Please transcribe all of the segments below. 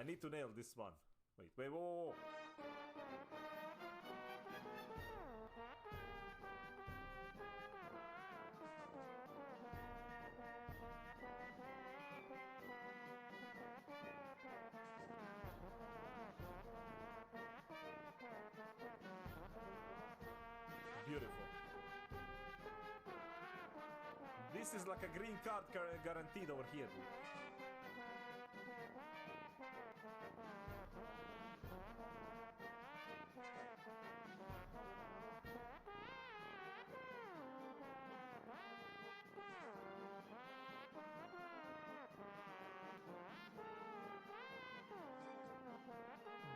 need to nail this one. Wait, wait, whoa, whoa. Beautiful. This is like a green card guaranteed over here, dude.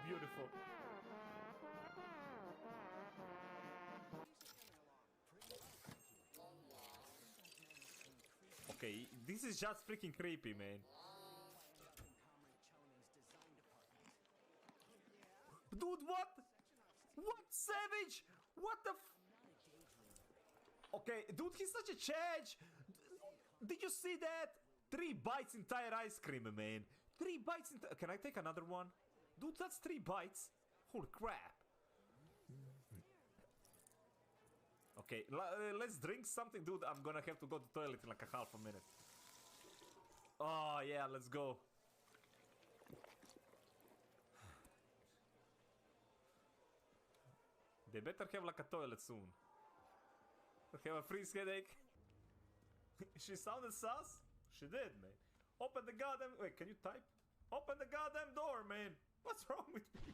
Beautiful. Okay, this is just freaking creepy, man. Dude, what? What, savage? What the f... Okay, dude, he's such a change. Did you see that? 3 bites entire ice cream, man. 3 bites entire... Can I take another one? Dude, that's 3 bites. Holy crap. Okay, let's drink something. Dude, I'm gonna have to go to the toilet in like a half a minute. Oh, yeah, let's go. They better have like a toilet soon. I have a freeze headache. She sounded sus? She did, man. Open the goddamn... Wait, can you type? Open the goddamn door, man. What's wrong with me?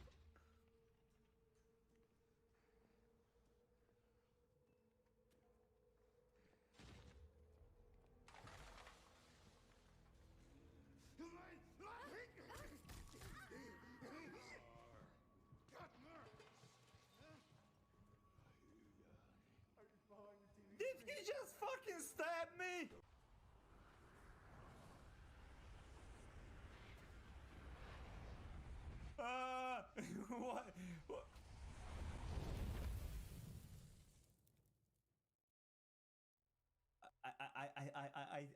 Did he just fucking stab me? What? What?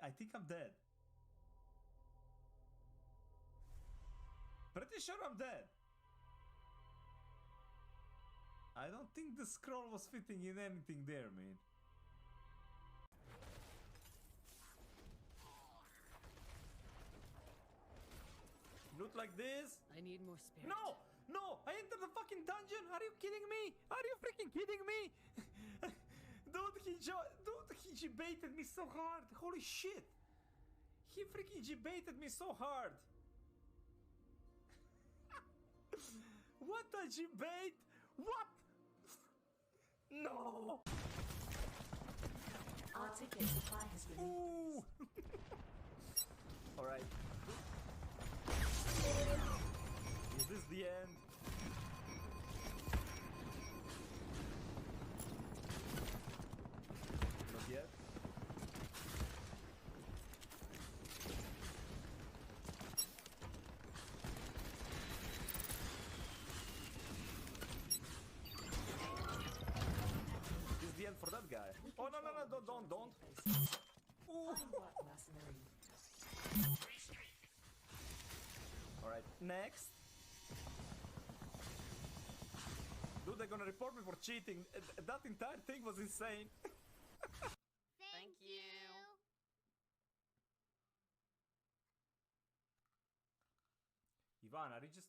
I think I'm dead. Pretty sure I'm dead. I don't think the scroll was fitting in anything there, man. Loot like this? I need more spirit. No! No! I entered the fucking dungeon! Are you kidding me? Are you freaking kidding me? Dude, he G-baited me so hard. Holy shit! He freaking G-baited me so hard. What a G-bait! What? No! Our ticket supply has been... Ooh! Alright. Is this the end? Not yet. This is the end for that guy. Oh no no no! Don't! Ooh. Alright, next. Dude, they're gonna report me for cheating. That entire thing was insane. Thank you. Ivan, are you just...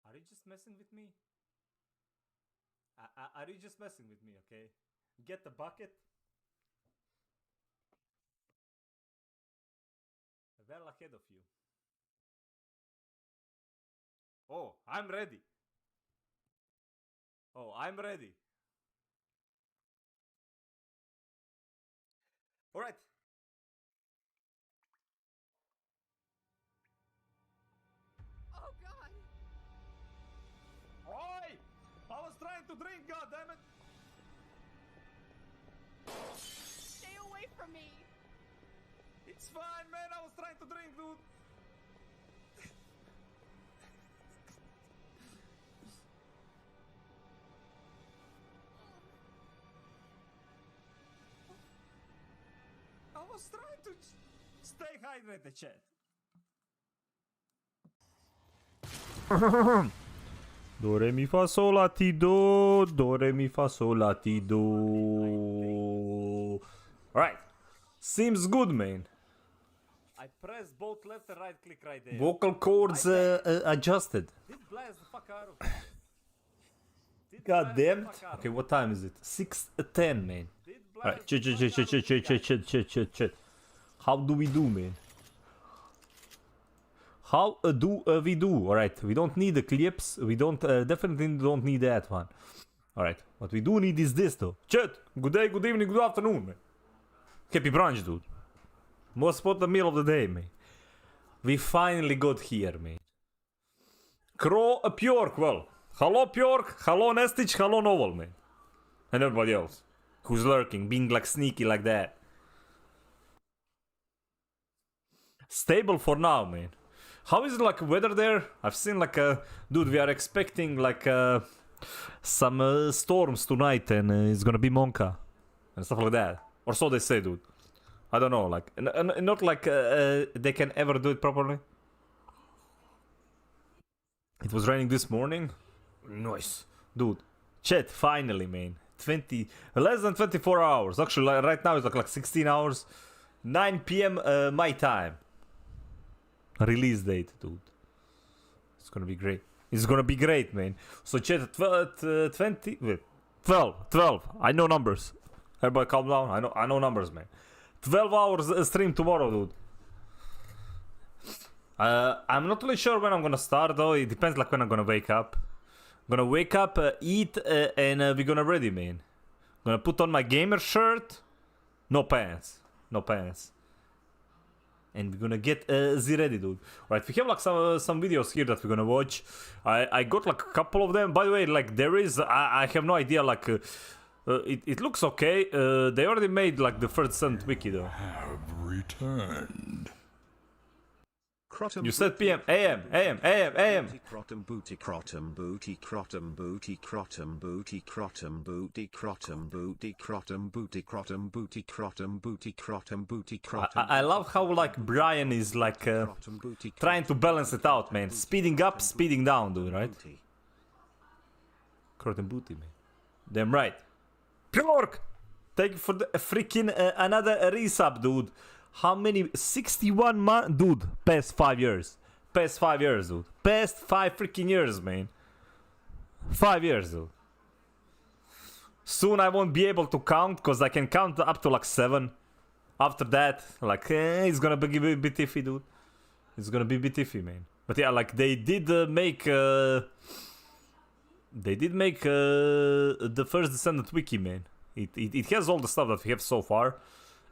Are you just messing with me? Are you just messing with me, okay? Get the bucket. Well ahead of you. Oh, I'm ready. Oh, I'm ready. Alright. Oh god! Oi! I was trying to drink, goddammit! Stay away from me! It's fine, man. I was trying to drink, dude. was trying to stay hydrated, chat. Do re mi fa sol la ti do. Do re mi fa sol la ti do. Alright. Seems good, man. I pressed both left and right click right there. Vocal cords adjusted. Did blast the fuck out of me. God damn it. Okay, what time is it? 6:10, man. Alright, shit. How do we do, man? How do we do? Alright, we don't need the clips. We don't, definitely don't need that one. Alright, what we do need is this, though. Chat, good day, good evening, good afternoon, man. Happy brunch, dude. Most important meal of the day, man. We finally got here, man. Crow Pjork, well. Hello, Pjork. Hello, Nestich. Hello, Novel, man. And everybody else who's lurking, being like sneaky like that. Stable for now, man. How is it like weather there? I've seen like dude, we are expecting like some storms tonight, and it's gonna be Monka and stuff like that. Or so they say, dude. I don't know, like, not like they can ever do it properly. It was raining this morning. Nice. Dude, chat, finally, man. Less than 24 hours. Actually, like, right now it's like 16 hours. 9 p.m. My time. Release date, dude. It's gonna be great. It's gonna be great, man. So chat, 12. I know numbers. Everybody calm down. I know numbers, man. 12 hours stream tomorrow, dude. I'm not really sure when I'm gonna start, though. It depends like when I'm gonna wake up. I'm gonna wake up, eat, and we're gonna ready, man. Gonna put on my gamer shirt. No pants. And we're gonna get ready, dude. Alright, we have like some videos here that we're gonna watch. I got like a couple of them. By the way, like there is, I have no idea, like it looks okay. They already made like the First Descendant wiki, though. Have returned. You said PM, AM. Crottum booty crottum booty crottum booty crottum booty crottum booty crottum booty crottum booty crottum booty crottum booty crottum booty crottum. I love how like Brian is like trying to balance it out, man. Speeding up, speeding down, dude, right? Crottum booty, man. Damn right. Pjork! Thank you for the freaking another resub, dude. How many? 61 months? Dude, past 5 years. Past 5 years, dude. Past 5 freaking years, man. 5 years, dude. Soon I won't be able to count, because I can count up to like 7. After that, like, it's gonna be a bit iffy, dude. It's gonna be a bit iffy, man. But yeah, like, they did make... They did make the First Descendant wiki, man. It has all the stuff that we have so far.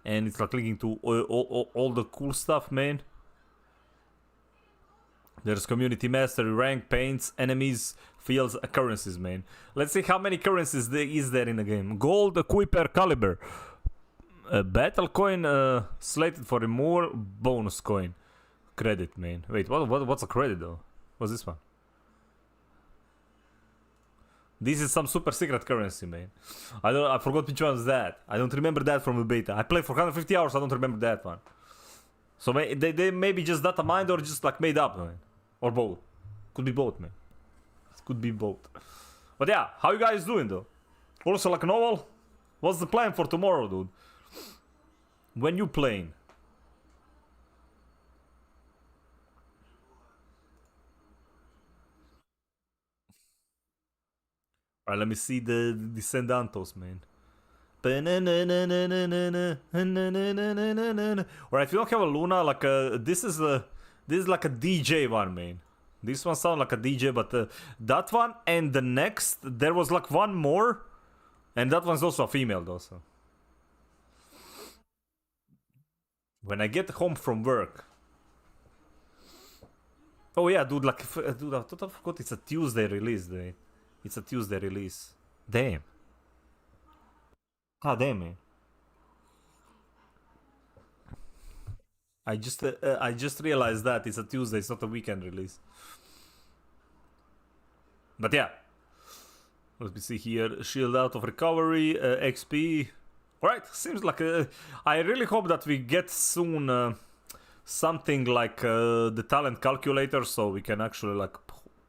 And it's like linking to all the cool stuff, man. There's community mastery, rank, paints, enemies, fields, currencies, man. Let's see how many currencies there is there in the game. Gold, equiper, caliber. Battle coin slated for a more bonus coin. Credit, man. Wait, what's a credit though? What's this one? This is some super secret currency, man. I forgot which one was that. I don't remember that from the beta. I played for 150 hours, I don't remember that one. So they maybe just data mined or just like made up, man. Or both. Could be both, man. It could be both. But yeah, how you guys doing though? Also like Novel, what's the plan for tomorrow, dude? When you playing? Alright, let me see the Descendantos, man. Alright, if you don't have a Luna, like this is like a DJ one, man. This one sounds like a DJ, but that one and the next, there was like one more, and that one's also a female, though. So when I get home from work. Oh yeah, dude, like, dude, I totally forgot it's a Tuesday release day. It's a Tuesday release. Damn. Ah, damn, man. I just realized that it's a Tuesday, it's not a weekend release. But yeah. Let me see here. Shield out of recovery, XP. Right, seems like I really hope that we get soon something like the talent calculator, so we can actually like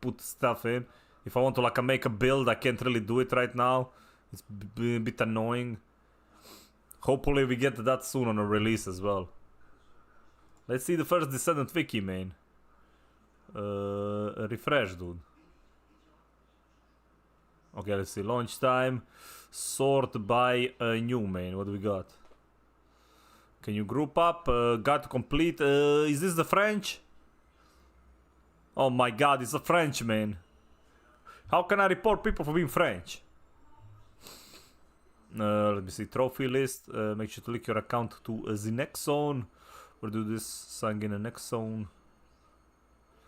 put stuff in. If I want to like make a build, I can't really do it right now. It's a bit annoying. Hopefully we get that soon on a release as well. Let's see the First Descendant wiki, man. Refresh, dude. Okay, let's see. Launch time. Sort by new, man. What do we got? Can you group up? Got to complete. Is this the French? Oh my god, it's a French, man. How can I report people for being French? Let me see. Trophy list. Make sure to link your account to the nexon. We'll do this. Sign in a nexon.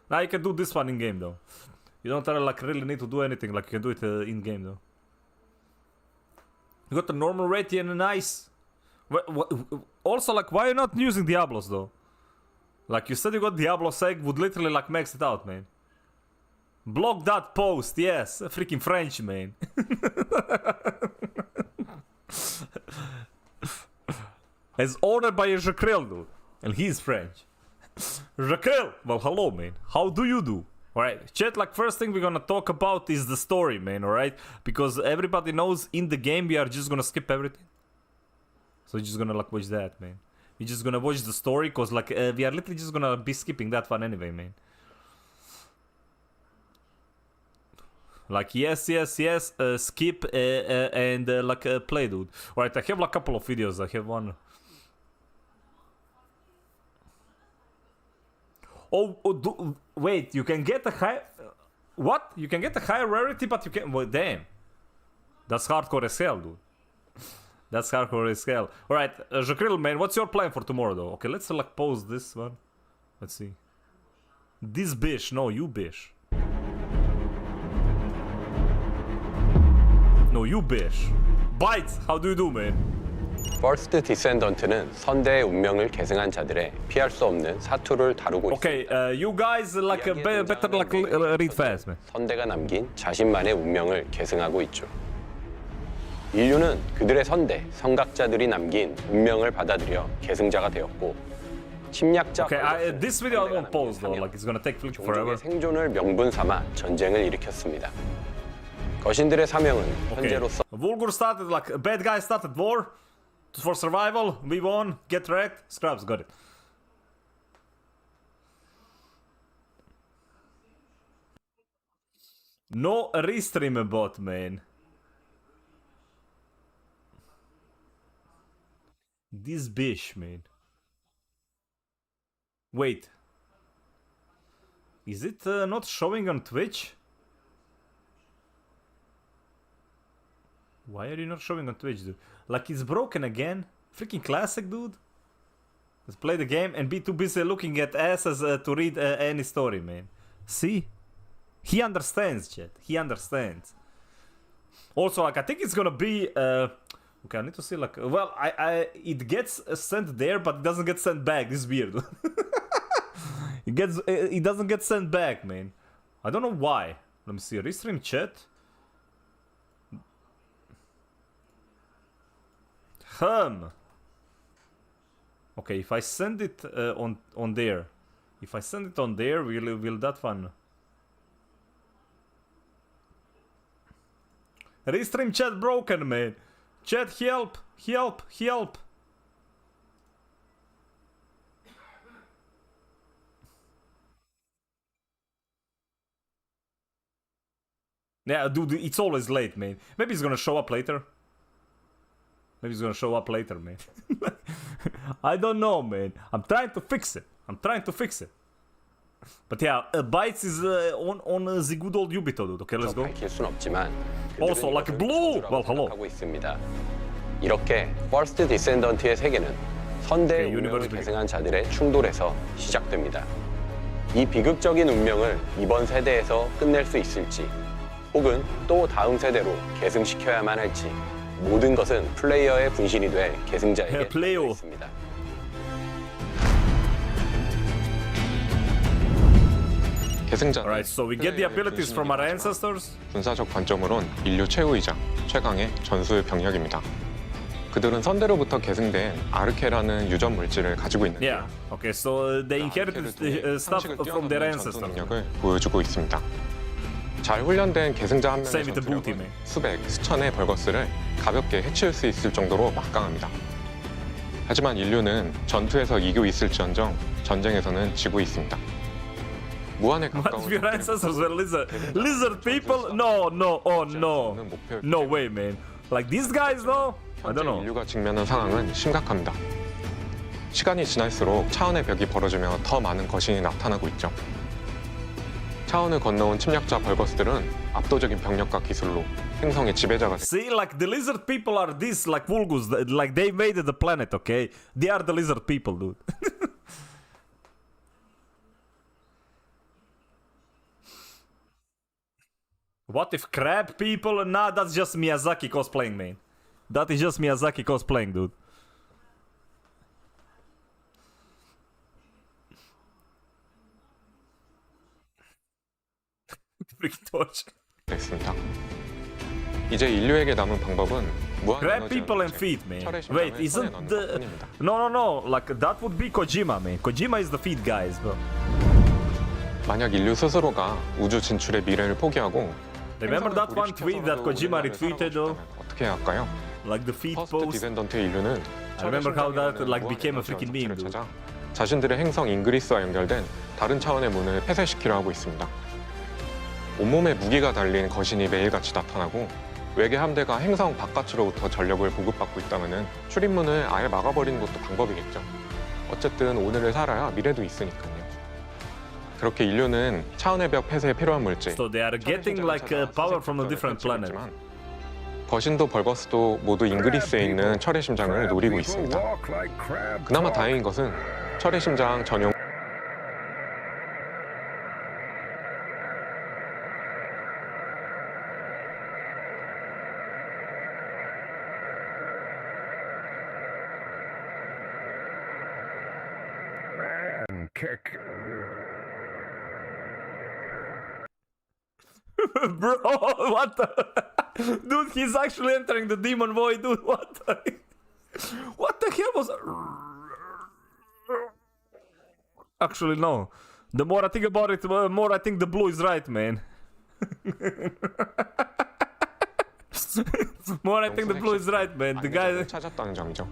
Now you can do this one in game though. You don't like really need to do anything. Like you can do it in game though. You got the normal rate and a nice. Also, like, why are you not using Diablos though? Like you said, you got Diablos egg. Would literally like max it out, man. Block that post. Yes, freaking French, man. As ordered by Jacril, dude. And he's French. Jacril! Well, hello, man. How do you do? Alright, chat, like, first thing we're gonna talk about is the story, man, alright? Because everybody knows in the game we are just gonna skip everything. So we're just gonna, like, watch that, man. We're just gonna watch the story, cause, like, we are literally just gonna be skipping that one anyway, man. Like, yes, skip, and, like, play, dude. Alright, I have, like, a couple of videos. I have one... wait, you can get a high... What? You can get a higher rarity, but you can... Well, damn. That's hardcore as hell, dude. That's hardcore as hell. Alright, Jacril, man, what's your plan for tomorrow, though? Okay, let's, like, pause this one. Let's see. This bish. No, you bish. No, you bish. Bites, how do you do, man? First Descendant는 선대의 운명을 계승한 자들의 피할 수 없는 사투를 다루고 Okay, 있습니다. you guys like better like read fast, man. 선대가 남긴 자신만의 운명을 계승하고 있죠. 인류는 그들의 선대, 성각자들이 남긴 운명을 받아들여 계승자가 되었고 침략자 Okay, this video I won't pause though, like it's gonna take forever. 종족의 생존을 명분 삼아 전쟁을 일으켰습니다. 거신들의 사명은 현재로서 Vulgar started like bad guys started war for survival. We won. Get wrecked. Scrubs got it. No restream bot, man. This bish, man. Wait. Is it not showing on Twitch? Why are you not showing on Twitch, dude? Like it's broken again? Freaking classic, dude. Let's play the game and be too busy looking at asses to read any story, man. See? He understands, chat. He understands. Also, like, I think it's gonna be... okay, I need to see, like... Well, it gets sent there, but it doesn't get sent back. This is weird. It doesn't get sent back, man. I don't know why. Let me see. Restream chat. Okay, if I send it on there, if I send it on there, will that one? Restream chat broken, man. Chat, help, help, help. Yeah, dude, it's always late, man. Maybe it's gonna show up later. Maybe it's gonna show up later, man. I don't know, man. I'm trying to fix it. But yeah, Bytes is on the good old Ubito, dude. Okay, let's go. 밝힐 순 없지만 Also, like blue. Well, hello. 하고 있습니다. 이렇게 First Descendant의 세계는 선대의 Okay, 운명을 universe 계승한 자들의 충돌에서 시작됩니다. 이 비극적인 운명을 이번 세대에서 끝낼 수 있을지, 혹은 또 다음 세대로 계승시켜야만 할지. 모든 것은 플레이어의 분신이 돼 계승자에게 달려 있습니다. 계승자는 Alright, so we get the abilities from our ancestors. 군사적 관점으론 인류 최후이자 최강의 전술 병력입니다. 그들은 선대로부터 계승된 아르케라는 유전 물질을 가지고 있는데요. Yeah. Okay, so they inherited stuff 상식을 from their 뛰어넘는 ancestors. 전투 능력을 보여주고 있습니다. 잘 훈련된 계승자 한 명의 Same with the blue 전투력은 team. 수백, 수천의 벌거스를 가볍게 해치울 수 있을 정도로 막강합니다. 하지만 인류는 전투에서 이기고 있을지언정 전쟁에서는 지고 있습니다. 무한에 What 가까운 if your 적들은 ancestors were lizard 계승자 people? No, no, oh no. 없는 목표를 No way, man. Like these guys, though? I 현재 don't know. 인류가 직면한 상황은 심각합니다. 시간이 지날수록 차원의 벽이 벌어지며 더 많은 거신이 나타나고 있죠. 차원을 건너온 침략자 벌거스들은 압도적인 병력과 기술로 행성의 지배자가 됐습니다. See, like the lizard people are this, like Vulgus, like they made the planet, okay? They are the lizard people, dude. What if crab people? Nah, that's just Miyazaki cosplaying, man. That is just Miyazaki cosplaying, dude. Freaking torch. 됐습니다. 이제 인류에게 남은 방법은 무한 Grab 에너지 people and 연체, feed, man. 철의 Wait, 심장을 손에 isn't 넣는 the... 것뿐입니다. No. Like, that would be Kojima, man. Kojima is the feed guys, bro. 만약 인류 스스로가 우주 진출의 미래를 포기하고 Remember that one 행성을 tweet that 고립시켜서라도 Kojima 우리나라를 retweeted, 살아가고 though? 싶다면 어떻게 해야 할까요? Like the feed 퍼스트 post. 디센던트의 인류는 I remember how that, like, 무한 became a 에너지 freaking 연소체를 meme, dude. 찾아 자신들의 행성 잉그리스와 연결된 다른 차원의 문을 폐쇄시키려 하고 있습니다. 온몸에 무기가 달린 거신이 매일같이 나타나고 외계 함대가 행성 바깥으로부터 전력을 보급받고 있다면 출입문을 아예 막아버리는 것도 방법이겠죠. 어쨌든 오늘을 살아야 미래도 있으니까요. 그렇게 인류는 차원의 벽 폐쇄에 필요한 물질, So they are getting like power from a different planet. 거신도 벌거스도 모두 잉그리스에 있는 철의 심장을 노리고 있습니다. 그나마 다행인 것은 철의 심장 전용 Bro, what the? Dude, he's actually entering the demon void, dude. What the? What the hell was? Actually, no. The more I think about it, the more I think the blue is right, man. More I think the blue is right, man. The guy, 찾았다는 점이죠.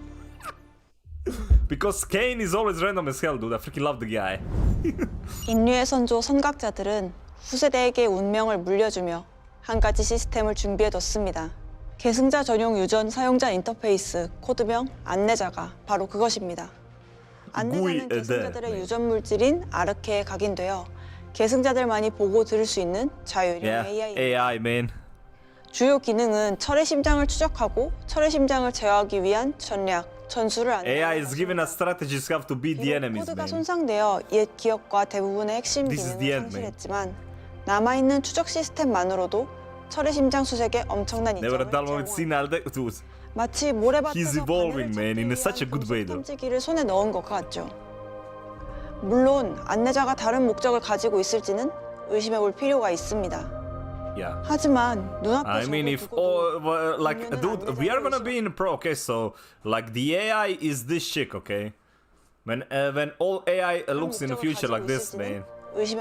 because Kane is always random as hell, dude. I freaking love the guy. 인류의 선조 선각자들은 후세대에게 운명을 물려주며 한 가지 시스템을 준비해뒀습니다. 계승자 전용 유전 사용자 인터페이스, 코드명 안내자가 바로 그것입니다. 안내자는 계승자들의 네. 유전 물질인 아르케에 각인되어 계승자들만이 보고 들을 수 있는 자유형 Yeah, AI입니다. AI, man. 주요 기능은 철의 심장을 추적하고 철의 심장을 제어하기 위한 전략, 전술을 안내하는 AI is giving us strategies how to beat the 비록 enemies, 코드가 man. 손상되어 옛 기억과 대부분의 핵심 This is 기능을 the end, man. 상실했지만 남아있는 추적 시스템만으로도 철의 심장 수색에 엄청난 Never a 이점을 dull moment 제공합니다. seen all day, dude. 마치 모래밭에서 He's evolving, man, in such a good way, though. 탐지기를 손에 넣은 것 같죠. 물론 안내자가 다른 목적을 가지고 있을지는 의심해볼 필요가 있습니다. Yeah. 하지만 눈앞에 I mean, if oh, well, like, dude, we are gonna be in pro. Okay, so like the AI is this chick. Okay, when all AI looks in the future like this, man,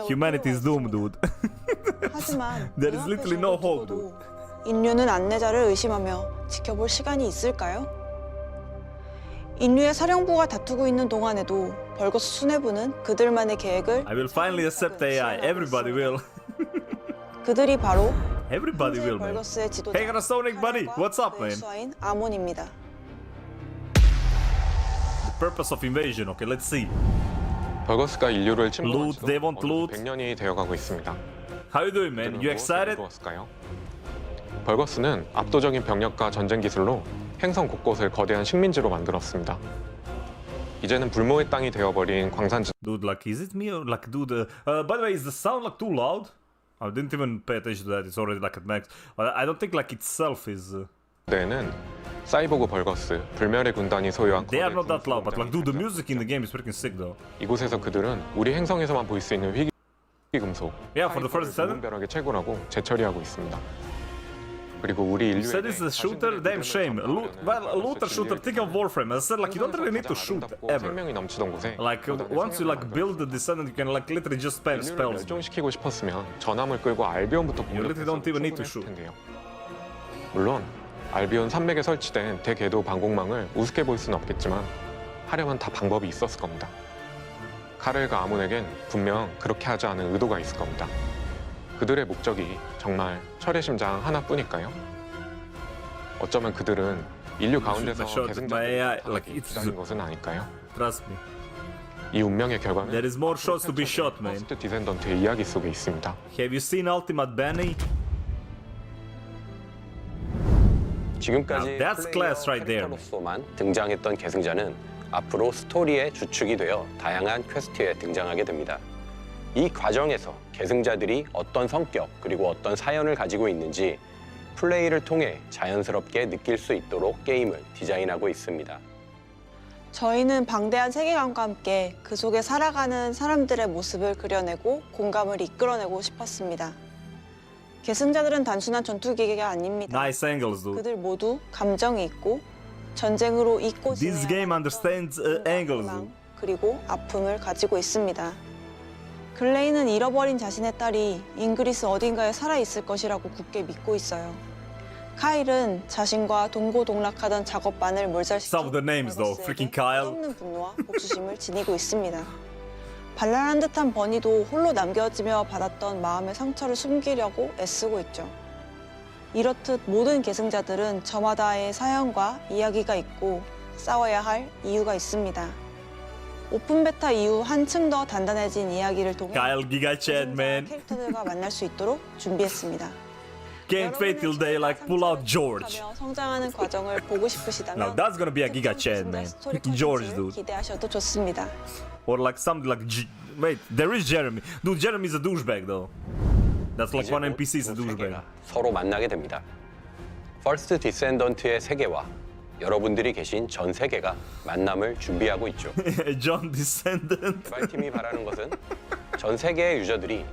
humanity is doomed, dude. 하지만 There is literally no hope, dude. 인류는 안내자를 의심하며 지켜볼 시간이 있을까요? 인류의 사령부가 다투고 있는 동안에도 벌거스 수뇌부는 그들만의 계획을 I will finally accept AI. Everybody will. 그들이 바로 Everybody will, man. 벌거스의 지도자 Hey, Sonic buddy, what's up, man? 수하인 아몬입니다. The purpose of invasion. Okay, let's see. 벌거스가 인류를 침공한 Loot, they want loot. 100년이 되어가고 있습니다. How you doing, man? You excited? 무엇을까요? 벌거스는 압도적인 병력과 전쟁 기술로 행성 곳곳을 거대한 식민지로 만들었습니다. 이제는 불모의 땅이 되어버린 광산지 Dude, like, is it me or like, dude? By the way, is the sound like too loud? I didn't even pay attention to that. It's already like at max. But I don't think like itself is. 대에는 사이보그 벌거스, 불멸의 군단이 소유한 They are 거대 not that loud, but like, dude, the 금속 music in the game is freaking sick, though. 이곳에서 그들은 우리 행성에서만 볼 수 있는 희귀 금속 Yeah, for the First Descendant. 벼락의 채굴하고 재처리하고 있습니다. 그리고 우리 You 인류에게 said this is a shooter? Damn shame. Well, a looter shooter, think of Warframe. I said, like, you don't really need to shoot ever. 생명이 넘치던 곳에 Like, once you, like, build the Descendant, you can, like, literally just spam 인류를 spells. 멸종시키고 싶었으면 전함을 끌고 알비온부터 You literally don't even need to 공격했을 shoot. 텐데요. 물론 알비온 산맥에 설치된 대궤도 방공망을 우습게 볼 수는 없겠지만 하려면 다 방법이 있었을 겁니다. 카렐과 아몬에겐 분명 그렇게 하지 않은 의도가 있을 겁니다. 그들의 목적이 정말 철의 심장 하나뿐일까요? 어쩌면 그들은 인류 가운데서 Shoot by AI, 계승자들을 like, it's- 기다린 것은 아닐까요? Trust me. 이 운명의 결과는 There is more shots to be shot, man. 퍼스트 디센던트의 이야기 속에 있습니다. Have you seen Ultimate Benny? 지금까지 Now that's class right there. 캐릭터로서만 등장했던 계승자는 앞으로 스토리의 주축이 되어 다양한 퀘스트에 등장하게 됩니다. 이 과정에서 계승자들이 어떤 성격 그리고 어떤 사연을 가지고 있는지 플레이를 통해 자연스럽게 느낄 수 있도록 게임을 디자인하고 있습니다. 저희는 방대한 세계관과 함께 그 속에 살아가는 사람들의 모습을 그려내고 공감을 이끌어내고 싶었습니다. 계승자들은 단순한 전투기계가 아닙니다. Nice angles, dude. 그들 모두 감정이 있고 전쟁으로 잊고 This game understands angles. 희망, 그리고 아픔을 가지고 있습니다. 글레이는 잃어버린 자신의 딸이 잉그리스 어딘가에 살아있을 것이라고 굳게 믿고 있어요. 카일은 자신과 동고동락하던 작업반을 Some of the names, though. Freaking Kyle. 없는 분노와 복수심을 지니고 있습니다. 반란한 듯한 버니도 홀로 남겨지며 받았던 마음의 상처를 숨기려고 애쓰고 있죠. 이렇듯 모든 계승자들은 저마다의 사연과 이야기가 있고 싸워야 할 이유가 있습니다. 오픈 베타 이후 한층 더 단단해진 이야기를 통해 Kyle Giga Chad, man. 캐릭터들과 만날 수 있도록 준비했습니다. Can't wait till they like pull out George. 성장하는 과정을 보고 싶으시다면 Now that's gonna be a Giga Chad, man. George, dude. 기대하셔도 좋습니다. Or like something like wait, there is Jeremy. Dude, Jeremy's a douchebag though. That's like one NPC is a douchebag. 서로 만나게 됩니다. First Descendant의 세계와 여러분들이 계신 전 세계가 만남을 준비하고 있죠. John Descendant. 개발팀이 바라는 것은 전 세계의 유저들이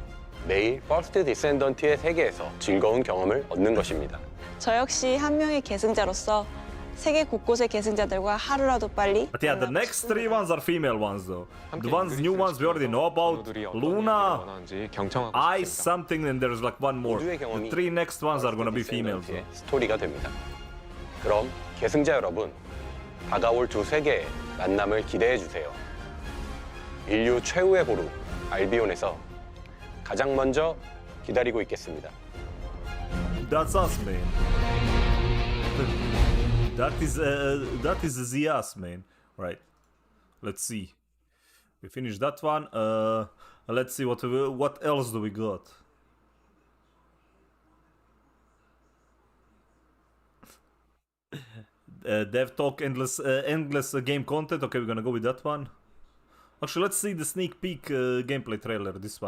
매일 First Descendant의 세계에서 즐거운 경험을 얻는 것입니다. 저 역시 한 명의 계승자로서 세계 곳곳의 계승자들과 하루라도 빨리 But yeah, the next three ones are female ones though. The ones, new ones we already know about. Luna, Ice, something, and there's like one more. 모두의 The 경험이 three next ones are gonna be females though. Descendant의 스토리가 됩니다. 그럼 계승자 여러분, 다가올 두 세계의 만남을 기대해 주세요. 인류 최후의 보루 알비온에서 가장 먼저 기다리고 있겠습니다. That's us, man. That is the us, man. Right. Let's see. We finished that one. Let's see what else do we got. Dev talk endless game content. Okay, we're gonna go with that one. Actually, let's see the sneak peek gameplay trailer. This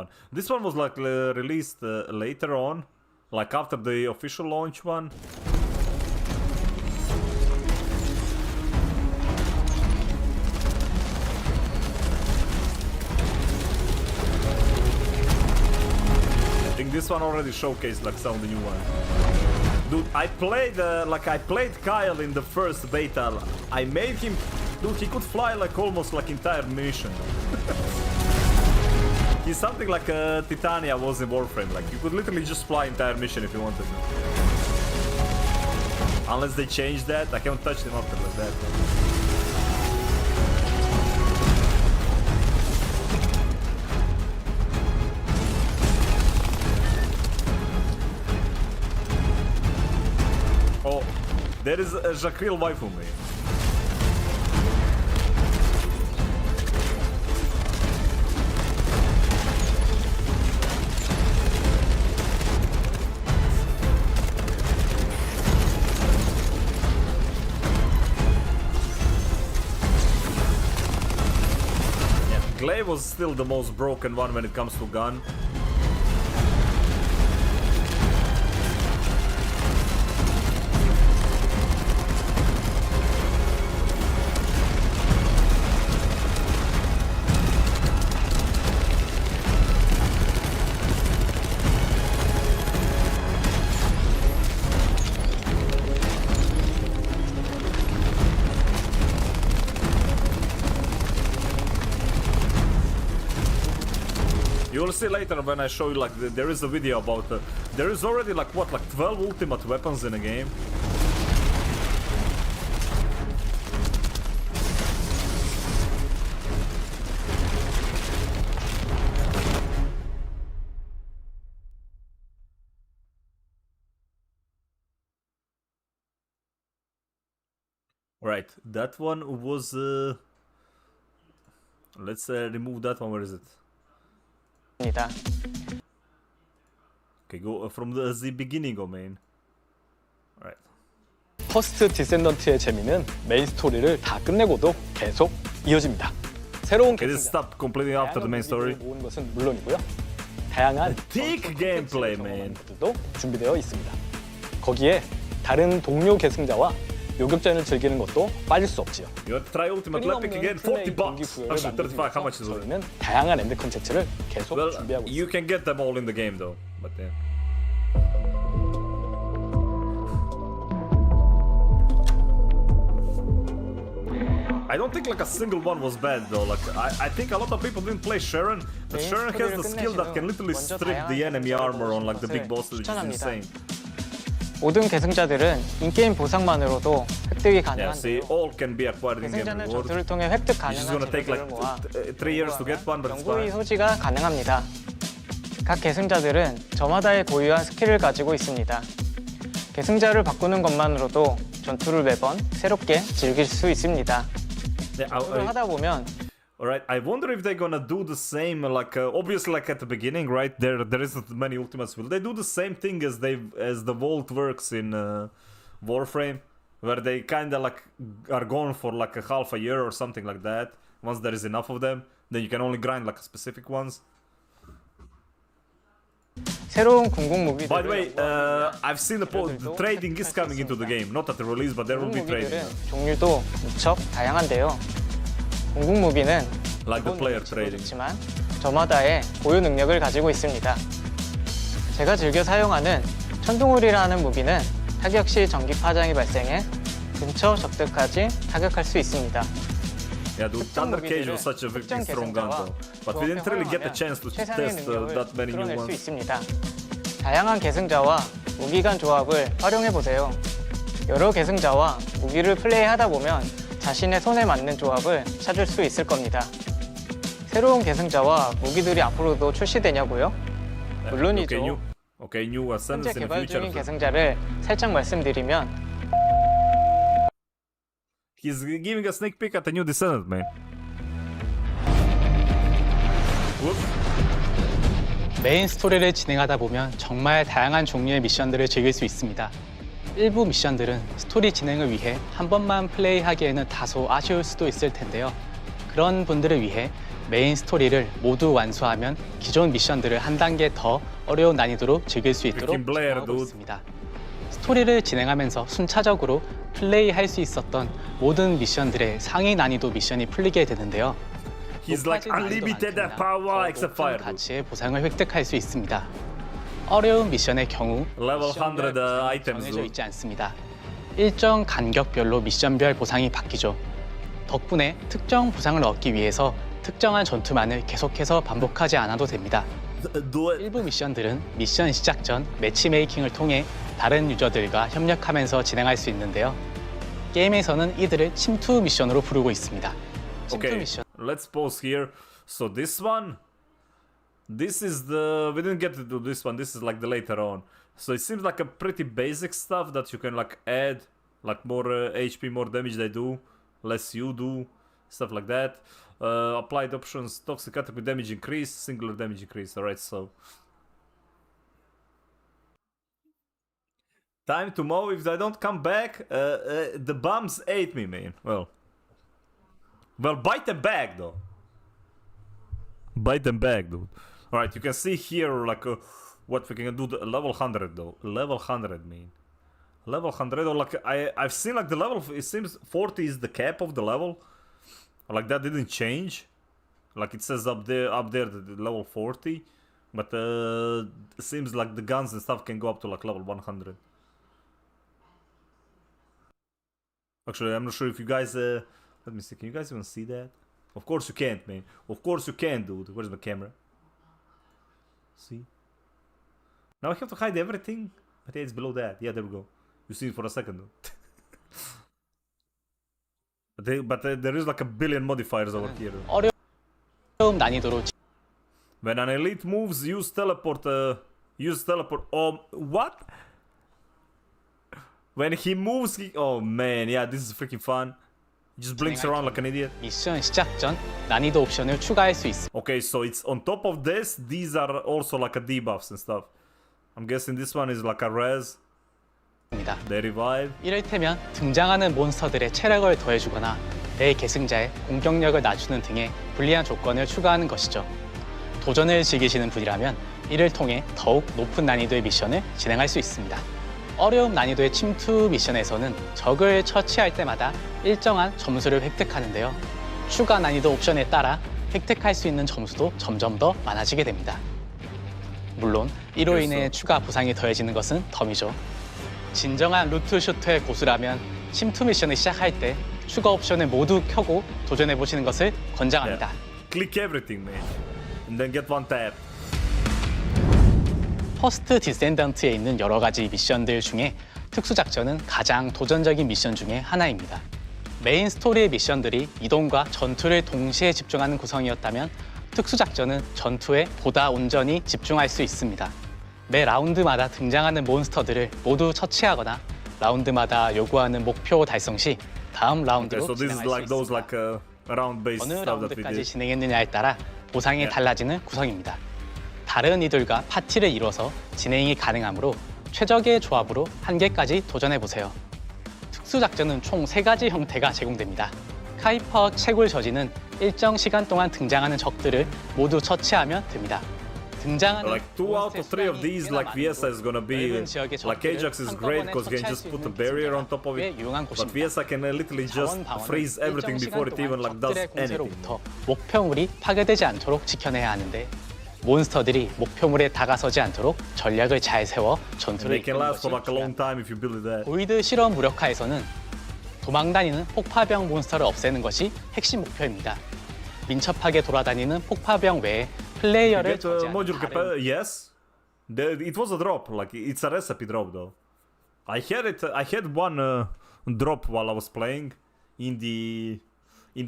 one was like released later on, like after the official launch one. I think this one already showcased like some of the new ones. Dude, I played Kyle in the first beta. I made him, dude, he could fly like almost like entire mission. He's something like Titania was in Warframe. Like you could literally just fly entire mission if you wanted to. Unless they changed that, I haven't touched him after like that. Oh, there is a Jacril waifu, man. Yeah, Glaive was still the most broken one when it comes to gun. You'll see later when I show you like there is a video about there is already like what, like 12 ultimate weapons in a game. Right, that one was let's remove that one. Where is it? 입니다. Okay, go from the beginning, oh man. Right. 퍼스트 디센던트의 재미는 메인 스토리를 다 끝내고도 계속 이어집니다. 새로운 Okay, this 계승자, stop completely after the main story. 모으는 것은 물론이고요. 다양한 Thick gameplay, man. 것들도 준비되어 있습니다. 거기에 다른 동료 계승자와 요격전을 즐기는 것도 빠질 수 없지요. You want to try ultimate epic again? 40 bucks. Actually, 35. How much is it? 저희는 다양한 엔드 컨텐츠를 계속 Well, 준비하고 you 있습니다. can get them all in the game though. But yeah. I don't think like a single one was bad though. Like I think a lot of people didn't play Sharon, but Sharon has the skill that can literally strip the enemy armor on like the big bosses, which is insane. 모든 계승자들은 인게임 보상만으로도 획득이 Yeah, see, 가능한데요. all can be acquired in game 계승자는 reward. 전투를 통해 획득 It's just 가능한 gonna take 재료들을 like 모아 3 years to get one, but it's 영구의 fine. 소지가 가능합니다. 각 계승자들은 저마다의 고유한 스킬을 가지고 있습니다. 계승자를 바꾸는 것만으로도 전투를 매번 새롭게 즐길 수 있습니다. Yeah, 전투를 하다 보면 alright, I wonder if they're gonna do the same, like obviously like at the beginning, right? There isn't many ultimates. Will they do the same thing as the Vault works in Warframe, where they kinda like are gone for like a half a year or something like that? Once there is enough of them, then you can only grind like specific ones. 새로운 궁극 무기들을 By the way, I've seen the trading is coming into the game, not at the release, but there will be trading. 무기들은 종류도 무척 다양한데요. 궁극 무기는 Like the 기본 player 능력치도 trading. 좋지만 저마다의 고유 능력을 가지고 있습니다. 제가 즐겨 사용하는 천둥울이라는 무기는 타격 시 전기 파장이 발생해 근처 적들까지 타격할 수 있습니다. Yeah, dude, Thunder Cage was such a very strong gun though. But we didn't really get the chance to test that many new 수 ones. 있습니다. 다양한 계승자와 무기 간 조합을 활용해 보세요. 여러 계승자와 무기를 플레이하다 보면 자신의 손에 맞는 조합을 찾을 수 있을 겁니다. 새로운 계승자와 무기들이 앞으로도 출시되냐고요? 물론이죠. Okay, new 현재 ascendants in the 개발 future. 중인 계승자를 살짝 말씀드리면 He's giving a sneak peek at the new Descendant, man. Whoop. 메인 스토리를 진행하다 보면 정말 다양한 종류의 미션들을 즐길 수 있습니다. 일부 미션들은 스토리 진행을 위해 한 번만 플레이하기에는 다소 아쉬울 수도 있을 텐데요. 그런 분들을 위해 메인 스토리를 모두 완수하면 기존 미션들을 한 단계 더 어려운 난이도로 즐길 수 있도록 Freaking Blair, 진행하고 dude. 있습니다. 스토리를 진행하면서 순차적으로 플레이할 수 있었던 모든 미션들의 상위 난이도 미션이 풀리게 되는데요. He's like unlimited power except fire. 가치의 보상을 획득할 수 있습니다. 어려운 미션의 경우 Level 100 미션별 items. 정해져 있지 않습니다. 일정 간격별로 미션별 보상이 바뀌죠. 덕분에 특정 보상을 얻기 위해서 특정한 전투만을 계속해서 반복하지 않아도 됩니다. Do it. 일부 미션들은 미션 시작 전 매치메이킹을 통해 다른 유저들과 협력하면서 진행할 수 있는데요. 게임에서는 이들을 침투 미션으로 부르고 있습니다. 침투 Okay, 미션 let's pause here. So this one, this is the, we didn't get to do this one, this is like the later on. So it seems like a pretty basic stuff that you can like add, like more HP, more damage they do, less you do, stuff like that. Applied options, toxic attack with damage increase, singular damage increase, alright, so. Time to mow, if I don't come back, the bums ate me, man, well, bite them back, though. Bite them back, dude. Alright, you can see here, like, what we can do, the level 100, though. Level 100, man. Level 100, or like, I've seen, like, the level, it seems 40 is the cap of the level. Like, that didn't change. Like, it says up there, the level 40. But, it seems like the guns and stuff can go up to, like, level 100. Actually, I'm not sure if you guys, let me see, can you guys even see that? Of course you can't, man. Of course you can't, dude. Where's my camera? See? Now I have to hide everything. But yeah, it's below that. Yeah, there we go. You see it for a second though. but there is like a billion modifiers over here. 어려움 난이도로 When an elite moves, use teleport. Oh, what? When he moves, oh man, yeah, this is freaking fun. He just blinks around like an idiot. 미션 시작 전 난이도 옵션을 추가할 수 있습니다. Okay, so it's on top of this. These are also like a debuffs and stuff. I'm guessing this one is like a res. They revive. 이를테면 등장하는 몬스터들의 체력을 더해주거나 내 계승자의 공격력을 낮추는 등의 불리한 조건을 추가하는 것이죠. 도전을 즐기시는 분이라면 이를 통해 더욱 높은 난이도의 미션을 진행할 수 있습니다. 어려움 난이도의 침투 미션에서는 적을 처치할 때마다 일정한 점수를 획득하는데요. 추가 난이도 옵션에 따라 획득할 수 있는 점수도 점점 더 많아지게 됩니다. 물론 이로 인해 추가 보상이 더해지는 것은 덤이죠. 진정한 루트 슈터의 고수라면 침투 미션을 시작할 때 추가 옵션을 모두 켜고 도전해 보시는 것을 권장합니다. Click everything, man, and then get one tap. 퍼스트 디센던트에 있는 여러 가지 미션들 중에 특수작전은 가장 도전적인 미션 중에 하나입니다. 메인 스토리의 미션들이 이동과 전투를 동시에 집중하는 구성이었다면 특수작전은 전투에 보다 온전히 집중할 수 있습니다. 매 라운드마다 등장하는 몬스터들을 모두 처치하거나 라운드마다 요구하는 목표 달성 시 다음 라운드로 진행할 수 있습니다. 어느 라운드까지 진행했느냐에 따라 보상이 달라지는 구성입니다. 다른 이들과 파티를 이뤄서 진행이 가능하므로 최적의 조합으로 한 개까지 도전해보세요. 특수작전은 총 3가지 형태가 제공됩니다. 카이퍼 채굴 저지는 일정 시간 동안 등장하는 적들을 모두 처치하면 됩니다. 등장하는 Like 2 out of 3 of these, like Fiesta is gonna be like Ajax is great because he can just put a barrier on top of it. But Fiesta can literally just freeze everything before it even like does anything. 목표물이 파괴되지 않도록 지켜내야 하는데 몬스터들이 목표물에 다가서지 않도록 전략을 잘 세워 전투를 이끄는 것이 중요합니다. 보이드 실험 무력화에서는 도망다니는 폭파병 몬스터를 없애는 것이 핵심 목표입니다. 민첩하게 돌아다니는 폭파병 외에 플레이어를 저지하는 다른 Yes, it was a drop. Like it's a recipe drop though. I had one drop while I was playing in the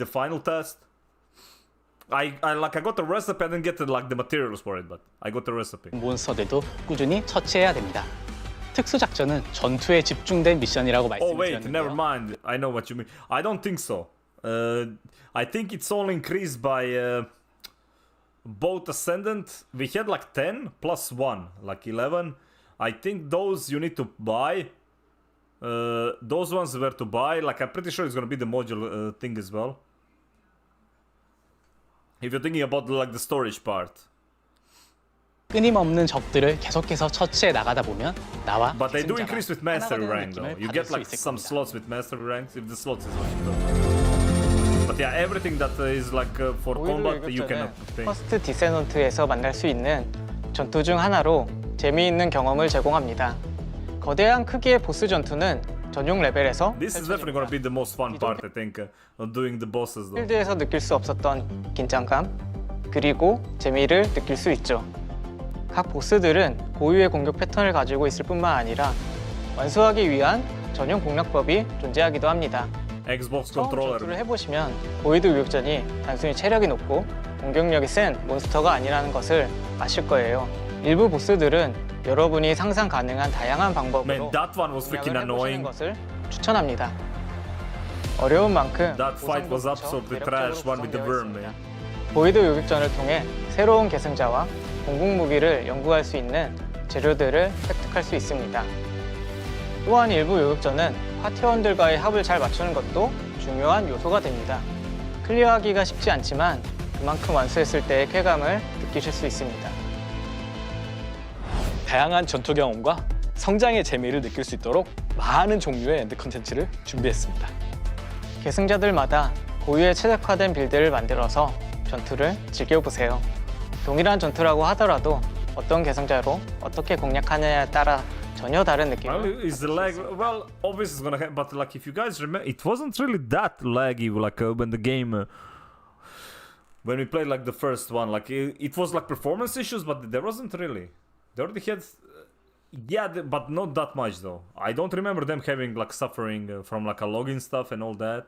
final test. I got the recipe. I didn't get the materials for it, but I got the recipe. 몬스터들도 꾸준히 처치해야 됩니다. 특수작전은 전투에 집중된 미션이라고 말씀드렸는데요. Oh wait, never mind. I know what you mean. I don't think so. I think it's all increased by both Descendant. We had like 10 plus 1, like 11. I think those you need to buy. Those ones were to buy. Like I'm pretty sure it's gonna be the module thing as well. If you're thinking about like the storage part. 끊임없는 적들을 계속해서 처치해 나가다 보면 나와 But they do 계승자가 increase with mastery 하나가 되는 rank though. 느낌을 You 받을 get 수 like 있을 some 겁니다. slots with mastery ranks if the slots is what you do. But yeah, everything that is like for combat you can obtain. 퍼스트 디세넌트에서 만날 수 있는 전투 중 하나로 재미있는 경험을 제공합니다. 거대한 크기의 보스 전투는 전용 레벨에서 This is definitely gonna be the most fun part, I think, doing the bosses though. 필드에서 느낄 수 없었던 긴장감 그리고 재미를 느낄 수 있죠. 각 보스들은 고유의 공격 패턴을 가지고 있을 뿐만 아니라 완수하기 위한 전용 공략법이 존재하기도 합니다. Xbox 처음 controller. 전투를 해보시면 보이드 우육전이 단순히 체력이 높고 공격력이 센 몬스터가 아니라는 것을 아실 거예요. 일부 보스들은 여러분이 상상 가능한 다양한 방법으로 Man, that one was freaking 공략을 해보시는 annoying. 것을 추천합니다. 어려운 만큼 That fight was 보상도 absolutely 붙여 trash. One with the 매력적으로 worm, man. 구성되어 있습니다. 보이드 요격전을 통해 새로운 계승자와 공국 무기를 연구할 수 있는 재료들을 획득할 수 있습니다. 또한 일부 요격전은 파티원들과의 합을 잘 맞추는 것도 중요한 요소가 됩니다. 클리어하기가 쉽지 않지만 그만큼 완수했을 때의 쾌감을 느끼실 수 있습니다. 다양한 전투 경험과 성장의 재미를 느낄 수 있도록 많은 종류의 엔드 컨텐츠를 준비했습니다. 계승자들마다 고유의 최적화된 빌드를 만들어서 전투를 즐겨보세요. 동일한 전투라고 하더라도 어떤 계승자로 어떻게 공략하느냐에 따라 전혀 다른 Well, 느낌을 is the lag? Well, obviously it's gonna happen, but like if you guys remember, it wasn't really that laggy. Like when the game when we played like the first one, like it was like performance issues, but there wasn't really. They already had, yeah, but not that much though. I don't remember them having like suffering from like a login stuff and all that.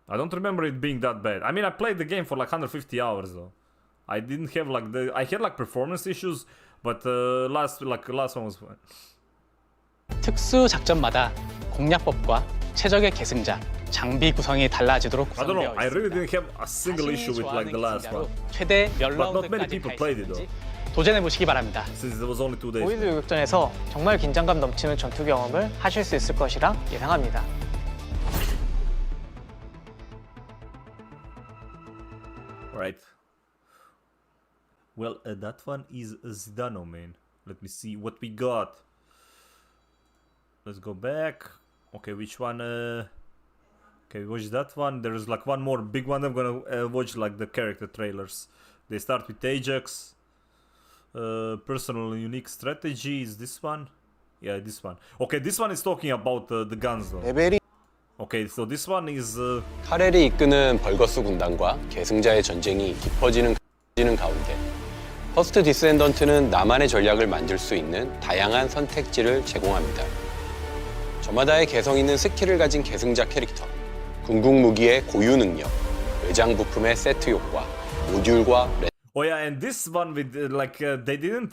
I don't remember it being that bad. I mean, I played the game for like 150 hours though. I didn't have like I had like performance issues, but last one was fine. 특수 작전마다 공략법과 최적의 계승자, 장비 구성이 달라지도록 I don't know. 구성되어 I really 있습니다. didn't have a single issue with like the last one. 최대 몇 But not many 라운드까지 people 갈 수 played it 있는지 though. 도전해 보시기 바랍니다. Since it was only 2 days. 보이드 요격전에서 정말 긴장감 넘치는 전투 경험을 하실 수 있을 것이라 예상합니다. Right. Well, that one is Zidano, man. Let me see what we got. Let's go back. Okay, which one? Okay, watch that one. There is like one more big one. I'm gonna watch like the character trailers. They start with Ajax. Personal unique strategy is this one. Yeah, this one. Okay, this one is talking about the guns though. Okay, so this one is. 카렐이 이끄는 벌거스 군단과 계승자의 전쟁이 깊어지는 가운데 퍼스트 디센던트는 나만의 전략을 만들 수 있는 다양한 선택지를 제공합니다. 저마다의 개성 있는 스킬을 가진 계승자 캐릭터, 궁극 무기의 고유 능력, 외장 부품의 세트 효과, 모듈과 Oh yeah, and this one with they didn't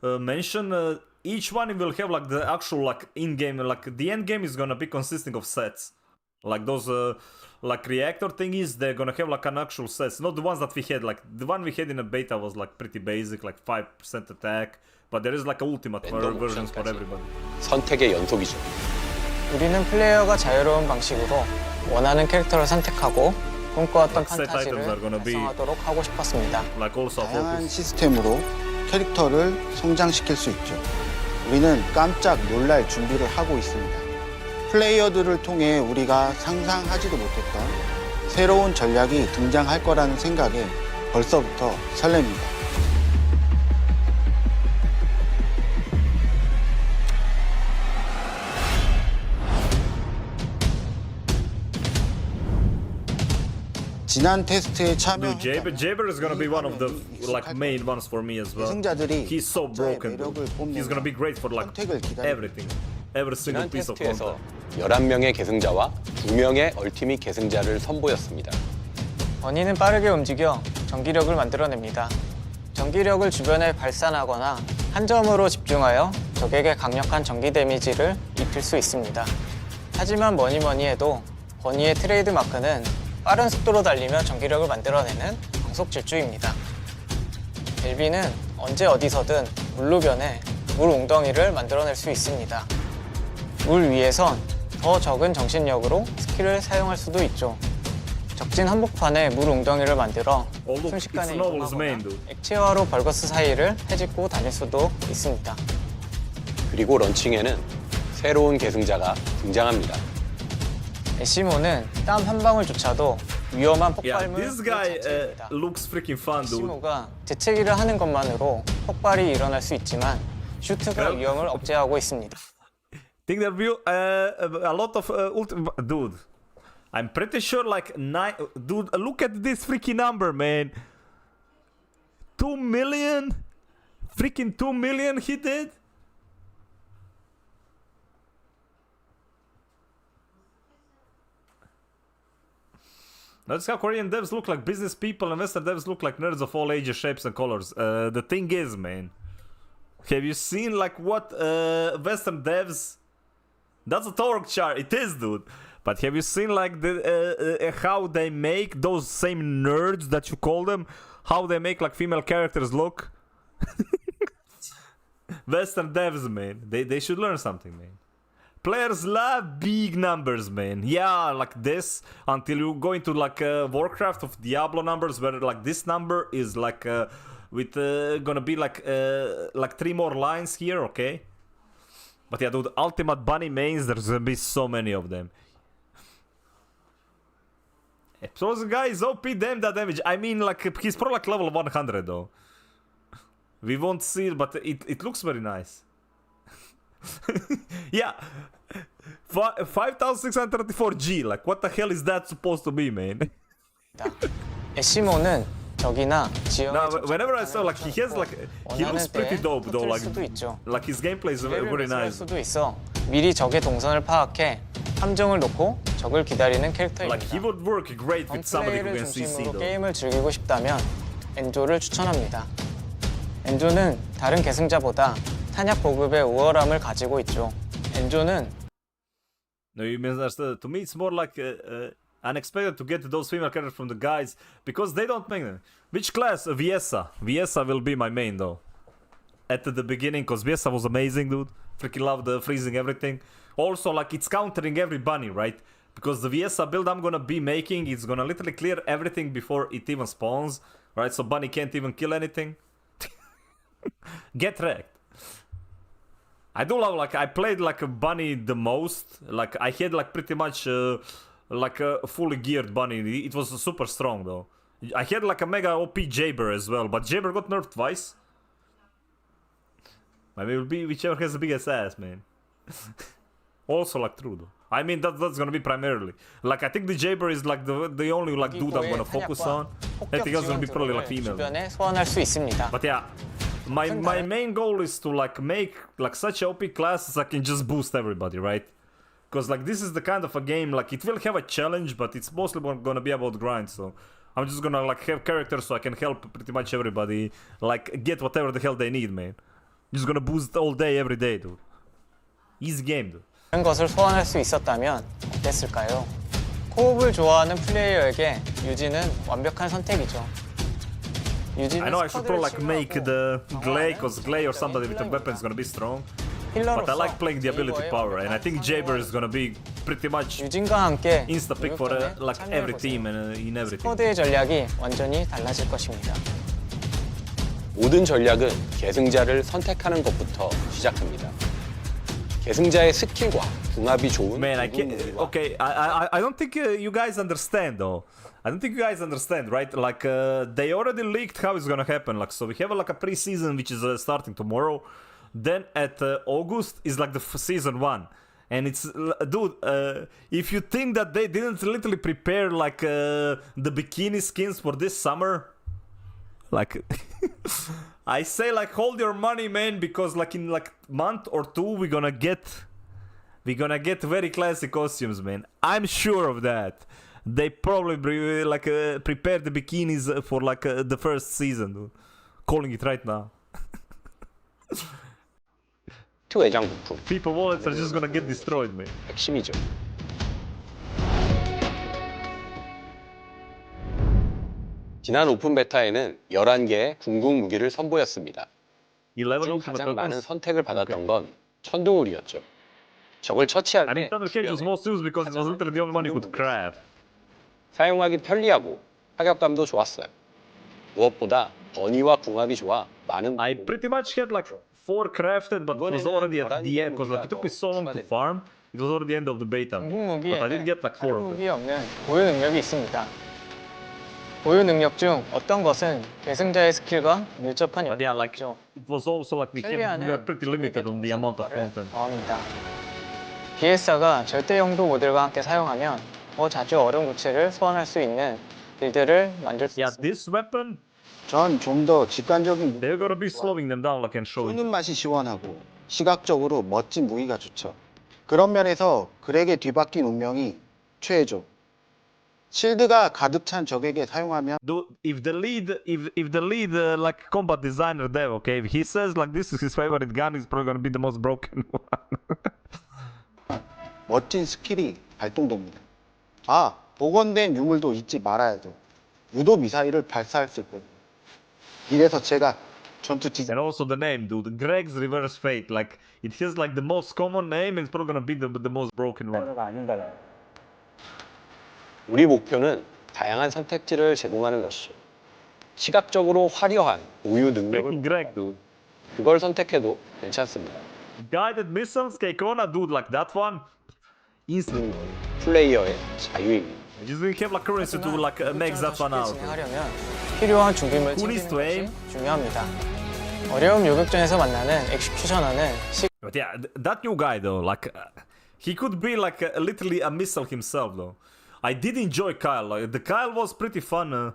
mention each one will have like the actual like in-game, like the end game is gonna be consisting of sets, like those like reactor thingies. They're gonna have like an actual sets, not the ones that we had. Like the one we had in a beta was like pretty basic, like 5% attack, but there is like ultimate versions for everybody. 선택의 연속이죠. 우리는 플레이어가 자유로운 방식으로 원하는 캐릭터를 선택하고 꿈꿔왔던 판타지를 달성하도록 하고 싶었습니다. Like also 다양한 시스템으로 캐릭터를 성장시킬 수 있죠. 우리는 깜짝 놀랄 준비를 하고 있습니다. 플레이어들을 통해 우리가 상상하지도 못했던 새로운 전략이 등장할 거라는 생각에 벌써부터 설렙니다. 지난 테스트에 참여한 Jaber is gonna be one of the like main ones for me as well. He's so broken. He's gonna be great for like everything. Every single 지난 piece of 테스트에서 content. 11명의 계승자와 2명의 얼티밋 계승자를 선보였습니다. 버니는 빠르게 움직여 전기력을 만들어냅니다. 전기력을 주변에 발산하거나 한 점으로 집중하여 적에게 강력한 전기 데미지를 입힐 수 있습니다. 하지만 뭐니 해도 버니의 트레이드 마크는 빠른 속도로 달리며 전기력을 만들어내는 광속 질주입니다. 벨비는 언제 어디서든 물로 변해 물 웅덩이를 만들어낼 수 있습니다. 물 위에선 더 적은 정신력으로 스킬을 사용할 수도 있죠. 적진 한복판에 물 웅덩이를 만들어 순식간에 이동하거나 액체화로 벌거스 사이를 헤집고 다닐 수도 있습니다. 그리고 런칭에는 새로운 계승자가 등장합니다. 에시모는 땀 한 방울조차도 위험한 폭발물을 This guy 자체입니다. looks freaking fun, dude. 에시모가 재채기를 하는 것만으로 폭발이 일어날 수 있지만 슈트가 위험을 억제하고 있습니다. Think there will a lot of dude. I'm pretty sure like 9. Dude, look at this freaking number, man. 2 million, freaking 2 million he did. That's how Korean devs look like business people and Western devs look like nerds of all ages, shapes and colors. The thing is, man, have you seen like what Western devs? That's a torque chart. It is, dude. But have you seen like the how they make those same nerds that you call them? How they make like female characters look? Western devs, man. They should learn something, man. Players love big numbers, man. Yeah, like this until you go into like Warcraft of Diablo numbers, where like this number is like with gonna be like 3 more lines here, okay? But yeah, dude, Ultimate Bunny mains, there's gonna be so many of them. So the guy is OP, damn that damage. I mean, like he's probably like level 100 though. We won't see it, but it looks very nice. Yeah, 5634G. Like, what the hell is that supposed to be, man? 있습니다. 애쉬모는 적이나 지형에 Now, whenever I saw like he has like he looks pretty dope though. 수도 있죠. Like his gameplay is very 할 nice. 수도 있어 미리 적의 동선을 파악해 함정을 놓고 적을 기다리는 Like he 캐릭터입니다. would work great with somebody who 덤플레이를 can CC 중심으로 though. 게임을 즐기고 싶다면 엔조를 추천합니다. 엔조는 다른 계승자보다 탄약 보급의 우월함을 가지고 있죠. 엔조는 No, you misunderstood. To me, it's more like unexpected to get those female characters from the guys because they don't make them. Which class? Viesa. Viesa will be my main though. At the beginning, because Viesa was amazing, dude. Freaking love the freezing everything. Also, like it's countering every bunny, right? Because the Viesa build I'm gonna be making, it's gonna literally clear everything before it even spawns, right? So bunny can't even kill anything. Get wrecked. I do love, like, I played like a bunny the most. Like, I had like pretty much like a fully geared bunny. It was super strong though. I had like a mega OP Jaber as well, but Jaber got nerfed twice. Maybe it will be whichever has the biggest ass, man. Also like true though. I mean that's gonna be primarily. Like I think the Jaber is like the only like dude I'm gonna focus on. Everything else is gonna be probably like female. 주변에 소환할 수 있습니다. But yeah, my main goal is to like make like such a OP class I can just boost everybody, right? Because like this is the kind of a game like it will have a challenge, but it's mostly gonna be about grind. So I'm just gonna like have characters so I can help pretty much everybody like get whatever the hell they need, man. Just gonna boost all day, every day, dude. Easy game, dude. 이런 것을 소환할 수 있었다면 어땠을까요? 코옵을 좋아하는 플레이어에게 유지는 완벽한 선택이죠. I know I should probably like make the Glay, because Glay or somebody with a weapon is gonna be strong. But I like playing the ability power, and I think Jaber is gonna be pretty much 유진과 함께 insta pick for like every team and in everything. 스쿼드의 전략이 완전히 달라질 것입니다. 모든 전략은 계승자를 선택하는 것부터 시작합니다. 계승자의 스킬과 궁합이 좋은 Man, I can't. 무기와 Okay, I don't think you guys understand though. I don't think you guys understand, right? Like they already leaked how it's gonna happen. Like so, we have like a pre-season which is starting tomorrow. Then at August is like the season 1, and it's dude. If you think that they didn't literally prepare like the bikini skins for this summer, like I say, like hold your money, man, because like in like month or two we're gonna get very classy costumes, man. I'm sure of that. They probably like prepared the bikinis for like the first season, dude. Calling it right now. 외장 부품 People wallets are just gonna get destroyed, man. 핵심이죠. 지난 오픈 베타에는 11개의 궁극 무기를 선보였습니다. 중 가장 많은 선택을 받았던 건 천둥울이었죠. 적을 처치할 때 사용하기 편리하고 타격감도 좋았어요. 무엇보다 버니와 궁합이 좋아 많은 I pretty much had like 4 crafted, but it was already at the end because like it took me so long to farm. It was already the end of the beta. But I didn't get like 4 of them. 무기 없는 고유 능력이 있습니다. 고유 능력 중 어떤 것은 계승자의 스킬과 밀접한 But yeah, like 연관이죠. it was also like we were pretty limited on the amount of content. 더합니다. BS가 절대 영도 모델과 함께 사용하면 더 자주 얼음 구체를 소환할 수 있는 빌드를 만들 수 Yeah, 있습니다. this weapon, 전 좀 더 직관적인 they're gonna be slowing them down like I can show you. 쏘는 맛이 시원하고 시각적으로 멋진 무기가 좋죠. 그런 면에서 그렉의 뒤바뀐 운명이 최애죠. 실드가 가득 찬 적에게 사용하면 Dude, if the lead like combat designer dev, okay, if he says like this is his favorite gun, it's probably gonna be the most broken one. 멋진 스킬이 발동됩니다. 아, 복원된 유물도 잊지 말아야죠. 유도 미사일을 발사할 수 있거든요. 이래서 제가 전투 디자인 And also the name, dude, Greg's Reverse Fate, like it has like the most common name, and it's probably gonna be the most broken one. 우리 목표는 다양한 선택지를 제공하는 것이죠. 시각적으로 화려한 우유 능력을 Greg, dude. 그걸 선택해도 괜찮습니다. Guided missiles, Keikona, dude, like that one, instantly. 플레이어의 자유입니다. You just didn't have like currency to like max that one out. 진행하려면 필요한 준비물 Who needs 챙기는 to aim? 것이 중요합니다. 어려운 요격전에서 만나는 엑스큐셔너는 But yeah, that new guy though, like he could be like literally a missile himself though. I did enjoy Kyle. Like, the Kyle was pretty fun.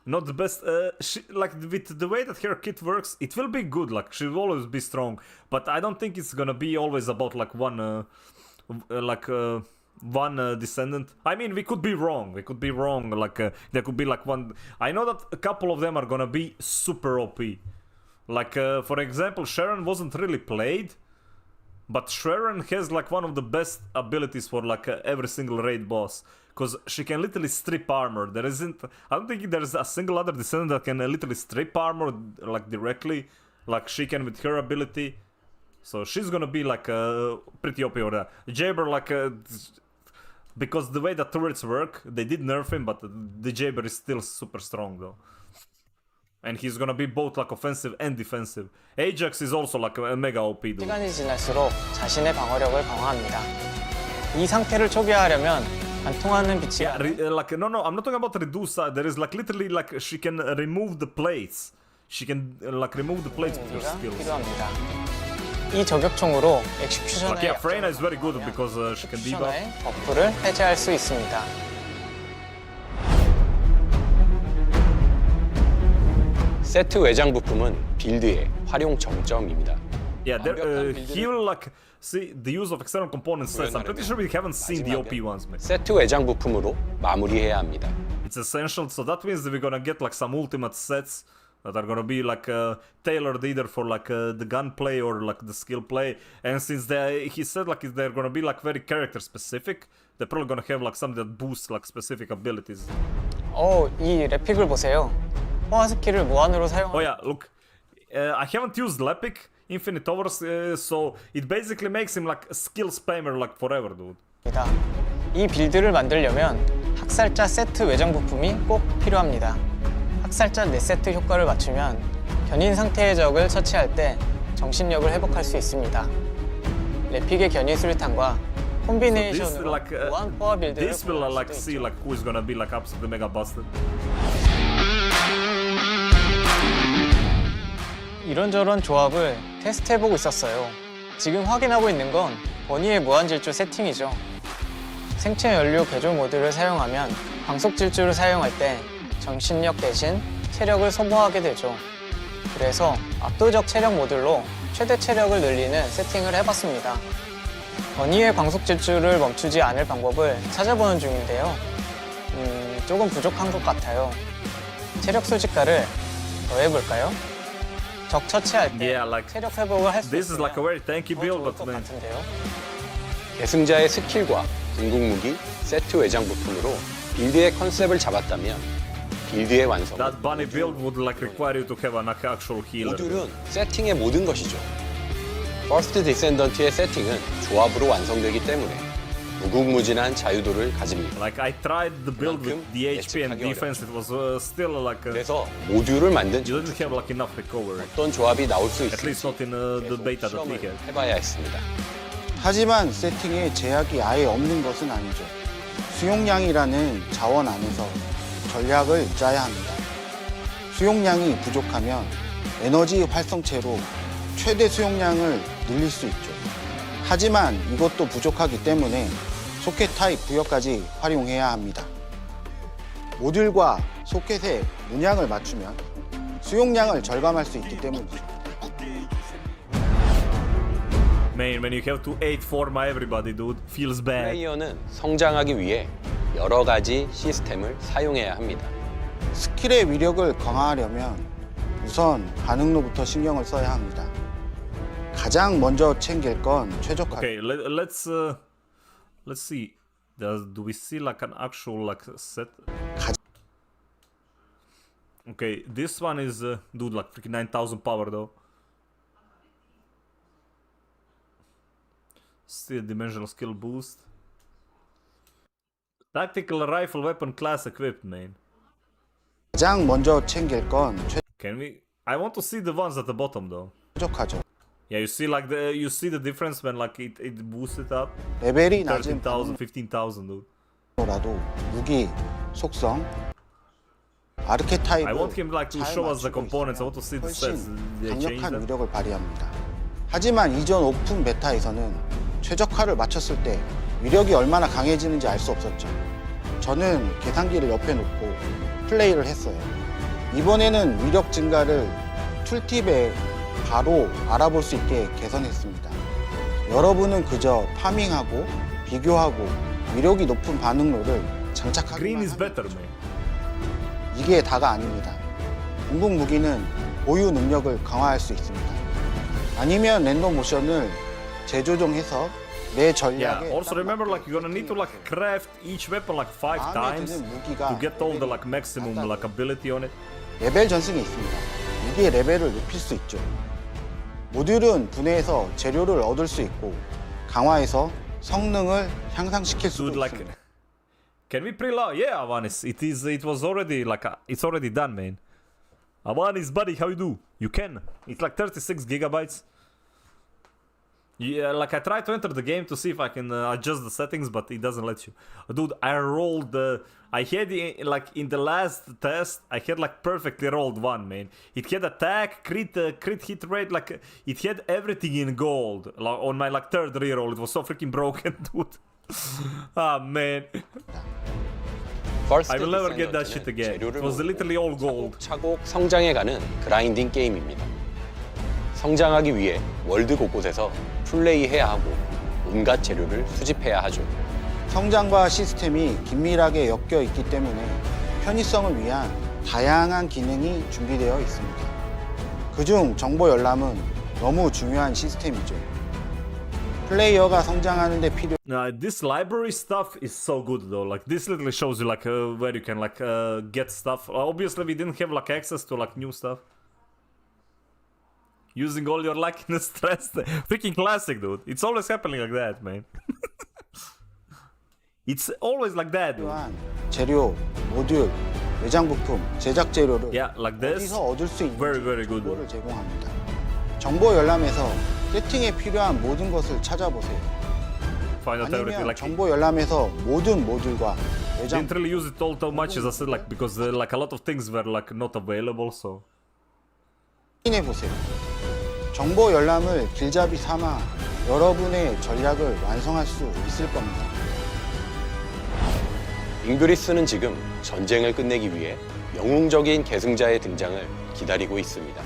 Not the best. She, like, with the way that her kit works, it will be good. Like, she will always be strong. But I don't think it's gonna be always about like one descendant. I mean, we could be wrong. We could be wrong. Like, there could be like one. I know that a couple of them are gonna be super OP. Like, for example, Sharon wasn't really played. But Sharon has like one of the best abilities for like every single raid boss. Because she can literally strip armor. There isn't... I don't think there's a single other descendant that can literally strip armor like directly. Like she can with her ability. So she's gonna be like pretty OP over there. Jabber like... because the way that turrets work, they did nerf him, but the Jabber is still super strong though. And he's gonna be both like offensive and defensive. Ajax is also like a mega OP dude. 시간이 지날수록 자신의 방어력을 강화합니다. 이 상태를 초기화하려면 안 통하는 빛이 like no, I'm not talking about reduce. There is like literally like she can remove the plates. She can like remove the plates with her skills. 필요합니다. 이 저격총으로 엑시큐션의 Like yeah, Freyna is very good because she can debuff. 버프를 해제할 수 있습니다. 세트 외장 부품은 빌드의 활용 정점입니다. Yeah, he will like see the use of external component sets. I'm pretty sure we haven't seen the OP ones, man. 세트 외장 부품으로 마무리해야 합니다. It's essential, so that means that we're gonna get like some ultimate sets that are gonna be like tailored either for like the gunplay or like the skill play. And since he said like they're gonna be like very character specific, they're probably gonna have like something that boosts like specific abilities. 이 랩픽을 보세요. 호화 스킬을 무한으로 사용. Oh yeah, look, I haven't used Lepic Infinite Overs, so it basically makes him like a skill spammer like forever, dude. 이 빌드를 만들려면 학살자 세트 외장 부품이 꼭 필요합니다. 학살자 4세트 효과를 맞추면 견인 상태의 적을 처치할 때 정신력을 회복할 수 있습니다. 랩픽의 견인 수류탄과 콤비네이션으로 무한 포화 빌드를 This will like see like who is gonna be like absolutely mega busted. 이런저런 조합을 테스트해보고 있었어요. 지금 확인하고 있는 건 버니의 무한질주 세팅이죠. 생체 연료 개조 모드를 사용하면 광속 질주를 사용할 때 정신력 대신 체력을 소모하게 되죠. 그래서 압도적 체력 모듈로 최대 체력을 늘리는 세팅을 해봤습니다. 버니의 광속 질주를 멈추지 않을 방법을 찾아보는 중인데요. 조금 부족한 것 같아요. 체력 수집가를 더해볼까요? 적 처치할 때 체력 회복을 할 수 있으면 This is like a very tanky build, but man. 계승자의 스킬과 궁극 무기, 세트 외장 부품으로 빌드의 컨셉을 잡았다면 빌드의 완성. That bunny build would like require you to have an actual healer. 모듈은 세팅의 모든 것이죠. First Descendant의 세팅은 조합으로 완성되기 때문에 무궁무진한 자유도를 가집니다. Like I tried the build with the HP and defense, it was still like. 그래서 모듈을 만든 You didn't have like enough recovery. 어떤 조합이 나올 수 At least 있을지 not in the beta that we had. 해봐야 했습니다. 하지만 세팅에 제약이 아예 없는 것은 아니죠. 수용량이라는 자원 안에서 전략을 짜야 합니다. 수용량이 부족하면 에너지 활성체로 최대 수용량을 늘릴 수 있죠. 하지만 이것도 부족하기 때문에 소켓 타입 부여까지 활용해야 합니다. 모듈과 소켓의 문양을 맞추면 수용량을 절감할 수 있기 때문이죠. Man, when you have to 8-4 my everybody, dude, feels bad. 플레이어는 성장하기 위해 여러 가지 시스템을 사용해야 합니다. 스킬의 위력을 강화하려면 우선 반응로부터 신경을 써야 합니다. 가장 먼저 챙길 건 최적화. Okay, let's see. Do we see like an actual like set? Okay, this one is dude like freaking 9,000 power though. Still dimensional skill boost. Tactical rifle weapon class equipped, man. 가장 먼저 챙길 건 Can we? I want to see the ones at the bottom though. 최적화죠. Yeah, you see like you see the difference when like it boosts it up. 레벨이 낮은 13,000, 15,000, dude. 라도 무기, 속성, 아르케타입을 I want him like to 잘 show us the 맞추고 components. I 있으면 want to see the sets. 훨씬 They change 강력한 them. 위력을 발휘합니다. 하지만 이전 오픈 베타에서는 최적화를 맞췄을 때 위력이 얼마나 강해지는지 알 수 없었죠. 저는 계산기를 옆에 놓고 플레이를 했어요. 이번에는 위력 증가를 툴팁에 바로 알아볼 수 있게 개선했습니다. 여러분은 그저 파밍하고 비교하고 위력이 높은 반응로를 장착하기만 Green is 하면 better, 되죠. man. 이게 다가 아닙니다. 공국 무기는 보유 능력을 강화할 수 있습니다. 아니면 랜덤 모션을 재조정해서 내 전략에 Yeah, also remember like you're gonna need to like craft each weapon like 5 times to get all the like maximum like ability on it. 레벨 전승이 있습니다. 무기의 레벨을 높일 수 있죠. 모듈은 분해해서 재료를 얻을 수 있고 강화해서 성능을 향상시킬 수도 Dude, like, 있습니다. can we preload? Yeah, Avanis, it was already like it's already done, man. Avanis, buddy, how you do? You can. It's like 36 gigabytes. Yeah, like I tried to enter the game to see if I can adjust the settings, but it doesn't let you. Dude, I rolled. I had like in the last test, I had like perfectly rolled one, man. It had attack, crit hit rate, like it had everything in gold. Like, on my like third reroll, it was so freaking broken, dude. Ah, man. First I will never get that Descendant는 shit again. It 재료를 was 모으고 literally all gold. 차곡차곡 성장해가는 그라인딩 게임입니다. 성장하기 위해 월드 곳곳에서 플레이해야 하고 온갖 재료를 수집해야 하죠. 성장과 시스템이 긴밀하게 엮여 있기 때문에 편의성을 위한 다양한 기능이 준비되어 있습니다. 그중 정보 열람은 너무 중요한 시스템이죠. 플레이어가 성장하는 데 필요 This library stuff is so good though. Like this literally shows you like where you can like get stuff. Obviously we didn't have like access to like new stuff. Using all your luck in the stress. Freaking classic, dude. It's always happening like that, man. It's always like that, dude. 필요한 재료, 모듈, 외장 부품, 제작 재료를 Yeah, like this. 어디서 얻을 수 있는지 Very, very good. 정보를 제공합니다. 정보 열람에서 세팅에 필요한 모든 것을 찾아보세요. Find out everything. 아니면 Like 정보 열람에서 모든 모듈과 외장 didn't really use it all too much, as I said, like because like a lot of things were like not available. So 확인해 보세요. 정보 열람을 길잡이 삼아 여러분의 전략을 완성할 수 있을 겁니다. 잉그리스는 지금 전쟁을 끝내기 위해 영웅적인 계승자의 등장을 기다리고 있습니다.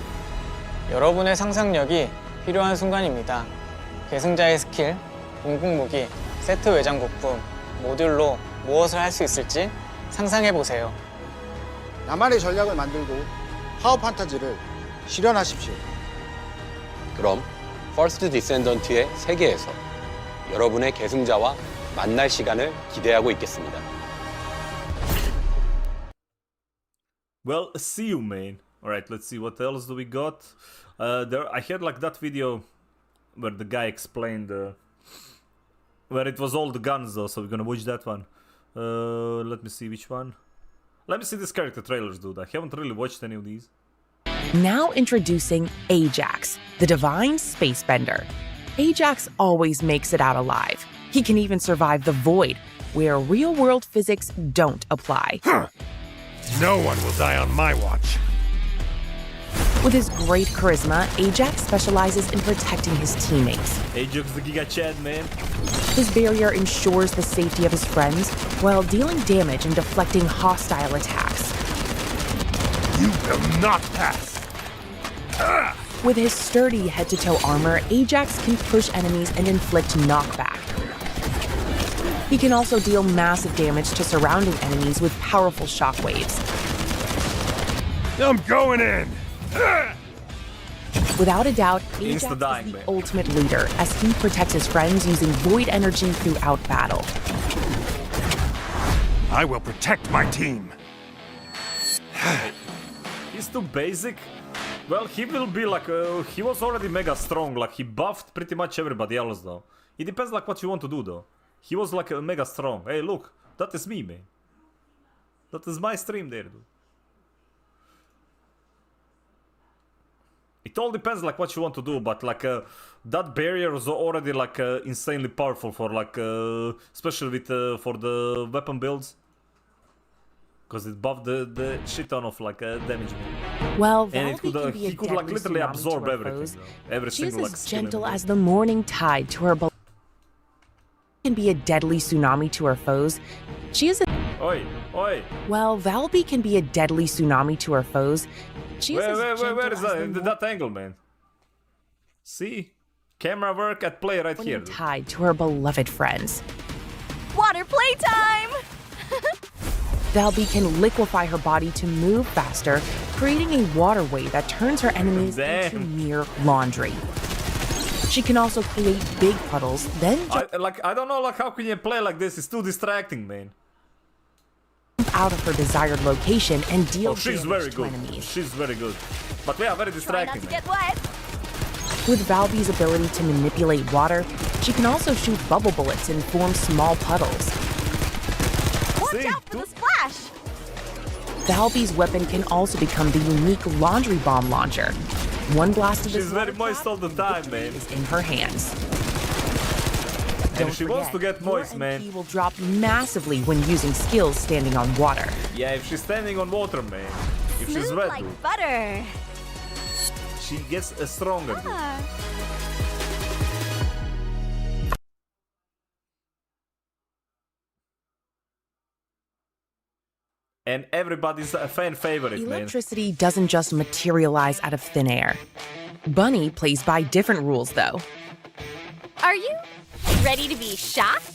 여러분의 상상력이 필요한 순간입니다. 계승자의 스킬, 공국 무기, 세트 외장 부품, 모듈로 무엇을 할 수 있을지 상상해 보세요. 나만의 전략을 만들고 파워 판타지를 실현하십시오. 그럼 First Descendant의 세계에서 여러분의 계승자와 만날 시간을 기대하고 있겠습니다. well, see you, man. All right, let's see what else do we got. There, I had like that video where the guy explained where it was all the guns though. So we're gonna watch that one. Let me see which one. Let me see these character trailers, dude. I haven't really watched any of these. Now introducing Ajax, the divine space bender. Ajax always makes it out alive. He can even survive the void, where real-world physics don't apply. No one will die on my watch. With his great charisma, Ajax specializes in protecting his teammates. Ajax the Giga Chad, man. His barrier ensures the safety of his friends while dealing damage and deflecting hostile attacks. You will not pass. With his sturdy head-to-toe armor, Ajax can push enemies and inflict knockback. He can also deal massive damage to surrounding enemies with powerful shockwaves. I'm going in. Without a doubt, Ajax Insta-dying, is the man. ultimate leader as he protects his friends using void energy throughout battle. I will protect my team. He's too basic. Well, he will be like he was already mega strong. Like he buffed pretty much everybody else though. It depends like what you want to do though. He was like mega strong. Hey, look, that is me, man. That is my stream there, dude. It all depends like what you want to do, but like that barrier was already like insanely powerful for like especially with for the weapon builds, because it buffed the shit ton of like damage. Well, And it Valve could, can be a he could like deadly literally tsunami absorb to her everything, foes. though. Every She is single like as skill in gentle the as the morning tide to her can be a deadly tsunami to her foes. She is a Oi, oi. Well, Valby can be a deadly tsunami to her foes. She is as Where gentle is as that? the In that angle, man. See? Camera work at play right here. tied to her beloved friends. Water playtime! Valby can liquefy her body to move faster, creating a waterway that turns her enemies into mere laundry. She can also create big puddles, then I don't know, like, how can you play like this? It's too distracting, man. jump out of her desired location and deal She's damage very to good. enemies. She's very good. But yeah, very distracting, man. wet. With Valby's ability to manipulate water, she can also shoot bubble bullets and form small puddles. See? The splash! Valby's weapon can also become the unique laundry bomb launcher. One blast of She's this very water moist trap, all the time, man. is in her hands. And she wants to get moist, man. He will drop massively when using skills standing on water. Yeah, if she's standing on water, man. If she's wet, dude, butter. she gets stronger, dude. And everybody's a fan favorite, man. Electricity doesn't just materialize out of thin air. Bunny plays by different rules, though. Are you ready to be shocked?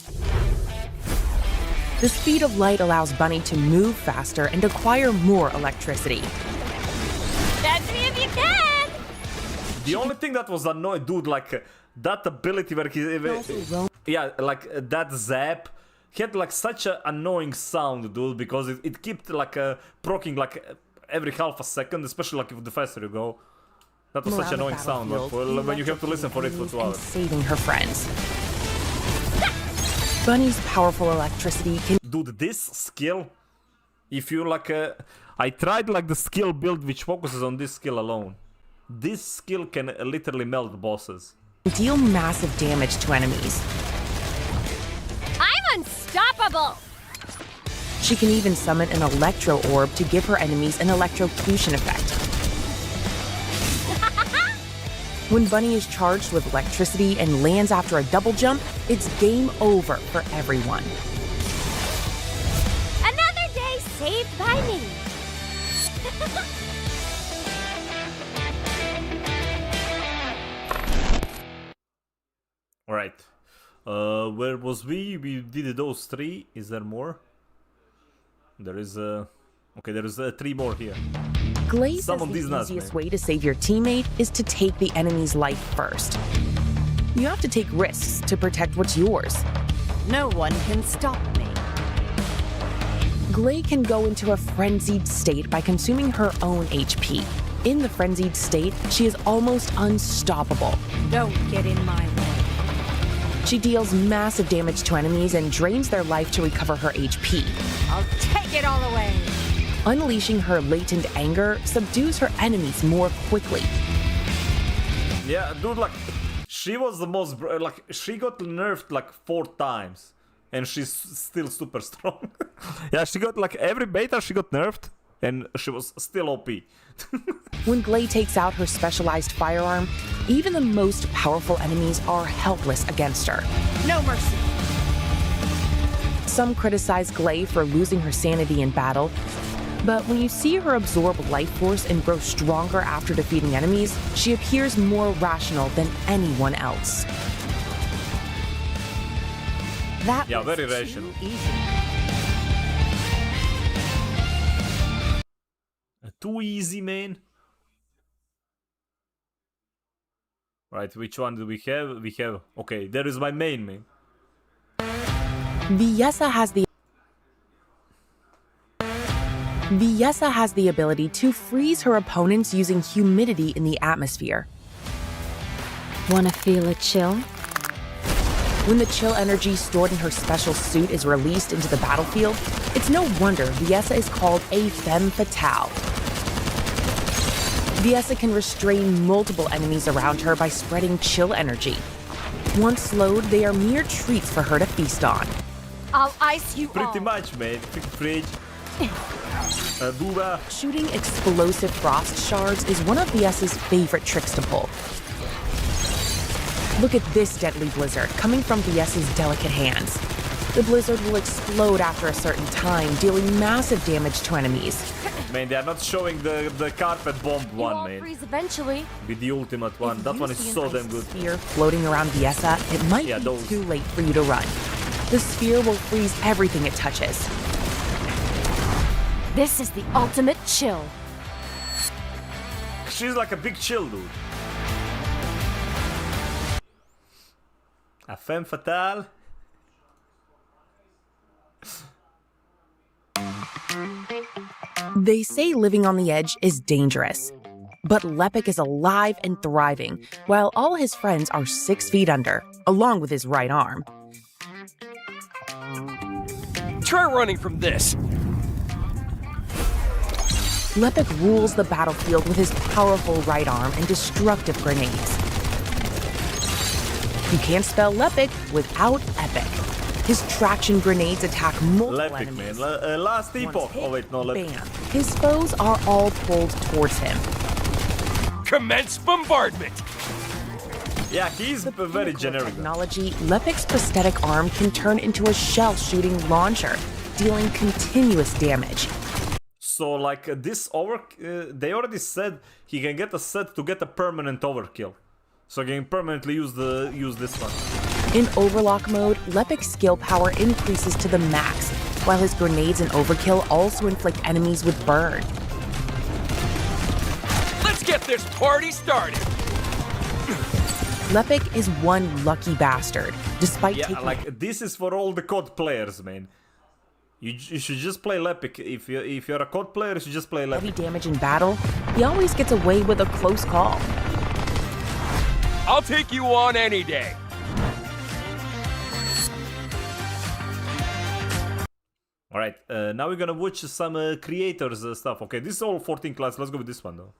The speed of light allows Bunny to move faster and acquire more electricity. Catch me if you can! The only thing that was annoying, dude, like that ability where yeah, like that zap, he had like such an annoying sound, dude, because it kept like proccing like every half a second, especially like if the faster you go. That was such an annoying sound, but when you have to listen for it for 2 hours. Saving her friends. Bunny's powerful electricity can... Dude, this skill, if you like... I tried like the skill build which focuses on this skill alone. This skill can literally melt bosses. Deal massive damage to enemies. I'm unstoppable! She can even summon an electro orb to give her enemies an electrocution effect. When Bunny is charged with electricity and lands after a double jump, it's game over for everyone. Another day saved by me. Alright. Where was we? We did those 3. Is there more? There is okay, there is 3 more here. Glaze says the easiest way to save your teammate is to take the enemy's life first. You have to take risks to protect what's yours. No one can stop me. Glay can go into a frenzied state by consuming her own HP. In the frenzied state, she is almost unstoppable. Don't get in my way. She deals massive damage to enemies and drains their life to recover her HP. I'll take it all away. Unleashing her latent anger subdues her enemies more quickly. Yeah, dude, like, she was the most, like, she got nerfed like 4 times. And she's still super strong. Yeah, she got, like, every beta she got nerfed. And she was still OP. When Glay takes out her specialized firearm, even the most powerful enemies are helpless against her. No mercy. Some criticize Glay for losing her sanity in battle, but when you see her absorb life force and grow stronger after defeating enemies, she appears more rational than anyone else. That yeah, was very rational. Too easy, man. Right, which one do we have? We have... Okay, there is my main, man. Viessa has the ability to freeze her opponents using humidity in the atmosphere. Wanna feel a chill? When the chill energy stored in her special suit is released into the battlefield, it's no wonder Viessa is called a femme fatale. Viessa can restrain multiple enemies around her by spreading chill energy. Once slowed, they are mere treats for her to feast on. I'll ice you Pretty all. much, mate. Fridge. Booba. Shooting explosive frost shards is one of Viessa's favorite tricks to pull. Look at this deadly blizzard coming from VS's delicate hands. The blizzard will explode after a certain time, dealing massive damage to enemies. Man, they are not showing the carpet bomb one, man. Freeze eventually. With the ultimate one. That one is so damn good. Sphere floating around Viesa, it might be too late for you to run. The sphere will freeze everything it touches. This is the ultimate chill. She's like a big chill, dude. A femme fatale. They say living on the edge is dangerous. But Lepik is alive and thriving, while all his friends are 6 feet under, along with his right arm. Try running from this. Lepik rules the battlefield with his powerful right arm and destructive grenades. You can't spell Lepik without epic. His traction grenades attack multiple Lepik, enemies. man. Last epoch. Oh wait, no, Lepik. Bam. His foes are all pulled towards him. Commence bombardment. Yeah, he's very generic. Technology, Lepik's prosthetic arm can turn into a shell-shooting launcher, dealing continuous damage. So like this they already said he can get a set to get a permanent overkill. So he can permanently use this one. In Overlock mode, Lepik's skill power increases to the max, while his grenades and overkill also inflict enemies with burn. Let's get this party started. Lepik is one lucky bastard, despite taking... like this is for all the COD players, man. You should just play Lepik. If you're a COD player, you should just play Lepik. Heavy damage in battle, he always gets away with a close call. I'll take you on any day. Alright, now we're gonna watch some creators stuff. Okay, this is all 14 class. Let's go with this one though.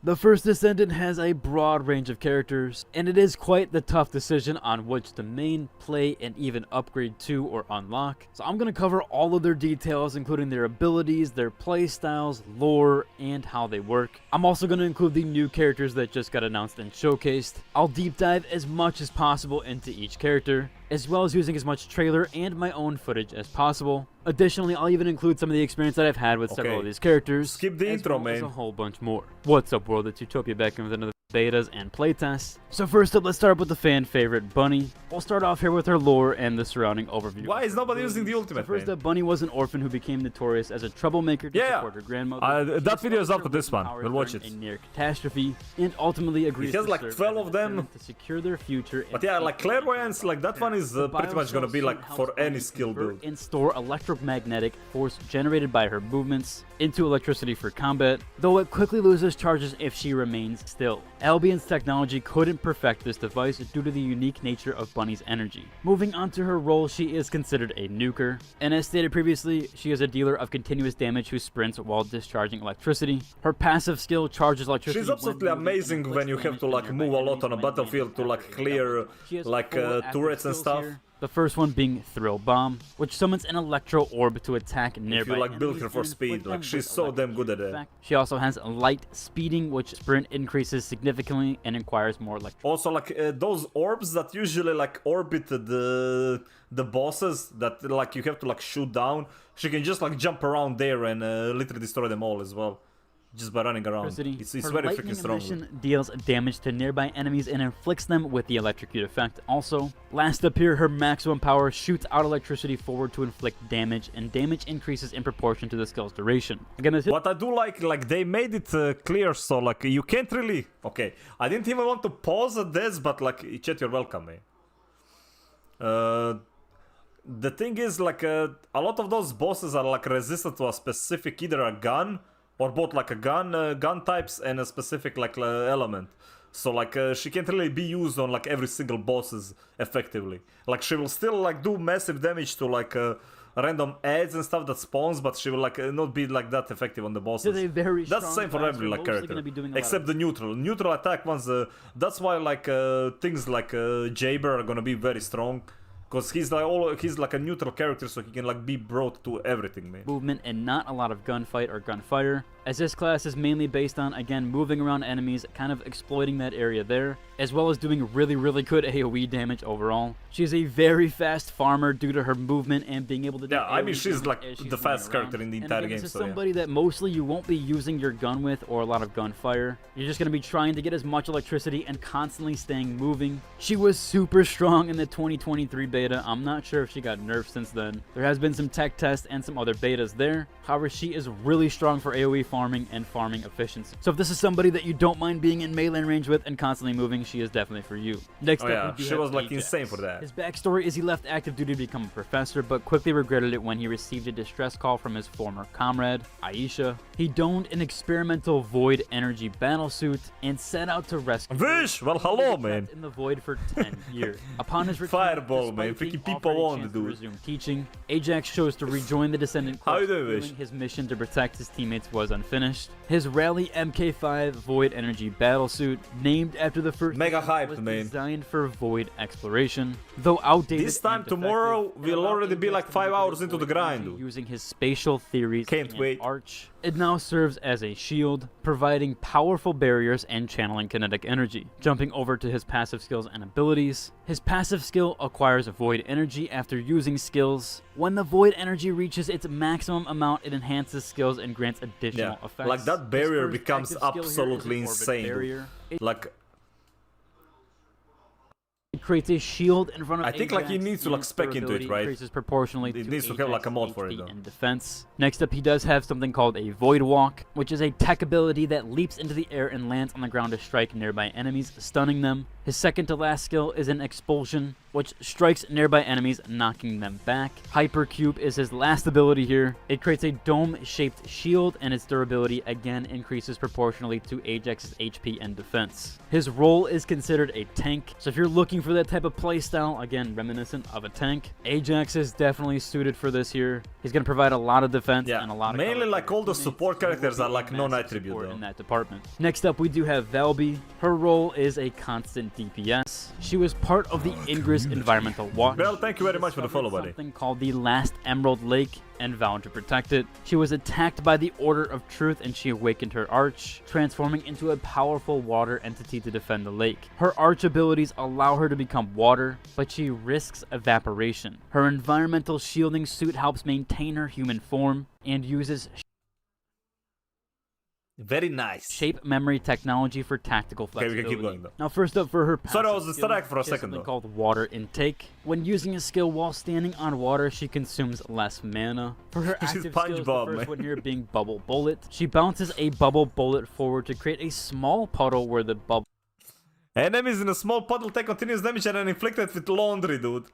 The First Descendant has a broad range of characters, and it is quite the tough decision on which to main, play, and even upgrade to or unlock. So I'm going to cover all of their details, including their abilities, their playstyles, lore, and how they work. I'm also going to include the new characters that just got announced and showcased. I'll deep dive as much as possible into each character, as well as using as much trailer and my own footage as possible. Additionally, I'll even include some of the experience that I've had with several of these characters. Skip the intro, man. A whole bunch more. What's up, world? It's Utopia back in with another betas and playtests. So first up, let's start up with the fan favorite, Bunny. We'll start off here with her lore and the surrounding overview. Why is nobody using the ultimate? So first up, Bunny was an orphan who became notorious as a troublemaker to support her grandmother. That video is up to this one. We'll watch it. A near catastrophe, and ultimately agrees to like 12 of them to secure their future. But yeah, like clairvoyance, like that one is pretty much gonna be like for any skill build. And store electromagnetic force generated by her movements into electricity for combat, though it quickly loses charges if she remains still. Albion's technology couldn't perfect this device due to the unique nature of Bunny's energy. Moving on to her role, she is considered a nuker, and as stated previously, she is a dealer of continuous damage who sprints while discharging electricity. Her passive skill charges electricity. She's absolutely amazing when you have to like move a lot on a battlefield to like clear like turrets and stuff. The first one being Thrill Bomb, which summons an electro orb to attack nearby. If you like build her for speed, like she's so damn good at it. She also has light speeding, which sprint increases significantly and requires more electricity. Also, like those orbs that usually like orbit the bosses that like you have to like shoot down, she can just like jump around there and literally destroy them all as well. Just by running around. It's very freaking strong. Deals damage to nearby enemies and inflicts them with the electrocute effect. Also, last up here, her maximum power shoots out electricity forward to inflict damage, and damage increases in proportion to the skill's duration. Again, what I do like they made it clear, so like you can't really. Okay, I didn't even want to pause at this, but like chat, you're welcome, man. The thing is, like a lot of those bosses are like resistant to a specific either a gun. Or both like a gun types and a specific like element. So like she can't really be used on like every single bosses effectively. Like she will still like do massive damage to like random ads and stuff that spawns, but she will like not be like that effective on the bosses. That's the same for every like character, except the neutral attack ones. That's why like things like Jaber are gonna be very strong. Because he's like a neutral character, so he can like be brought to everything, man. Movement and not a lot of gunfight or gunfire. as this class is mainly based on, again, moving around enemies, kind of exploiting that area there, as well as doing really good AoE damage overall. She is a very fast farmer due to her movement and being able to do I mean, AoE she's damage like as she's the fastest running character in the around. entire And again, game, this is so yeah. somebody that mostly you won't be using your gun with or a lot of gunfire. You're just going to be trying to get as much electricity and constantly staying moving. She was super strong in the 2023 beta. I'm not sure if she got nerfed since then. There has been some tech tests and some other betas there. However, she is really strong for AoE farming and farming efficiency. So if this is somebody that you don't mind being in melee range with and constantly moving, she is definitely for you. Next up, we do she have was like Ajax. insane for that. His backstory is he left active duty to become a professor, but quickly regretted it when he received a distress call from his former comrade, Aisha. He donned an experimental void energy battlesuit and set out to rescue Vish, well, her. hello, He was man. trapped in the void for 10 years. Upon his return, Fireball, man. despite being Freaking people offered a want chance to do it. resume teaching, Ajax chose to rejoin the Descendant How Corps, you doing, Vish? feeling his mission to protect his teammates was unfinished. His Rally MK5 Void Energy battlesuit, named after the first Mega Descendant, hyped, was man. designed for void exploration. Though outdated, This time and defective, tomorrow it will allowed already be Ajax like to 5 manipulate hours into the void energy grind, dude. using his spatial theories Can't and wait. Arch. It now serves as a shield, providing powerful barriers and channeling kinetic energy. Jumping over to his passive skills and abilities, his passive skill acquires void energy after using skills. When the void energy reaches its maximum amount, it enhances skills and grants additional effects. Like that His barrier first becomes active skill here is absolutely an orbit insane, dude. barrier. Like, It creates a shield in front of I think like he Ajax, needs to and like its spec into it, durability right? increases proportionally It to needs to have like a Ajax's mod for it, HP though. and defense. Next up, he does have something called a Void Walk, which is a tech ability that leaps into the air and lands on the ground to strike nearby enemies, stunning them. His second to last skill is an Expulsion, which strikes nearby enemies, knocking them back. Hypercube is his last ability here. It creates a dome-shaped shield, and its durability again increases proportionally to Ajax's HP and defense. His role is considered a tank, so if you're looking for that type of playstyle, again reminiscent of a tank, Ajax is definitely suited for this here. He's going to provide a lot of defense and a lot of mainly cover like for all the teammates, support so he will characters be are a like massive non-attribute support though. in that department. Next up, we do have Valby. Her role is a constant DPS. She was part of the Ingress Environmental Watch. Well, thank you very much for the follow, buddy. Something called the Last Emerald Lake and vowed to protect it. She was attacked by the Order of Truth and she awakened her Arch, transforming into a powerful water entity to defend the lake. Her Arch abilities allow her to become water, but she risks evaporation. Her environmental shielding suit helps maintain her human form and uses Very nice. shape memory technology for tactical Okay, flexibility. we can keep going though. Now, first up for her passive Sorry, I was skill, distracted for a she has second, something though. called water intake. When using a skill while standing on water, she consumes less mana. For her She's active skills, the SpongeBob, first man. one here being bubble bullet. She bounces a bubble bullet forward to create a small puddle where the bubble Enemies in a small puddle take continuous damage and are inflicted with laundry, dude.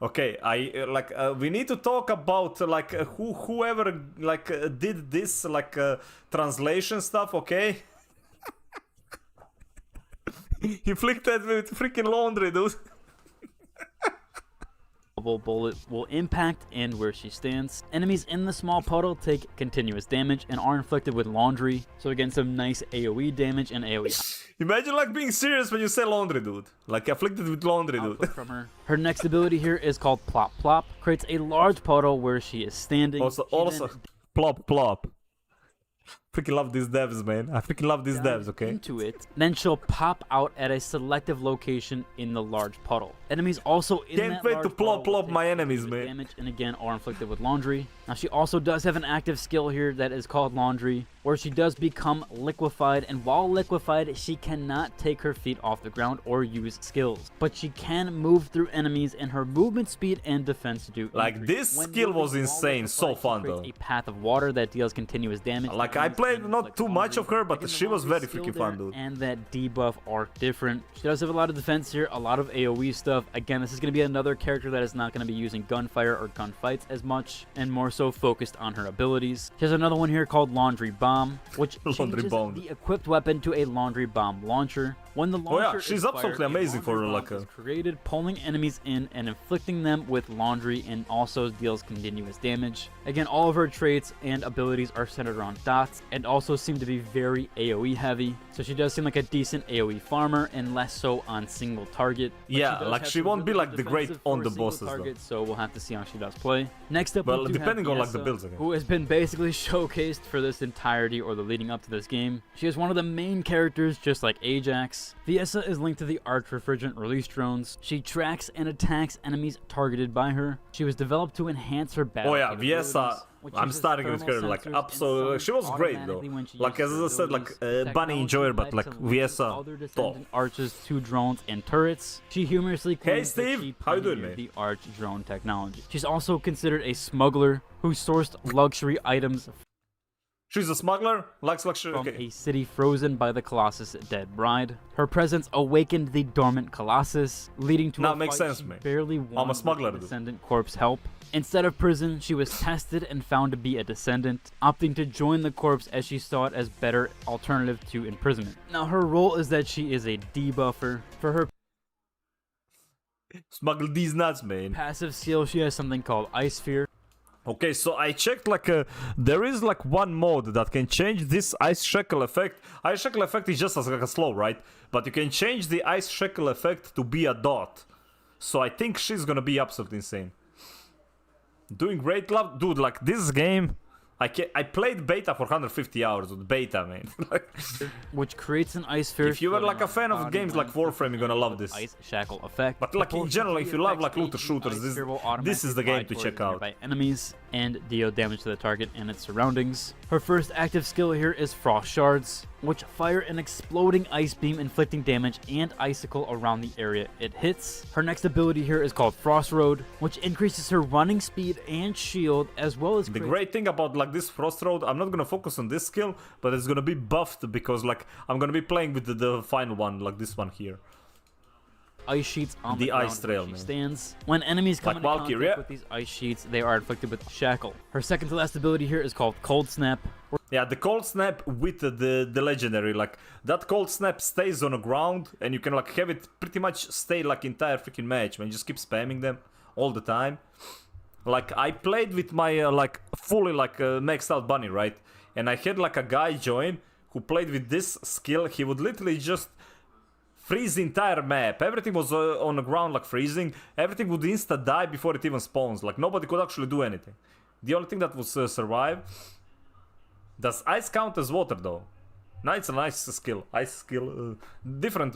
Okay, we need to talk about whoever did this translation stuff, okay? Inflicted with freaking laundry, dude. bubble bullet will impact and where she stands. Enemies in the small puddle take continuous damage and are inflicted with laundry. So again, some nice AoE damage and AoE Imagine like being serious when you say laundry, dude. Like afflicted with laundry, dude. output from her. Her next ability here is called Plop Plop. Creates a large puddle where she is standing. Also, She then plop plop. Freaking love these devs, man. I freaking love these devs, okay? into it, then she'll pop out at a selective location in the large puddle. Enemies also in Can't that wait large to puddle will plop take my enemies, continuous man. damage and again are inflicted with laundry. Now she also does have an active skill here that is called laundry, where she does become liquefied, and while liquefied she cannot take her feet off the ground or use skills, but she can move through enemies and her movement speed and defense do Like, increase. this When skill moving was while insane, so liquefied, she fun, creates though. a path of water that deals continuous damage. Like, to I enemies played and not inflicts too much laundry. of her, but Again, the she was laundry very skill freaking there fun, dude. And that debuff arc different. She does have a lot of defense here, a lot of AoE stuff. Again, this is going to be another character that is not going to be using gunfire or gunfights as much, and more so focused on her abilities. She has another one here called Laundry Bomb, which Laundry changes Bomb. the equipped weapon to a Laundry Bomb launcher. When the Oh yeah, launcher she's is absolutely fired, a amazing for laundry like bomb a... is created, pulling enemies in and inflicting them with laundry, and also deals continuous damage. Again, all of her traits and abilities are centered around dots and also seem to be very AoE heavy. So she does seem like a decent AoE farmer and less so on single target. But Yeah, does like have she some won't be really like the good great defensive on for the single bosses though. target, so we'll have to see how she does play. Next up, Well, we do depending have on like the Yesa, builds again. who has been basically showcased for this entirety or the leading up to this game. She is one of the main characters, just like Ajax. Yesa is linked to the Arch Refrigerant release drones. She tracks and attacks enemies targeted by her. She was developed to enhance her battle Oh yeah, capabilities, Yesa, which I'm uses starting with thermal her like sensors absolutely. and She was summons great though. automatically when she Like as uses I said, like abilities. bunny enjoyer, but like Technology led to Yesa, other top. Descendant arches to drones and turrets. She humorously claims that Steve. she How you doing, pioneered mate? the Arch drone technology. She's also considered a smuggler who sourced luxury items She's a smuggler, likes luxury. from Okay. a city frozen by the Colossus' dead bride. Her presence awakened the dormant Colossus, leading to Now a it makes fight sense, she mate. barely won I'm a smuggler, with dude. the Descendant Corp's help. Instead of prison, she was tested and found to be a Descendant, opting to join the Corps as she saw it as better alternative to imprisonment. Now her role is that she is a debuffer. For her Smuggle these nuts, man. passive skill, she has something called Ice Sphere. Okay, so I checked like there is like one mode that can change this ice shackle effect. Ice shackle effect is just as like a slow, right? But you can change the ice shackle effect to be a dot. So I think she's gonna be absolutely insane. Doing great, love, dude. Like this game, I played beta for 150 hours with beta, man. Like, which creates an ice sphere. if you were floating like a on fan of body games like length Warframe, you're gonna love this. Ice shackle effect. But like in general, if you love like looter shooters, this is the game to check out. By enemies and deal damage to the target and its surroundings. Her first active skill here is Frost Shards, which fire an exploding ice beam inflicting damage and icicle around the area it hits. Her next ability here is called Frost Road, which increases her running speed and shield, as well as the great thing about like this Frost Road, I'm not gonna focus on this skill, but it's gonna be buffed because like I'm gonna be playing with the final one, like this one here. Ice sheets on The the ice ground trail, where she man. stands. When enemies come Like into contact Valkyrie. with these ice sheets, they are inflicted with shackle. Her second to last ability here is called Cold Snap. Yeah, the cold snap with the legendary, like that cold snap stays on the ground and you can like have it pretty much stay like entire freaking match, man. Just keep spamming them all the time. Like I played with my like fully like maxed out bunny, right? And I had like a guy join who played with this skill. He would literally just freeze the entire map. Everything was on the ground like freezing. Everything would insta die before it even spawns. Like nobody could actually do anything. The only thing that would survive. Does ice count as water though? No, it's a nice skill. Ice skill, different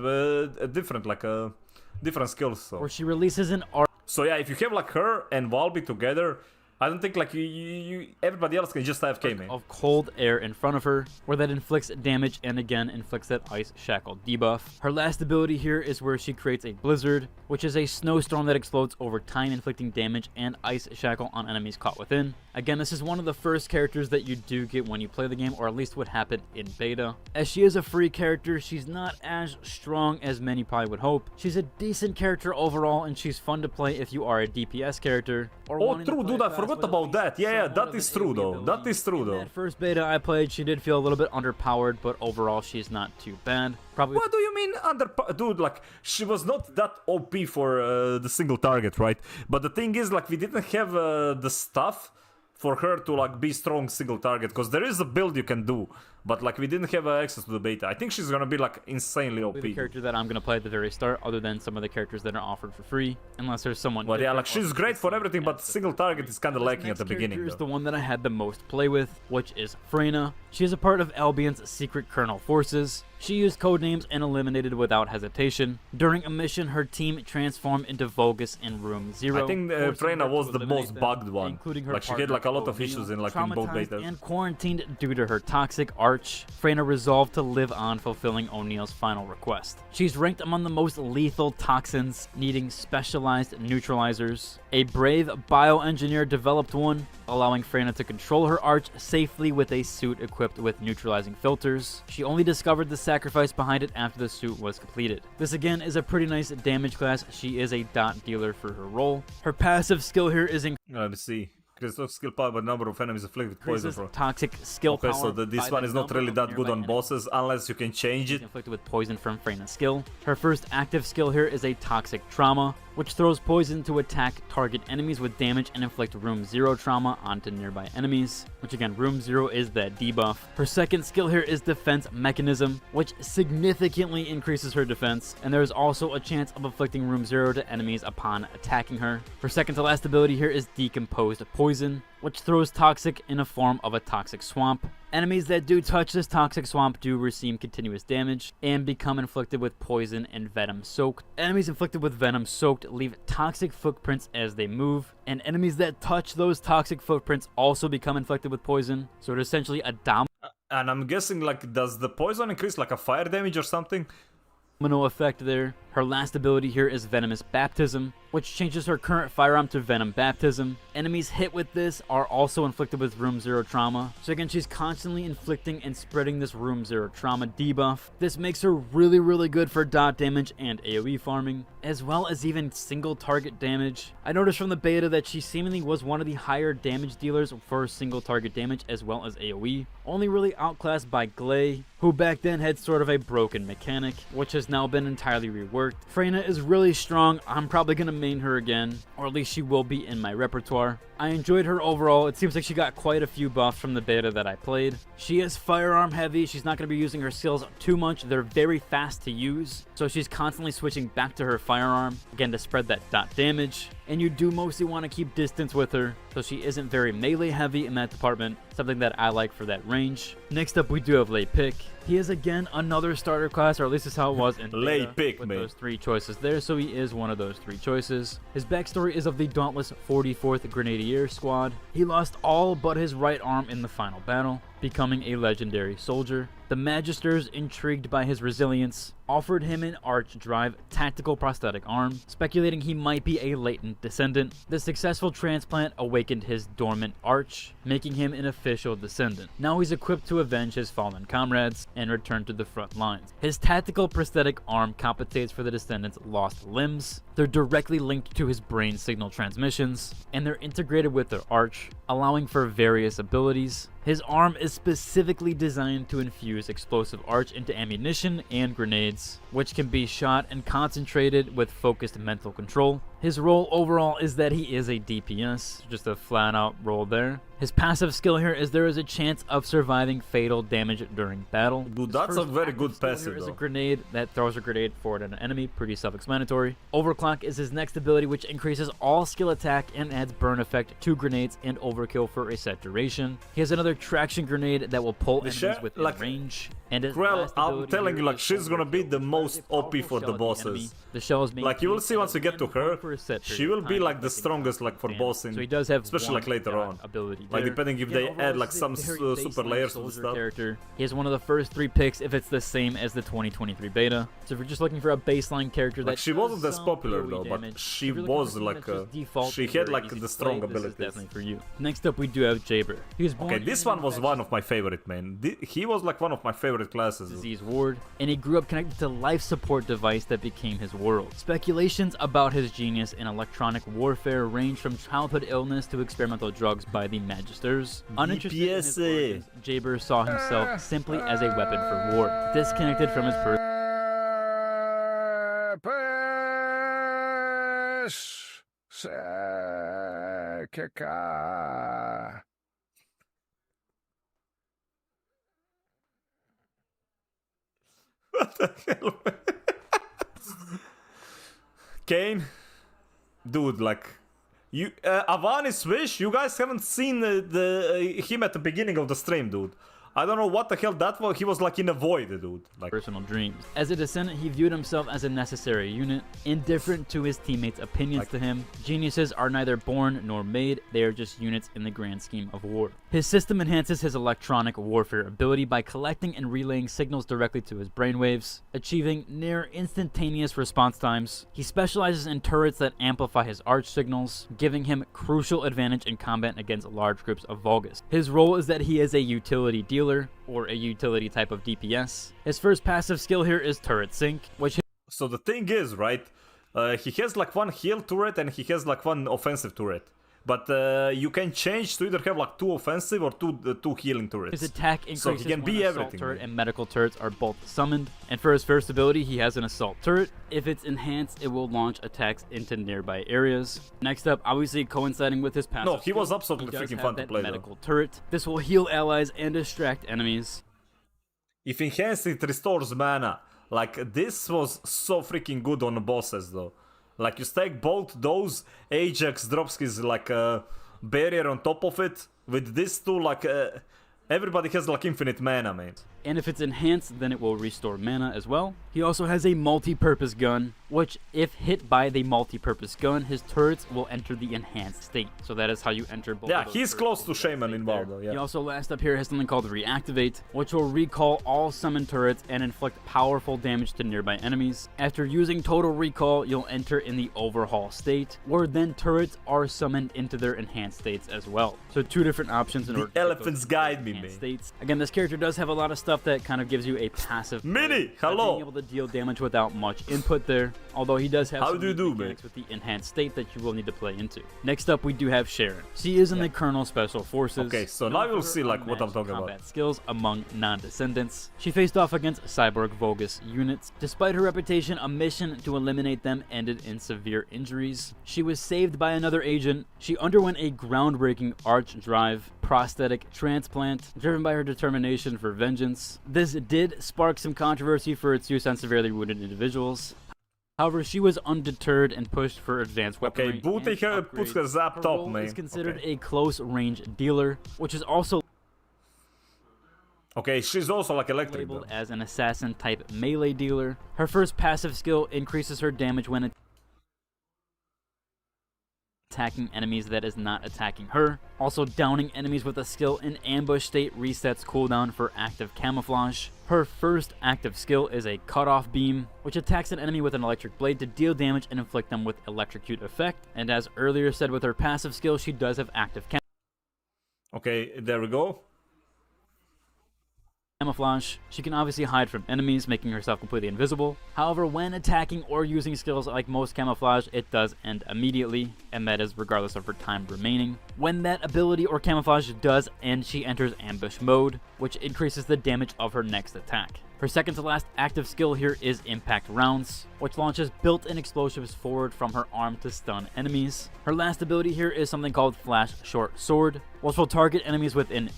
skills. So. Where she releases an arc. So yeah, if you have like her and Valby together, I don't think like you everybody else can just AFK, man. Of cold air in front of her, where that inflicts damage and again inflicts that ice shackle debuff. Her last ability here is where she creates a blizzard, which is a snowstorm that explodes over time, inflicting damage and ice shackle on enemies caught within. Again, this is one of the first characters that you do get when you play the game, or at least what happened in beta. As she is a free character, she's not as strong as many probably would hope. She's a decent character overall, and she's fun to play if you are a DPS character. Or Oh, wanting to true, play dude, I fast forgot with at about least that. Yeah, somewhat that of is an true AoE though. ability. That is true In though. that first beta I played, she did feel a little bit underpowered, but overall she's not too bad. Probably. What do you mean dude, like, she was not that OP for the single target, right? But the thing is, like, we didn't have the stuff for her to, like, be strong single target, because there is a build you can do, but, like, we didn't have access to the beta. I think she's gonna be, like, insanely OP. The character that I'm gonna play at the very start, other than some of the characters that are offered for free, unless there's someone. But yeah, like, different or she's great for everything, but single target is kind of lacking at the beginning, Here's though. the one that I had the most play with, which is Freyna. She is a part of Albion's secret kernel forces. She used codenames and eliminated without hesitation. During a mission, her team transformed into Vogus in Room Zero. I think Freyna was the most bugged one. Including her Like, she had, like, a lot of issues in, like, in both traumatized betas. and quarantined due to her toxic arch. Freyna resolved to live on, fulfilling O'Neill's final request. She's ranked among the most lethal toxins, needing specialized neutralizers. A brave bioengineer developed one, allowing Freyna to control her arch safely with a suit equipped with neutralizing filters. She only discovered the sacrifice behind it after the suit was completed. This again is a pretty nice damage class. She is a dot dealer for her role. Her passive skill here is Let's see. Increase skill power by number of enemies afflicted with poison Increases from. toxic skill Okay, power. so this by one the is not number really of that good nearby on enemies bosses unless you can change it. inflicted with poison from Freyna's skill. Her first active skill here is a toxic trauma, which throws poison to attack target enemies with damage and inflict room 0 trauma onto nearby enemies, which again, room 0 is that debuff. Her second skill here is defense mechanism, which significantly increases her defense, and there is also a chance of inflicting room 0 to enemies upon attacking her. Her second to last ability here is decomposed poison, which throws toxic in a form of a toxic swamp. Enemies that do touch this toxic swamp do receive continuous damage and become inflicted with poison and venom soaked. Enemies inflicted with venom soaked leave toxic footprints as they move, and enemies that touch those toxic footprints also become inflicted with poison. So it's essentially a And I'm guessing, like, does the poison increase like a fire damage or something? domino effect there. Her last ability here is Venomous Baptism, which changes her current firearm to Venom Baptism. Enemies hit with this are also inflicted with room 0 trauma. So again, she's constantly inflicting and spreading this room 0 trauma debuff. This makes her really good for dot damage and AoE farming, as well as even single target damage. I noticed from the beta that she seemingly was one of the higher damage dealers for single target damage as well as AoE, only really outclassed by Glay, who back then had sort of a broken mechanic, which has now been entirely reworked. Freyna is really strong. I'm probably gonna main her again, or at least she will be in my repertoire. I enjoyed her overall. It seems like she got quite a few buffs from the beta that I played. She is firearm heavy. She's not going to be using her skills too much. They're very fast to use, so she's constantly switching back to her firearm, again to spread that dot damage. And you do mostly want to keep distance with her, so she isn't very melee heavy in that department, something that I like for that range. Next up, we do have Lei Pick. He is again another starter class, or at least that's how it was in Lei beta, Pick, with man. those 3 choices there, so he is one of those 3 choices. His backstory is of the dauntless 44th Grenadier Squad. He lost all but his right arm in the final battle, becoming a legendary soldier. The Magisters, intrigued by his resilience, offered him an Arch Drive tactical prosthetic arm, speculating he might be a latent descendant. The successful transplant awakened his dormant arch, making him an official descendant. Now he's equipped to avenge his fallen comrades and return to the front lines. His tactical prosthetic arm compensates for the descendants' lost limbs. They're directly linked to his brain signal transmissions, and they're integrated with their arch, allowing for various abilities. His arm is specifically designed to infuse explosive arch into ammunition and grenades, which can be shot and concentrated with focused mental control. His role overall is that he is a DPS, just a flat out role there. His passive skill here is there is a chance of surviving fatal damage during battle. Dude, that's a very good passive Here is a though. grenade that throws a grenade forward at an enemy, pretty self-explanatory. Overclock is his next ability, which increases all skill attack and adds burn effect to grenades and overkill for a set duration. He has another traction grenade that will pull enemies within like, range. And his Krell, last I'm ability telling here you, like, is she's gonna be the most OP for the bosses. The shell is Like, you will see once you get to her, for a set she period will of be time, like the inflicting strongest, like, for damage. bossing, So he does have especially one like later dot on. ability Like, there. depending if Yeah, they overall, add like this is some a very super baseline layers and soldier stuff. character. He is one of the first 3 picks if it's the same as the 2023 beta. So if you're just looking for a baseline character Like, that she wasn't does as some popular AoE though, but damage, she if you're looking was for something like, that's just default she and had very like easy the to strong play, this is abilities. definitely for you. Next up, we do have Jaber. He was born Okay, this in one was one of my favorite, man. He was like one of my favorite classes. disease ward, and he grew up connected to a life support device that became his world. Speculations about his genius in electronic warfare range from childhood illness to experimental drugs by the Magisters. Uninterested in his origins, Jaber saw himself simply as a weapon for war, disconnected from his personal What the hell? Kane, dude, like, you, Avani Swish, you guys haven't seen him at the beginning of the stream, dude. I don't know what the hell that was. He was like in a void, dude. Like, personal dreams. As a descendant, he viewed himself as a necessary unit, indifferent to his teammates' opinions to him. Geniuses are neither born nor made, they are just units in the grand scheme of war. His system enhances his electronic warfare ability by collecting and relaying signals directly to his brainwaves, achieving near instantaneous response times. He specializes in turrets that amplify his arch signals, giving him crucial advantage in combat against large groups of Vulgus. His role is that he is a utility dealer, or a utility type of DPS. His first passive skill here is Turret Sync, which... So the thing is, right, he has like one heal turret and he has like one offensive turret. but you can change to either have like 2 offensive or 2 healing turrets. His attack increases so he can when be assault everything. turret and medical turrets are both summoned. And for his first ability, he has an assault turret. If it's enhanced, it will launch attacks into nearby areas. Next up, obviously coinciding with his passive No, he was skill, absolutely he does freaking have fun to that play, medical turret. This will heal allies and distract enemies. If enhanced, it restores mana. Like, this was so freaking good on the bosses, though. Like, you stack both those, Ajax drops his, like, barrier on top of it. With this too, like, everybody has, like, infinite mana, man. And if it's enhanced, then it will restore mana as well. He also has a multi-purpose gun, which if hit by the multi-purpose gun, his turrets will enter the enhanced state. So that is how you enter both. Yeah, of those he's turrets close to into that Shaman state involved, there. though, yeah. He also last up here has something called Reactivate, which will recall all summoned turrets and inflict powerful damage to nearby enemies. After using Total Recall, you'll enter in the Overhaul state, where then turrets are summoned into their enhanced states as well. So 2 different options in order to Elephants guide me, man. states. Again, this character does have a lot of stuff that kind of gives you a passive Mini, being hello. able to deal damage without much input there, although he does have How some do you do, mechanics with the enhanced state that you will need to play into. Next up, we do have Sharon. She is in the Colonel Special Forces. Okay, so known now you'll for her see like what I'm unmatched talking combat about. skills among non-descendants. She faced off against Cyborg Vogus units. Despite her reputation, a mission to eliminate them ended in severe injuries. She was saved by another agent. She underwent a groundbreaking arch drive prosthetic transplant driven by her determination for vengeance. This did spark some controversy for its use on severely wounded individuals. However, she was undeterred and pushed for advanced weaponry. Okay, booting her puts her zap top, role man. is considered Okay. a close-range dealer, which is also Okay, she's also like electric. labeled though. as an assassin-type melee dealer. Her first passive skill increases her damage when attacking enemies that is not attacking her. Also, downing enemies with a skill in ambush state resets cooldown for active camouflage. Her first active skill is a cutoff beam, which attacks an enemy with an electric blade to deal damage and inflict them with electrocute effect. And as earlier said with her passive skill, she does have active Okay, there we go. camouflage. She can obviously hide from enemies, making herself completely invisible. However, when attacking or using skills like most camouflage, it does end immediately, and that is regardless of her time remaining. When that ability or camouflage does end, she enters ambush mode, which increases the damage of her next attack. Her second to last active skill here is Impact Rounds, which launches built-in explosives forward from her arm to stun enemies. Her last ability here is something called Flash Short Sword, which will target enemies within.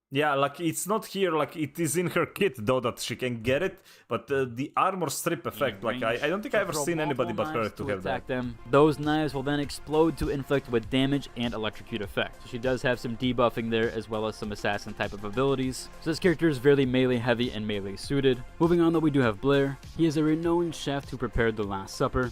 Yeah, like it's not here, like it is in her kit though that she can get it, but the armor strip effect, like I don't think I've ever seen anybody but her to have attack that. them. Those knives will then explode to inflict with damage and electrocute effect. So she does have some debuffing there as well as some assassin type of abilities. So this character is very melee heavy and melee suited. Moving on though, we do have Blair. He is a renowned chef who prepared the Last Supper.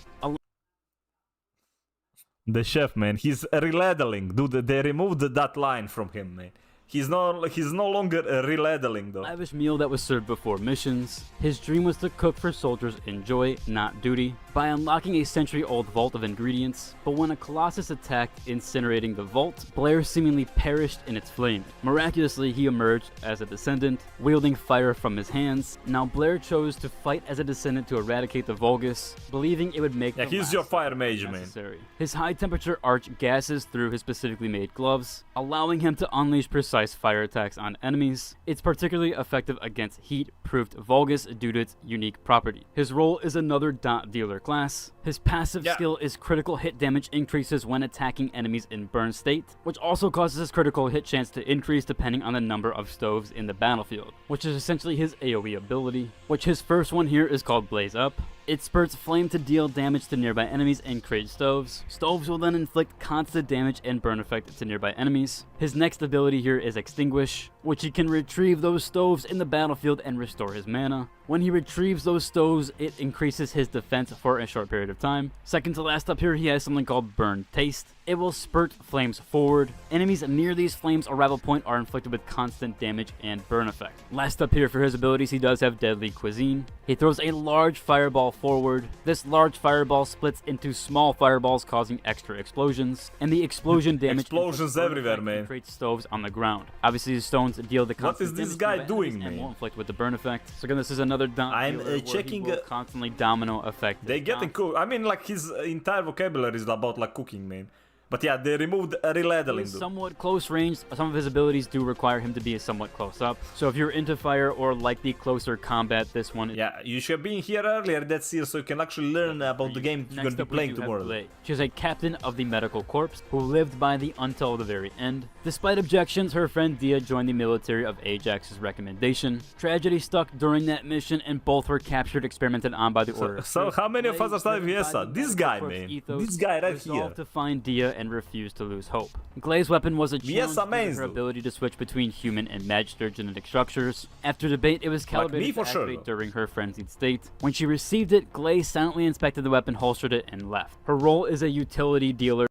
The chef, man, he's reladling, dude. They removed that line from him, man. He's no longer reladling though. Lavish meal that was served before missions. His dream was to cook for soldiers in joy, not duty, by unlocking a century-old vault of ingredients. But when a Colossus attacked, incinerating the vault, Blair seemingly perished in its flame. Miraculously, he emerged as a descendant, wielding fire from his hands. Now Blair chose to fight as a descendant to eradicate the Vulgus, believing it would make Yeah, he's your fire mage, man. His high-temperature arch gases through his specifically made gloves, allowing him to unleash precise fire attacks on enemies. It's particularly effective against heat-proofed Vulgus due to its unique property. His role is another dot dealer class. His passive skill is critical hit damage increases when attacking enemies in burn state, which also causes his critical hit chance to increase depending on the number of stoves in the battlefield, which is essentially his AoE ability, which his first one here is called Blaze Up. It spurts flame to deal damage to nearby enemies and create stoves. Stoves will then inflict constant damage and burn effect to nearby enemies. His next ability here is Extinguish, which he can retrieve those stoves in the battlefield and restore his mana. When he retrieves those stoves, it increases his defense for a short period of time. Second to last up here, he has something called Burn Taste. It will spurt flames forward. Enemies near these flames' arrival point are inflicted with constant damage and burn effect. Last up here for his abilities, he does have Deadly Cuisine. He throws a large fireball forward. This large fireball splits into small fireballs, causing extra explosions. And the explosion damage Explosions everywhere, man. creates stoves on the ground. Obviously, the stones deal the constant What is this damage guy to the enemies doing, and man? won't inflict with the burn effect. So again, this is another I'm dealer where checking, he will constantly domino effect. They getting cool. I mean, like his entire vocabulary is about like cooking, man. But yeah, they removed reladling. He's somewhat close range. Some of his abilities do require him to be somewhat close up. So if you're into fire or like the closer combat, this one... Yeah, you should have been here earlier that year so you can actually learn about the game you're going to be playing tomorrow. She's a captain of the medical corps who lived by the until the very end. Despite objections, her friend Dia joined the military of Ajax's recommendation. Tragedy struck during that mission and both were captured, experimented on by the Order. So how many of us are studying Fiesta? This guy, man. This guy right here. To find Dia and refused to lose hope. Glay's weapon was a challenge due to her ability to switch between human and magister genetic structures. After debate, it was calibrated to activate during her frenzied state. When she received it, Glay silently inspected the weapon, holstered it, and left. Her role is a utility dealer.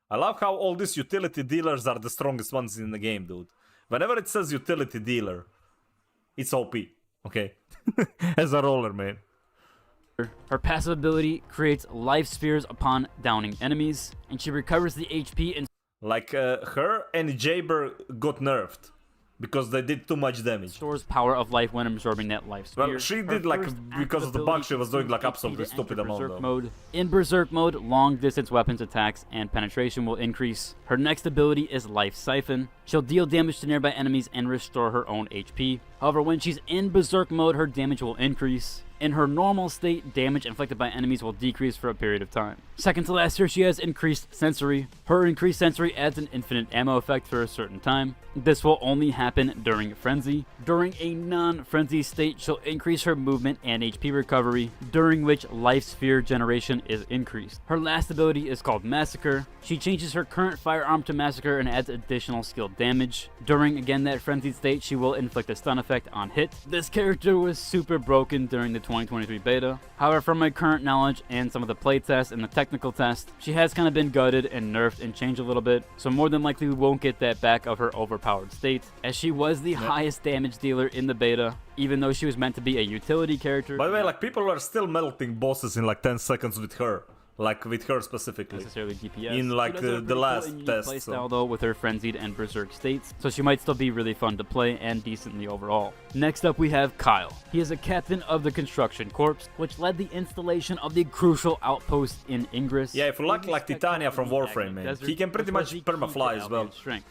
I love how all these utility dealers are the strongest ones in the game, dude. Whenever it says utility dealer, it's OP, okay? As a roller, man. Her passive ability creates life spheres upon downing enemies, and she recovers the HP and... Like, her and Jaber got nerfed. Because they did too much damage. Stores power of life when absorbing that life sphere. Well, she did like, because of the bug, she was doing like absolutely stupid amount mode. In Berserk mode, long distance weapons attacks and penetration will increase. Her next ability is Life Siphon. She'll deal damage to nearby enemies and restore her own HP. However, when she's in Berserk mode, her damage will increase. In her normal state, damage inflicted by enemies will decrease for a period of time. Second to last here, she has Increased Sensory. Her Increased Sensory adds an infinite ammo effect for a certain time. This will only happen during Frenzy. During a non-Frenzy state, she'll increase her movement and HP recovery, during which Life Sphere generation is increased. Her last ability is called Massacre. She changes her current firearm to Massacre and adds additional skill damage. During, again, that Frenzied state, she will inflict a stun effect on hit. This character was super broken during the 2023 beta. However, from my current knowledge and some of the playtests and the technical test, she has kind of been gutted and nerfed and changed a little bit, so more than likely we won't get that back of her overpowered state, as she was the highest damage dealer in the beta, even though she was meant to be a utility character. By the way, like, people are still melting bosses in like 10 seconds with her. Like with her specifically. Necessarily DPS. In like the last test. Playstyle though, with her frenzied and berserk states, so she might still be really fun to play and decently overall. Next up we have Kyle. He is a captain of the construction corps, which led the installation of the crucial outpost in Ingress. Yeah, if you like Titania from Warframe, man, he can pretty much permafly as well.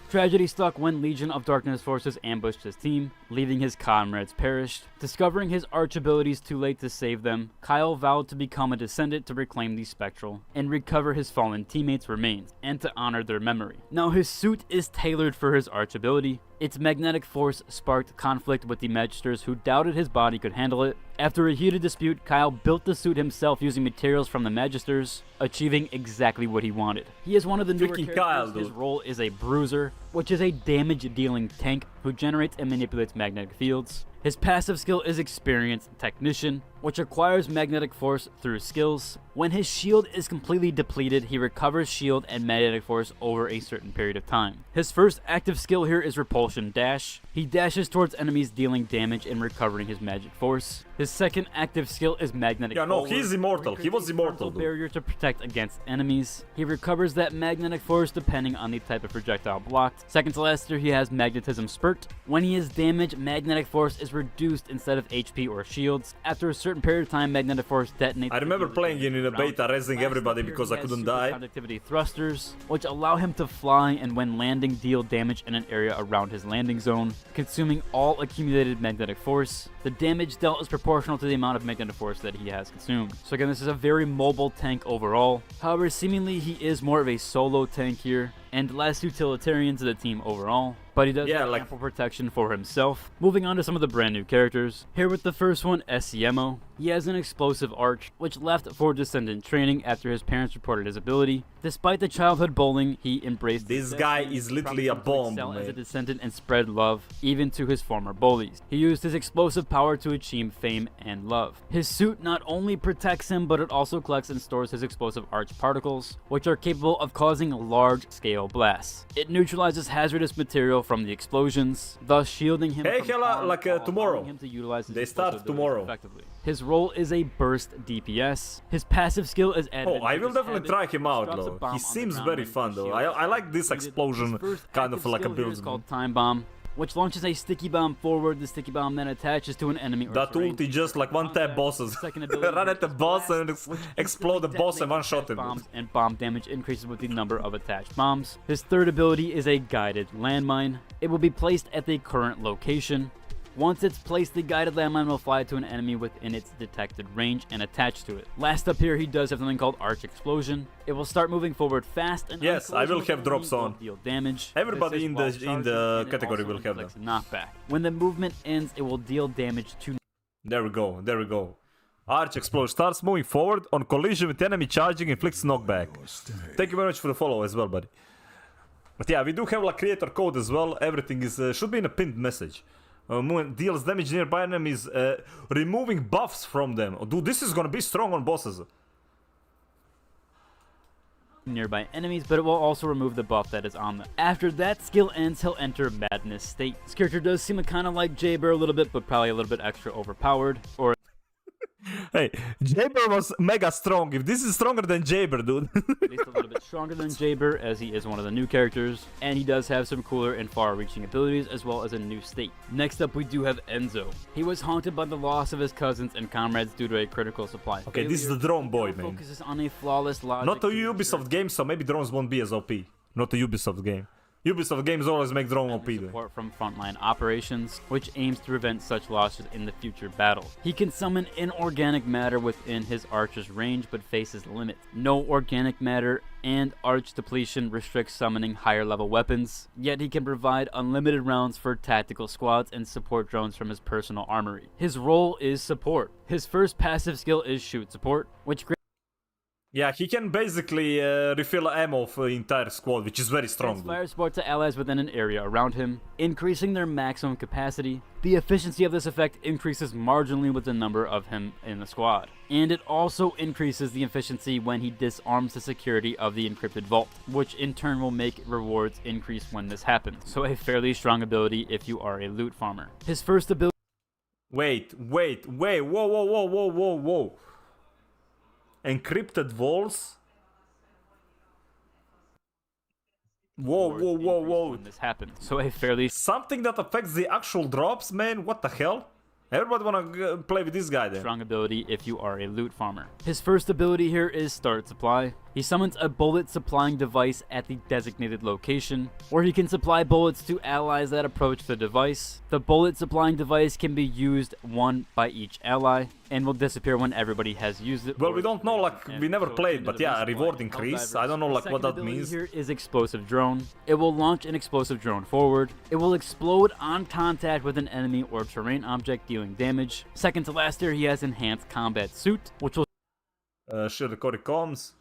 Tragedy struck when Legion of Darkness forces ambushed his team, leaving his comrades perished. Discovering his arch abilities too late to save them, Kyle vowed to become a descendant to reclaim the spectrum and recover his fallen teammates' remains, and to honor their memory. Now his suit is tailored for his arch ability. Its magnetic force sparked conflict with the Magisters who doubted his body could handle it. After a heated dispute, Kyle built the suit himself using materials from the Magisters, achieving exactly what he wanted. He is one of the newer characters. His role is a bruiser, which is a damage-dealing tank who generates and manipulates magnetic fields. His passive skill is Experienced Technician, which acquires magnetic force through skills. When his shield is completely depleted, he recovers shield and magnetic force over a certain period of time. His first active skill here is Repulsion Dash. He dashes towards enemies, dealing damage and recovering his magic force. His second active skill is Magnetic Forward. He's immortal. He was immortal. Barrier to protect against enemies. He recovers that magnetic force depending on the type of projectile blocked. Second to last here, he has Magnetism Spurt. When he is damaged, magnetic force is reduced instead of HP or shields. After a certain period of time, magnetic force detonates. I remember playing in a beta, raising everybody because I couldn't die. Conductivity thrusters, which allow him to fly and when landing deal damage in an area around his landing zone, consuming all accumulated magnetic force. The damage dealt is proportional to the amount of magnetic force that he has consumed. So again, this is a very mobile tank overall. However, seemingly he is more of a solo tank here and less utilitarian to the team overall, but he does have ample protection for himself. Moving on to some of the brand new characters. Here with the first one, SCMO. He has an explosive arch, which left for Descendant training after his parents reported his ability. Despite the childhood bullying, he embraced this guy is literally a bomb, man. As a Descendant and spread love, even to his former bullies. He used his explosive power to achieve fame and love. His suit not only protects him, but it also collects and stores his explosive arch particles, which are capable of causing large-scale blasts. It neutralizes hazardous material from the explosions, thus shielding him from harm, like tomorrow. Him to utilize his they start tomorrow. Effectively. His role is a burst DPS. His passive skill is Oh, I will definitely try him out though. He seems very fun though. I like this explosion kind of like a build. Called Time Bomb. which launches a sticky bomb forward. The sticky bomb then attaches to an enemy or That terrain. ulti just like one tap bosses. Second ability Run at the is boss blast, and which explode the boss and one shot him. bombs, and bomb damage increases with the number of attached bombs. His third ability is a guided landmine. It will be placed at the current location. Once it's placed, the guided landmine will fly to an enemy within its detected range and attach to it. Last up here, he does have something called Arch Explosion. It will start moving forward fast and yes, I will have drops on. Deal damage. Everybody in the category will have them. Knockback. When the movement ends, it will deal damage to. There we go. There we go. Arch Explosion starts moving forward on collision with enemy charging, inflicts knockback. Thank you very much for the follow as well, buddy. But yeah, we do have like creator code as well. Everything is should be in a pinned message. Movement deals damage nearby enemies, removing buffs from them. Oh, dude, this is gonna be strong on bosses. Nearby enemies, but it will also remove the buff that is on them. After that skill ends, he'll enter Madness State. This character does seem kind of like Jaber a little bit, but probably a little bit extra overpowered. Or hey, Jaber was mega strong. If this is stronger than Jaber, dude. at least a little bit stronger than Jaber, as he is one of the new characters, and he does have some cooler and far-reaching abilities, as well as a new state. Next up, we do have Enzo. He was haunted by the loss of his cousins and comrades due to a critical supply. Okay, this is the drone boy, man. Focuses on a flawless logic. Not a Ubisoft game, so maybe drones won't be as OP. Not a Ubisoft game. Ubisoft games always make drone OP. Support from frontline operations, which aims to prevent such losses in the future battle. He can summon inorganic matter within his archer's range, but faces limits. No organic matter and arch depletion restricts summoning higher level weapons, yet he can provide unlimited rounds for tactical squads and support drones from his personal armory. His role is support. His first passive skill is shoot support, which yeah, he can basically refill ammo for the entire squad, which is very strong. Fire support to allies within an area around him, increasing their maximum capacity. The efficiency of this effect increases marginally with the number of him in the squad. And it also increases the efficiency when he disarms the security of the encrypted vault, which in turn will make rewards increase when this happens. So a fairly strong ability if you are a loot farmer. His first ability... Wait, whoa. Encrypted walls. Whoa. When this happens. So a fairly... Something that affects the actual drops, man? What the hell? Everybody wanna play with this guy then. Strong ability if you are a loot farmer. His first ability here is Start Supply. He summons a bullet supplying device at the designated location, where he can supply bullets to allies that approach the device. The bullet supplying device can be used one by each ally, and will disappear when everybody has used it. Well, we don't know, like, we never played, but yeah, reward increase. I don't know, like, what that means. Here is Explosive Drone. It will launch an explosive drone forward. It will explode on contact with an enemy or terrain object, dealing damage. Second to last here, he has Enhanced Combat Suit, which will... Sure, the Cory comms.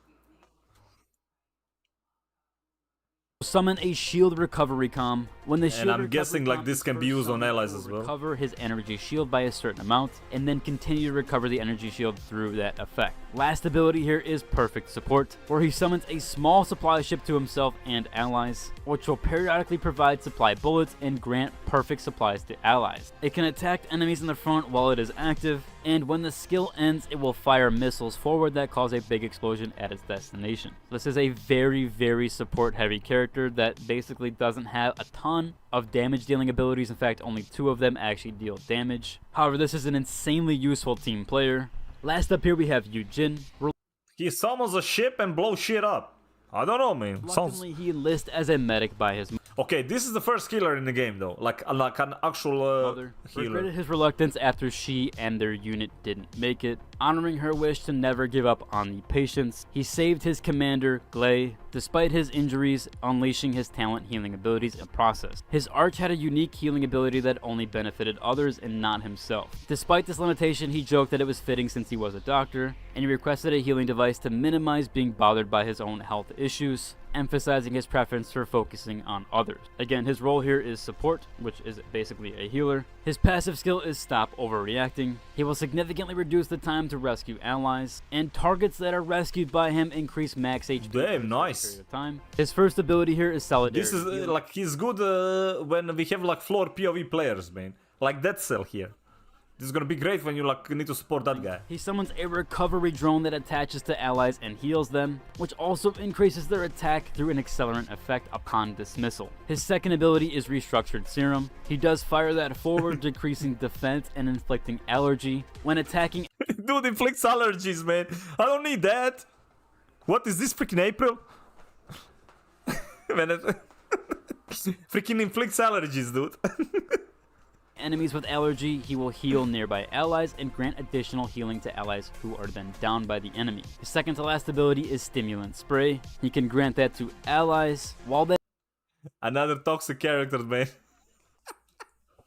Summon a shield recovery comm. When the shield and I'm guessing like this can be used on allies as well. Recover his energy shield by a certain amount, and then continue to recover the energy shield through that effect. Last ability here is Perfect Support, where he summons a small supply ship to himself and allies, which will periodically provide supply bullets and grant perfect supplies to allies. It can attack enemies in the front while it is active, and when the skill ends, it will fire missiles forward that cause a big explosion at its destination. This is a very, very support-heavy character that basically doesn't have a ton of damage-dealing abilities. In fact, only 2 of them actually deal damage. However, this is an insanely useful team player. Last up here, we have Yujin. He summons a ship and blows shit up. I don't know, man. Luckily, he enlists as a medic by his... Okay, this is the first killer in the game, though. Like an actual healer. Regretted his reluctance after she and their unit didn't make it. Honoring her wish to never give up on the patients, he saved his commander, Glay, despite his injuries, unleashing his talent healing abilities in process. His arch had a unique healing ability that only benefited others and not himself. Despite this limitation, he joked that it was fitting since he was a doctor, and he requested a healing device to minimize being bothered by his own health issues, emphasizing his preference for focusing on others. Again, his role here is support, which is basically a healer. His passive skill is Stop Overreacting. He will significantly reduce the time to rescue allies, and targets that are rescued by him increase max HP. Damn, nice. Time. His first ability here is Solidarity. This is like, he's good when we have like floor PoE players, man. Like that cell here. This is gonna be great when you like need to support that guy. He summons a recovery drone that attaches to allies and heals them, which also increases their attack through an accelerant effect upon dismissal. His second ability is Restructured Serum. He does fire that forward, decreasing defense and inflicting allergy. When attacking... Dude inflicts allergies, man. I don't need that. What is this, freaking April? Freaking inflicts allergies, dude. Enemies with allergy, he will heal nearby allies and grant additional healing to allies who are then down by the enemy. His second to last ability is Stimulant Spray. He can grant that to allies while that Another toxic character, man.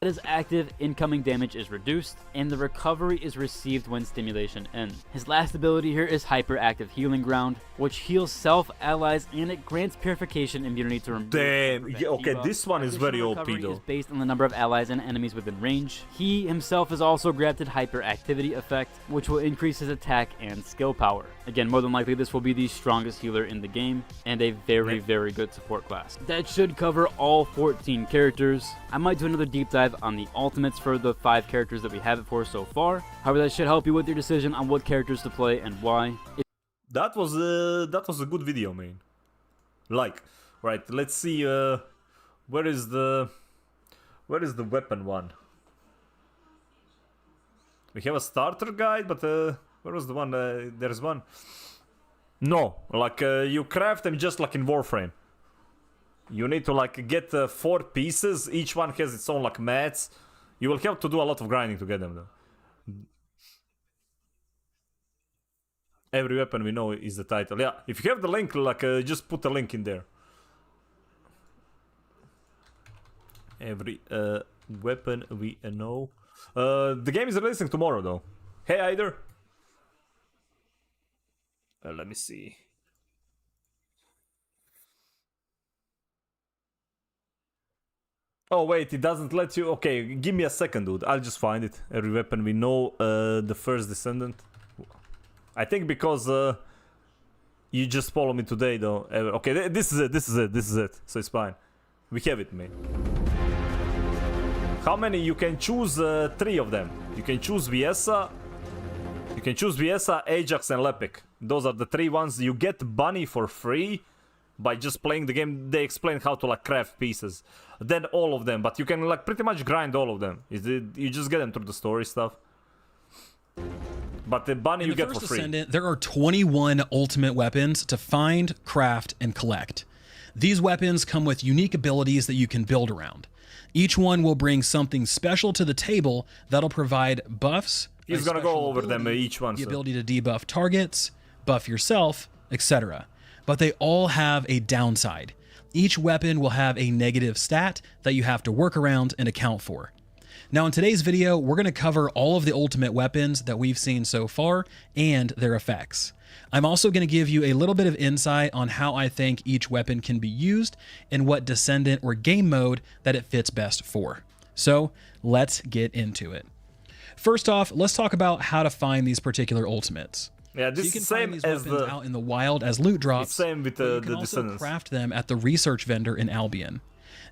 is active, incoming damage is reduced, and the recovery is received when stimulation ends. His last ability here is Hyperactive Healing Ground, which heals self, allies, and it grants purification immunity to remove. Damn, yeah, okay, this one is very OP Recovery though. is based on the number of allies and enemies within range. He himself is also granted Hyperactivity effect, which will increase his attack and skill power. Again, more than likely this will be the strongest healer in the game, and a very, very good support class. That should cover all 14 characters. I might do another deep dive on the ultimates for the 5 characters that we have it for so far. However, that should help you with your decision on what characters to play and why. That was a good video, man. Like, right, let's see where is the weapon one? We have a starter guide, but where was the one? There's one. No, like you craft them just like in Warframe. You need to like get 4 pieces. Each one has its own like mats. You will have to do a lot of grinding to get them though. Every weapon we know is the title. Yeah, if you have the link, like just put a link in there. Every weapon we know. The game is releasing tomorrow though. Hey Aider. Let me see. Oh wait, it doesn't let you. Okay, give me a second, dude. I'll just find it. Every weapon we know. The First Descendant. I think because you just follow me today, though. Okay, this is it. So it's fine. We have it, man. How many? You can choose 3 of them. You can choose Viesa. You can choose Viesa, Ajax, and Lepik. Those are the 3 ones. You get Bunny for free by just playing the game. They explain how to like craft pieces. Then all of them, but you can like pretty much grind all of them. You just get them through the story stuff. But the Bunny you get for free. Descendant, there are 21 ultimate weapons to find, craft, and collect. These weapons come with unique abilities that you can build around. Each one will bring something special to the table that'll provide buffs. He's gonna go over them each one. The ability to debuff targets, buff yourself, etc. But they all have a downside. Each weapon will have a negative stat that you have to work around and account for. Now in today's video, we're going to cover all of the ultimate weapons that we've seen so far and their effects. I'm also going to give you a little bit of insight on how I think each weapon can be used and what descendant or game mode that it fits best for. So let's get into it. First off, let's talk about how to find these particular ultimates. Yeah, this so you can same find these as weapons out in the wild as loot drops. It's same with the you can also Descendants. Craft them at the research vendor in Albion.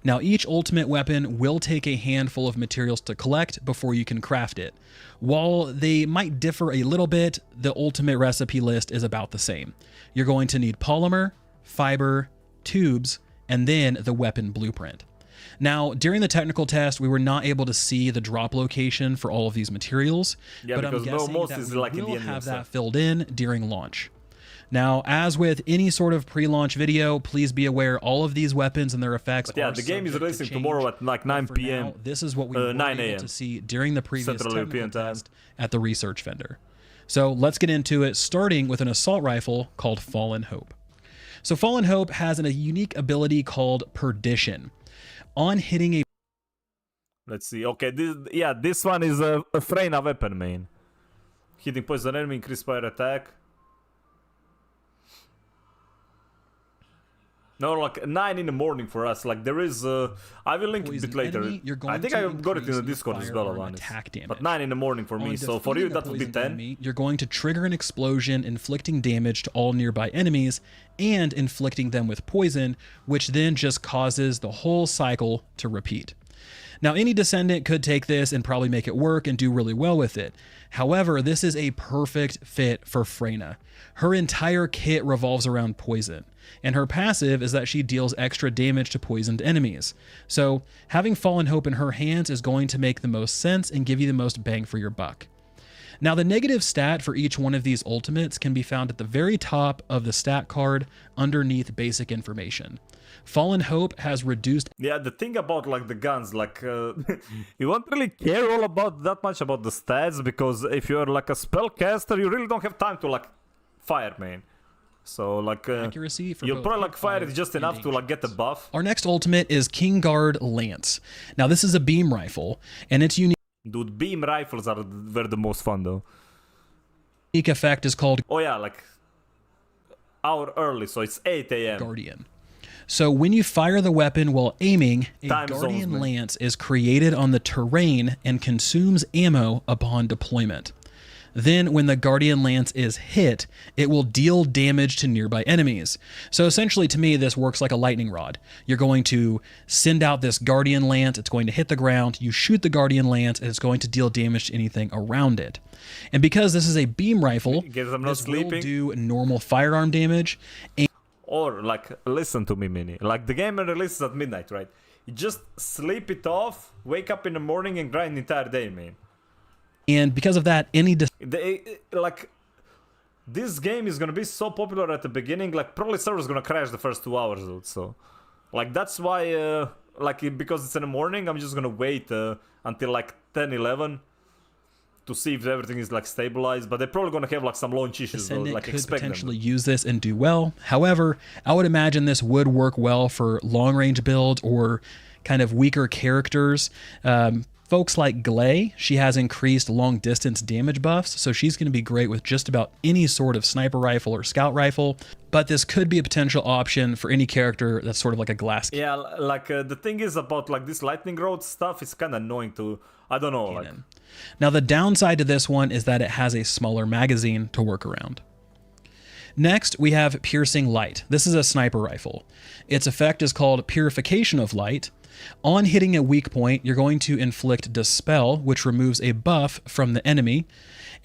Now, each ultimate weapon will take a handful of materials to collect before you can craft it. While they might differ a little bit, the ultimate recipe list is about the same. You're going to need polymer, fiber, tubes, and then the weapon blueprint. Now, during the technical test, we were not able to see the drop location for all of these materials, but I'm guessing that we will have that filled in during launch. Now, as with any sort of pre-launch video, please be aware all of these weapons and their effects are the game is releasing tomorrow at like 9 p.m. Now, this is what we were able to see during the previous technical test at the research vendor. So let's get into it, starting with an assault rifle called Fallen Hope. So Fallen Hope has a unique ability called Perdition. On hitting a... Let's see. Okay, this one is a Freyna weapon, man. Hitting poison enemy, increase fire attack. No, like 9 in the morning for us. Like there is, I will link it a bit later. I think I got it in the Discord as well, but 9 in the morning for me. So for you, that would be 10. You're going to trigger an explosion, inflicting damage to all nearby enemies and inflicting them with poison, which then just causes the whole cycle to repeat. Now, any Descendant could take this and probably make it work and do really well with it. However, this is a perfect fit for Freyna. Her entire kit revolves around poison, and her passive is that she deals extra damage to poisoned enemies. So having Fallen Hope in her hands is going to make the most sense and give you the most bang for your buck. Now, the negative stat for each one of these ultimates can be found at the very top of the stat card underneath basic information. Fallen Hope has reduced... Yeah, the thing about like the guns, like you won't really care all about that much about the stats, because if you're like a spellcaster, you really don't have time to like fire, man. So like accuracy for you'll both probably like fire it just enough to like get a buff. Our next ultimate is King Guard Lance. Now, this is a beam rifle, and its unique... Dude, beam rifles are were the most fun though. Unique effect is called... Oh yeah, like hour early, so it's 8 a.m. Guardian. So when you fire the weapon while aiming, a Time Guardian zones, Lance is created on the terrain and consumes ammo upon deployment. Then when the Guardian Lance is hit, it will deal damage to nearby enemies. So essentially, to me, this works like a lightning rod. You're going to send out this Guardian Lance, it's going to hit the ground, you shoot the Guardian Lance, and it's going to deal damage to anything around it. And because this is a beam rifle, this will do normal firearm damage. Or like, listen to me, Mini. Like the game releases at midnight, right? You just sleep it off, wake up in the morning and grind the entire day, man. And because of that, any... like, this game is gonna be so popular at the beginning, like probably server's gonna crash the first 2 hours, dude. So, like that's why, like because it's in the morning, I'm just gonna wait until like 10, 11 to see if everything is like stabilized. But they're probably gonna have like some launch issues, though, like could expect potentially use this and do well. However, I would imagine this would work well for long-range builds or kind of weaker characters. Folks like Glay, she has increased long-distance damage buffs, so she's going to be great with just about any sort of sniper rifle or scout rifle, but this could be a potential option for any character that's sort of like a glass cannon. Yeah, like the thing is about like this lightning rod stuff is kind of annoying to, I don't know. Like... Now the downside to this one is that it has a smaller magazine to work around. Next, we have Piercing Light. This is a sniper rifle. Its effect is called Purification of Light. On hitting a weak point, you're going to inflict Dispel, which removes a buff from the enemy.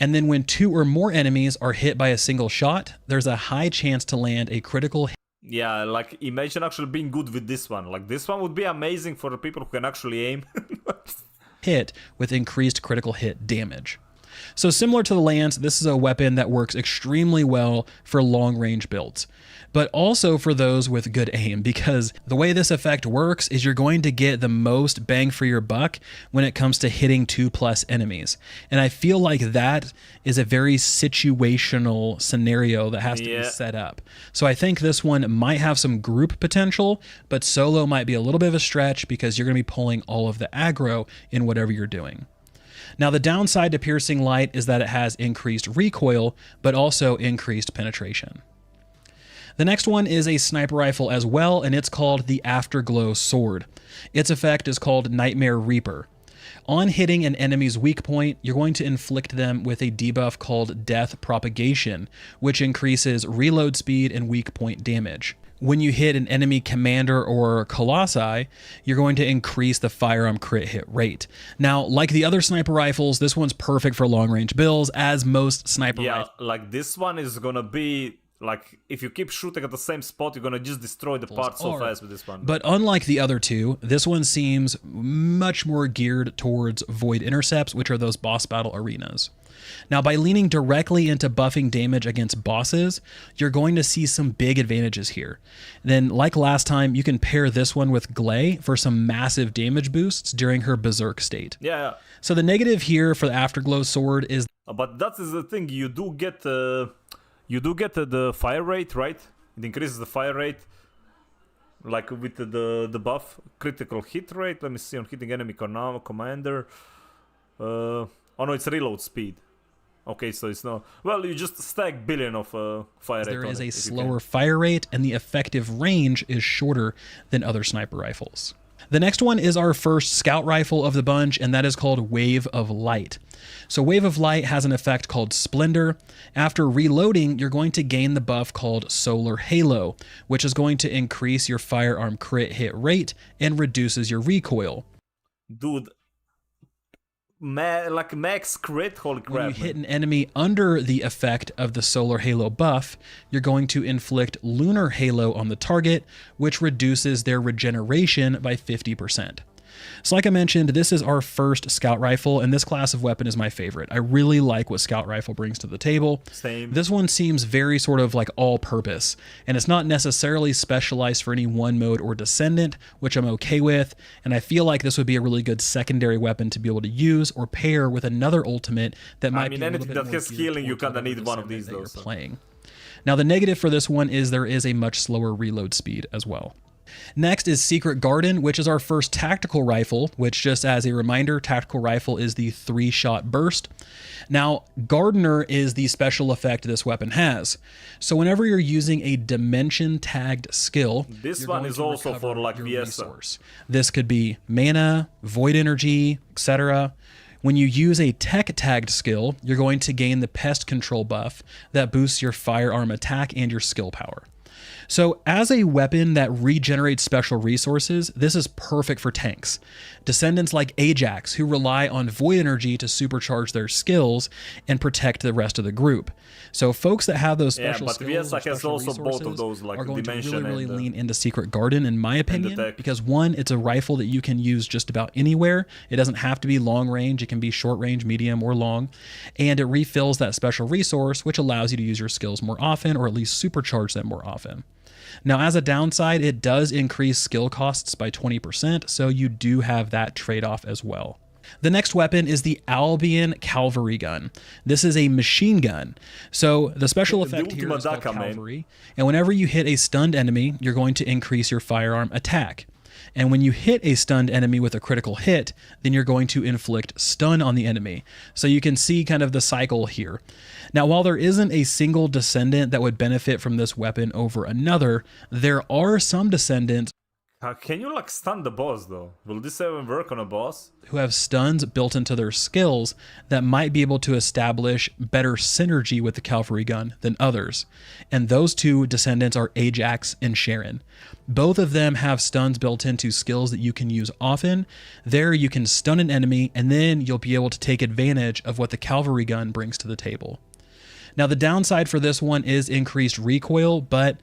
And then when 2 or more enemies are hit by a single shot, there's a high chance to land a critical hit. Yeah, like imagine actually being good with this one. Like this one would be amazing for the people who can actually aim. Hit with increased critical hit damage. So similar to the Lance, this is a weapon that works extremely well for long-range builds, but also for those with good aim, because the way this effect works is you're going to get the most bang for your buck when it comes to hitting 2+ enemies. And I feel like that is a very situational scenario that has to be set up. So I think this one might have some group potential, but solo might be a little bit of a stretch because you're going to be pulling all of the aggro in whatever you're doing. Now, the downside to Piercing Light is that it has increased recoil, but also increased penetration. The next one is a sniper rifle as well, and it's called the Afterglow Sword. Its effect is called Nightmare Reaper. On hitting an enemy's weak point, you're going to inflict them with a debuff called Death Propagation, which increases reload speed and weak point damage. When you hit an enemy commander or colossi, you're going to increase the firearm crit hit rate. Now, like the other sniper rifles, this one's perfect for long-range builds, as most sniper rifles. Yeah, like this one is gonna be, like, if you keep shooting at the same spot, you're gonna just destroy the part so fast with this one. But unlike the other two, this one seems much more geared towards void intercepts, which are those boss battle arenas. Now, by leaning directly into buffing damage against bosses, you're going to see some big advantages here. Then, like last time, you can pair this one with Glay for some massive damage boosts during her berserk state. Yeah. So the negative here for the Afterglow Sword is... But that is the thing, you do get the fire rate, right? It increases the fire rate, like with the buff. Critical hit rate, let me see, on hitting enemy commander. Oh no, it's reload speed. Okay, so it's not... Well, you just stack billion of fire rate. There is a slower fire rate, and the effective range is shorter than other sniper rifles. The next one is our first scout rifle of the bunch, and that is called Wave of Light. So Wave of Light has an effect called Splendor. After reloading, you're going to gain the buff called Solar Halo, which is going to increase your firearm crit hit rate and reduces your recoil. Dude, like max crit, holy crap. When you hit an enemy under the effect of the Solar Halo buff, you're going to inflict Lunar Halo on the target, which reduces their regeneration by 50%. So like I mentioned, this is our first scout rifle, and this class of weapon is my favorite. I really like what scout rifle brings to the table. Same. This one seems very sort of like all-purpose, and it's not necessarily specialized for any one mode or descendant, which I'm okay with, and I feel like this would be a really good secondary weapon to be able to use or pair with another ultimate that might be a little anything bit that more has geared healing, you towards kinda whatever need one of descendant these that though. you're So. playing. Now the negative for this one is there is a much slower reload speed as well. Next is Secret Garden, which is our first tactical rifle, which just as a reminder, tactical rifle is the 3-shot burst. Now, Gardener is the special effect this weapon has. So whenever you're using a dimension tagged skill, this one is also for like VS. This could be mana, void energy, etc. When you use a tech tagged skill, you're going to gain the pest control buff that boosts your firearm attack and your skill power. So as a weapon that regenerates special resources, this is perfect for tanks. Descendants like Ajax, who rely on void energy to supercharge their skills and protect the rest of the group. So folks that have those special skills or special also both of those, like are going to dimension really and, lean into Secret Garden, in my opinion, tech. because one, it's a rifle that you can use just about anywhere. It doesn't have to be long range. It can be short range, medium, or long. And it refills that special resource, which allows you to use your skills more often, or at least supercharge them more often. Now, as a downside, it does increase skill costs by 20%, so you do have that trade-off as well. The next weapon is the Albion Cavalry Gun. This is a machine gun. So the special effect here is called Cavalry, and whenever you hit a stunned enemy, you're going to increase your firearm attack. And when you hit a stunned enemy with a critical hit, then you're going to inflict stun on the enemy. So you can see kind of the cycle here. Now, while there isn't a single descendant that would benefit from this weapon over another, there are some descendants can you like stun the boss though? Will this even work on a boss? Who have stuns built into their skills that might be able to establish better synergy with the cavalry gun than others. And those two descendants are Ajax and Sharon. Both of them have stuns built into skills that you can use often. There you can stun an enemy, and then you'll be able to take advantage of what the cavalry gun brings to the table. Now, the downside for this one is increased recoil, but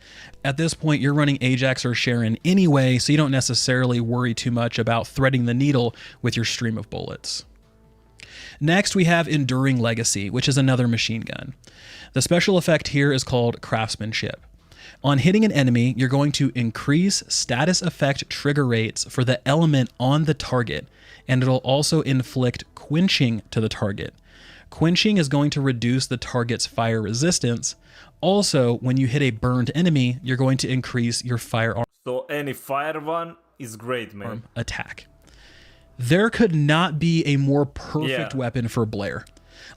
at this point, you're running Ajax or Sharon anyway, so you don't necessarily worry too much about threading the needle with your stream of bullets. Next, we have Enduring Legacy, which is another machine gun. The special effect here is called Craftsmanship. On hitting an enemy, you're going to increase status effect trigger rates for the element on the target, and it'll also inflict quenching to the target. Quenching is going to reduce the target's fire resistance. Also, when you hit a burned enemy, you're going to increase your firearm. So any fire one is great, man. Attack. There could not be a more perfect weapon for Blair.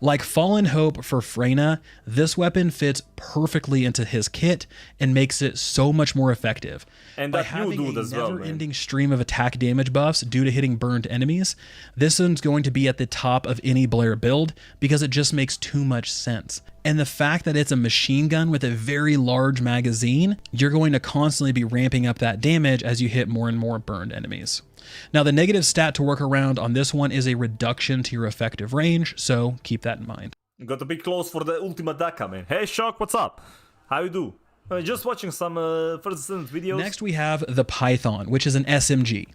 Like Fallen Hope for Freyna, this weapon fits perfectly into his kit and makes it so much more effective. And by that having new dude a as well, never-ending stream of attack damage buffs due to hitting burned enemies, this one's going to be at the top of any Blair build because it just makes too much sense. And the fact that it's a machine gun with a very large magazine, you're going to constantly be ramping up that damage as you hit more and more burned enemies. Now, the negative stat to work around on this one is a reduction to your effective range, so keep that in mind. You got to be close for the ultimate Daka, man. Hey, Shock, what's up? How you do? Just watching some First Descendant videos. Next, we have the Python, which is an SMG.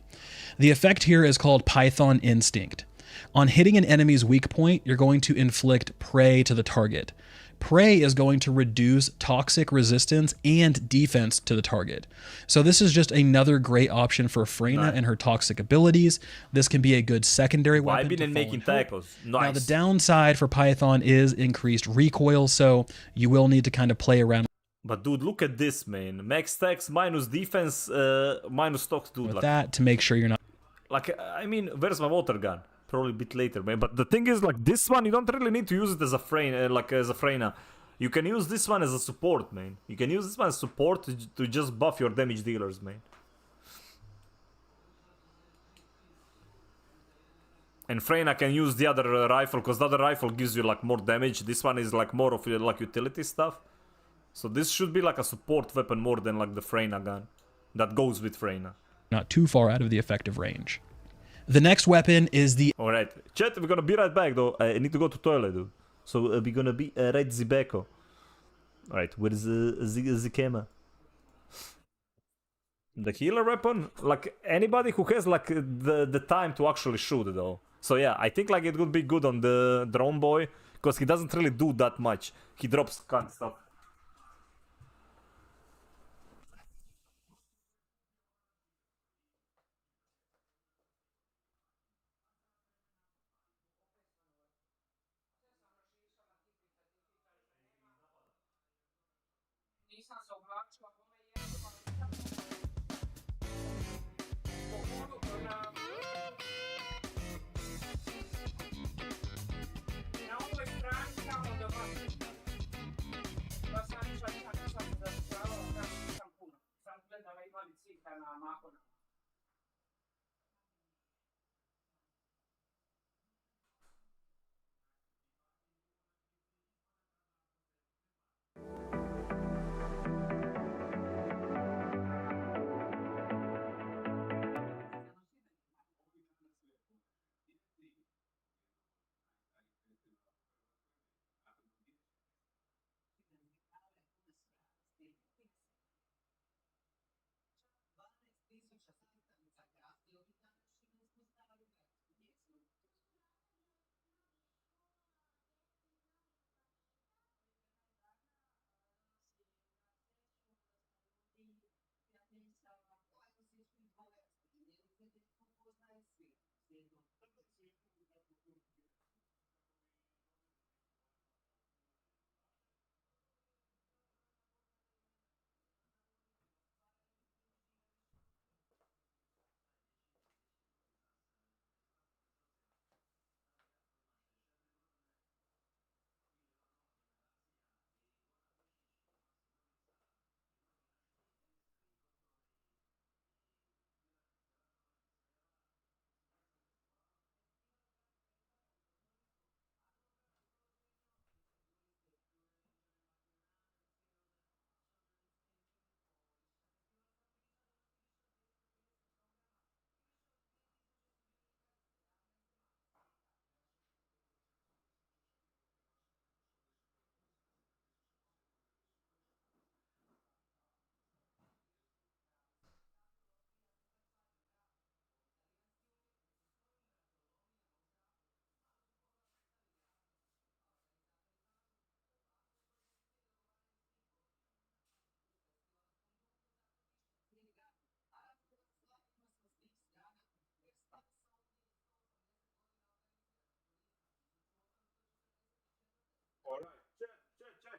The effect here is called Python Instinct. On hitting an enemy's weak point, you're going to inflict prey to the target. Prey is going to reduce toxic resistance and defense to the target. So this is just another great option for Freyna and her toxic abilities. This can be a good secondary weapon. I've been making tackles. Nice. Now the downside for Python is increased recoil, so you will need to kind of play around. But dude, look at this, man. Max stacks minus defense minus stocks, dude. With like, that to make sure you're not. Like, I mean, where's my water gun? Probably a bit later, man. But the thing is, like, this one, you don't really need to use it as a Freyna. You can use this one as a support, man. You can use this one as support to just buff your damage dealers, man. And Freyna can use the other rifle, because the other rifle gives you, like, more damage. This one is, like, more of, like, utility stuff. So this should be, like, a support weapon more than, like, the Freyna gun that goes with Freyna. Not too far out of the effective range. The next weapon is the... Alright, chat, we're gonna be right back though. I need to go to toilet, dude. So we're gonna be right Zibeko. Alright, where is the camera? The healer weapon? Like, anybody who has, like, the time to actually shoot, though. So yeah, I think, like, it would be good on the drone boy, because he doesn't really do that much. He drops kind of stuff.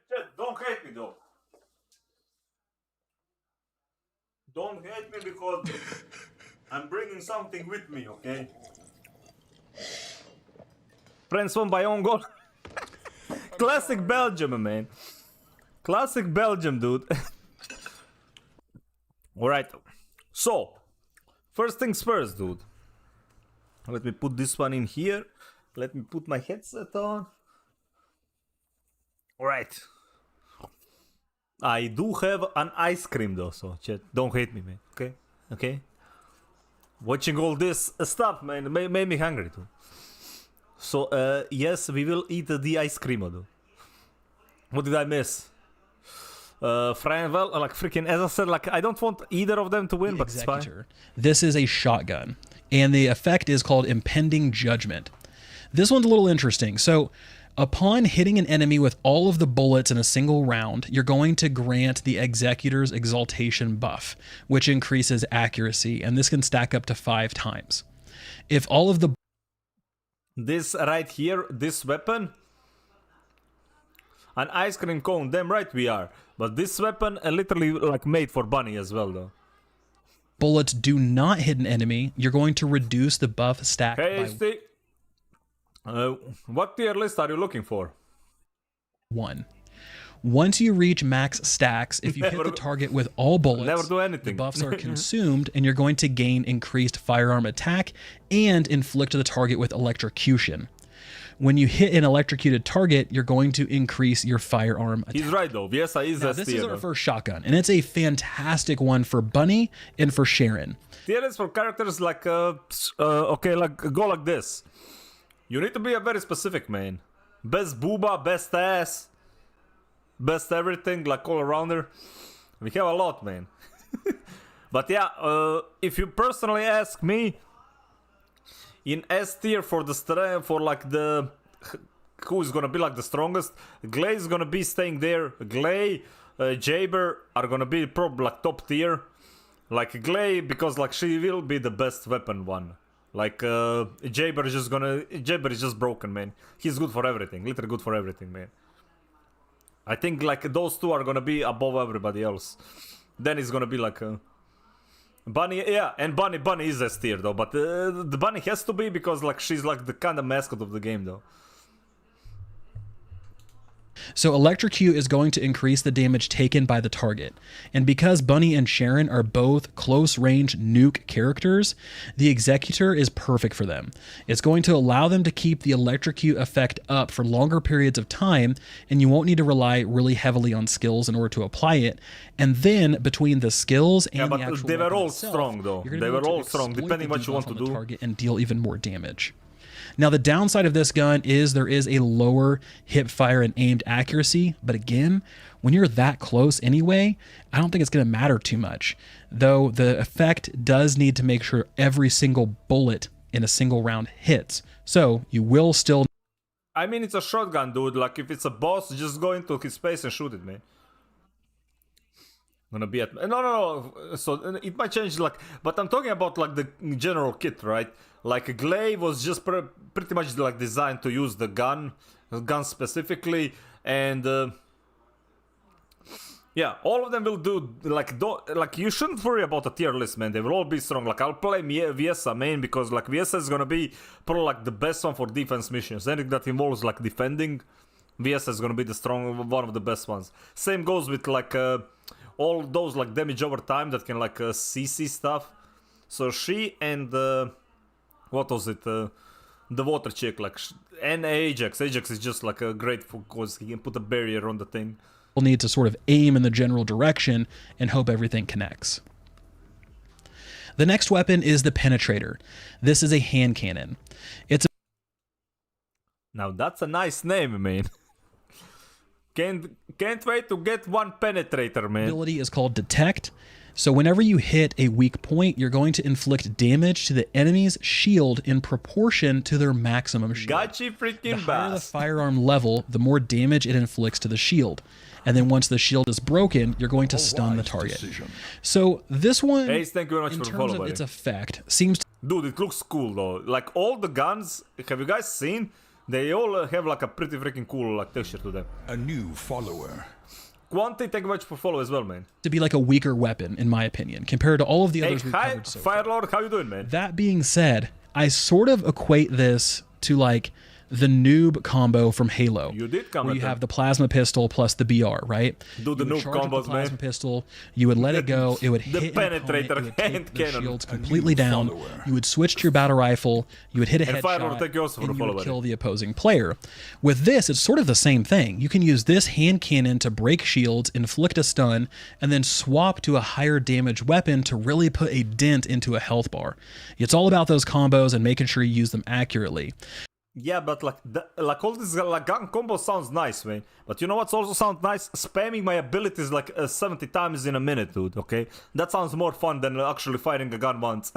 Chat, don't hate me though. Don't hate me because I'm bringing something with me, okay? Friends won by own goal. Classic Belgium, man. Classic Belgium, dude. Alright. So, first things first, dude. Let me put this one in here. Let me put my headset on. Alright. I do have an ice cream though, so chat, don't hate me, man. Okay? Okay? Watching all this stuff, man, made me hungry too. So, yes, we will eat the ice cream though. What did I miss? Fran, well, like freaking, as I said, like I don't want either of them to win, but it's fine. This is a shotgun, and the effect is called Impending Judgment. This one's a little interesting. So, upon hitting an enemy with all of the bullets in a single round, you're going to grant the Executor's Exaltation buff, which increases accuracy, and this can stack up to 5 times. If all of the... This right here, this weapon... An ice cream cone, damn right we are. But this weapon literally like made for Bunny as well though. Bullets do not hit an enemy, you're going to reduce the buff stack by... Steve. What tier list are you looking for? 1. Once you reach max stacks, if you hit the target with all bullets, the buffs are consumed and you're going to gain increased firearm attack and inflict the target with electrocution. when you hit an electrocuted target, you're going to increase your firearm attack. He's right though. Viesa is Now, S this tier. is our first shotgun, and it's a fantastic one for Bunny and for Sharon. Tier is for characters like okay, like go like this. You need to be a very specific, man. Best booba, best ass, best everything, like all around her. We have a lot, man. But yeah, if you personally ask me, in S tier for the for like the who is gonna be like the strongest, Glay is gonna be staying there. Glay, Jaber are gonna be probably like top tier. Like Glay, because like she will be the best weapon one. Like Jaber is just broken, man. He's good for everything, literally good for everything, man. I think like those two are gonna be above everybody else. Then it's gonna be like Bunny, yeah, and Bunny is S tier though, but the Bunny has to be because like she's like the kind of mascot of the game though. So Electrocute is going to increase the damage taken by the target. And because Bunny and Sharon are both close-range nuke characters, the Executor is perfect for them. It's going to allow them to keep the Electrocute effect up for longer periods of time, and you won't need to rely really heavily on skills in order to apply it. And then between the skills and the actual they were weapon all itself, strong though. you're gonna They be were able to all strong, exploit depending the what you want debuff to on the do. target and deal even more damage. Now, the downside of this gun is there is a lower hip fire and aimed accuracy, but again, when you're that close anyway, I don't think it's going to matter too much. Though the effect does need to make sure every single bullet in a single round hits. So you will still... I mean, it's a shotgun, dude. Like, if it's a boss, just go into his face and shoot it, man. Gonna be at... No. So, it might change, like... But I'm talking about, like, the general kit, right? Like, Glay was just pretty much, like, designed to use the gun specifically, and... yeah, all of them will do, like, you shouldn't worry about a tier list, man. They will all be strong. Like, I'll play Viesa main because, like, Viesa is gonna be probably, like, the best one for defense missions. Anything that involves, like, defending, Viesa is gonna be the strong one of the best ones. Same goes with, like, all those, like, damage over time that can, like, CC stuff. So she and, what was it? The water chick, like, and Ajax. Ajax is just, like, a great because he can put a barrier on the thing. Will need to sort of aim in the general direction and hope everything connects. The next weapon is the Penetrator. This is a hand cannon. Now that's a nice name, man. Can't wait to get one Penetrator, man. Ability is called Detect. So whenever you hit a weak point, you're going to inflict damage to the enemy's shield in proportion to their maximum shield. Gotcha, freaking the higher the bass. firearm level, the more damage it inflicts to the shield. And then once the shield is broken, you're going to stun the target. So this one, Ace, thank you very much in for terms following, of buddy. its effect, seems to... Dude, it looks cool though. Like all the guns, have you guys seen? They all have like a pretty freaking cool like texture to them. A new follower. Quanti, thank you very much for follow as well, man. to be like a weaker weapon, in my opinion, compared to all of the Hey, others we've hi, covered so far. Firelord, how you doing, man? That being said, I sort of equate this to like the noob combo from Halo. You did come where at you them. have the plasma pistol plus the BR, right? Do the You would noob charge up combos, the plasma man. pistol, you would let it go, it would The hit an opponent, penetrator it would take hand their cannon. shields A completely new down, follower. you would switch to your battle rifle, you would hit a And Firelord, headshot, thank you also for and the you follow, would buddy. kill the opposing player. With this, it's sort of the same thing. You can use this hand cannon to break shields, inflict a stun, and then swap to a higher damage weapon to really put a dent into a health bar. It's all about those combos and making sure you use them accurately. Yeah, but like all this like gun combo sounds nice, man. But you know what's also sounds nice? Spamming my abilities like 70 times in a minute, dude. Okay, that sounds more fun than actually firing a gun once.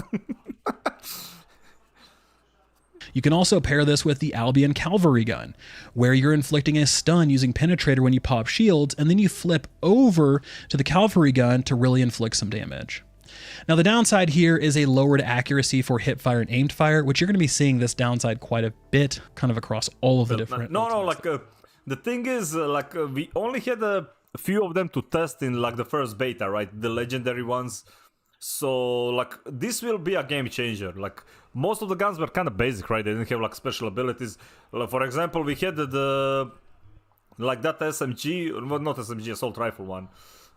You can also pair this with the Albion Cavalry Gun, where you're inflicting a stun using Penetrator when you pop shields, and then you flip over to the Cavalry Gun to really inflict some damage. Now, the downside here is a lowered accuracy for hip fire and aimed fire, which you're going to be seeing this downside quite a bit, kind of across all of the different... No, like the thing is, we only had a few of them to test in like the first beta, right? The legendary ones. So like this will be a game changer. Like most of the guns were kind of basic, right? They didn't have like special abilities. Like, for example, we had the like that SMG, well, not SMG, assault rifle one.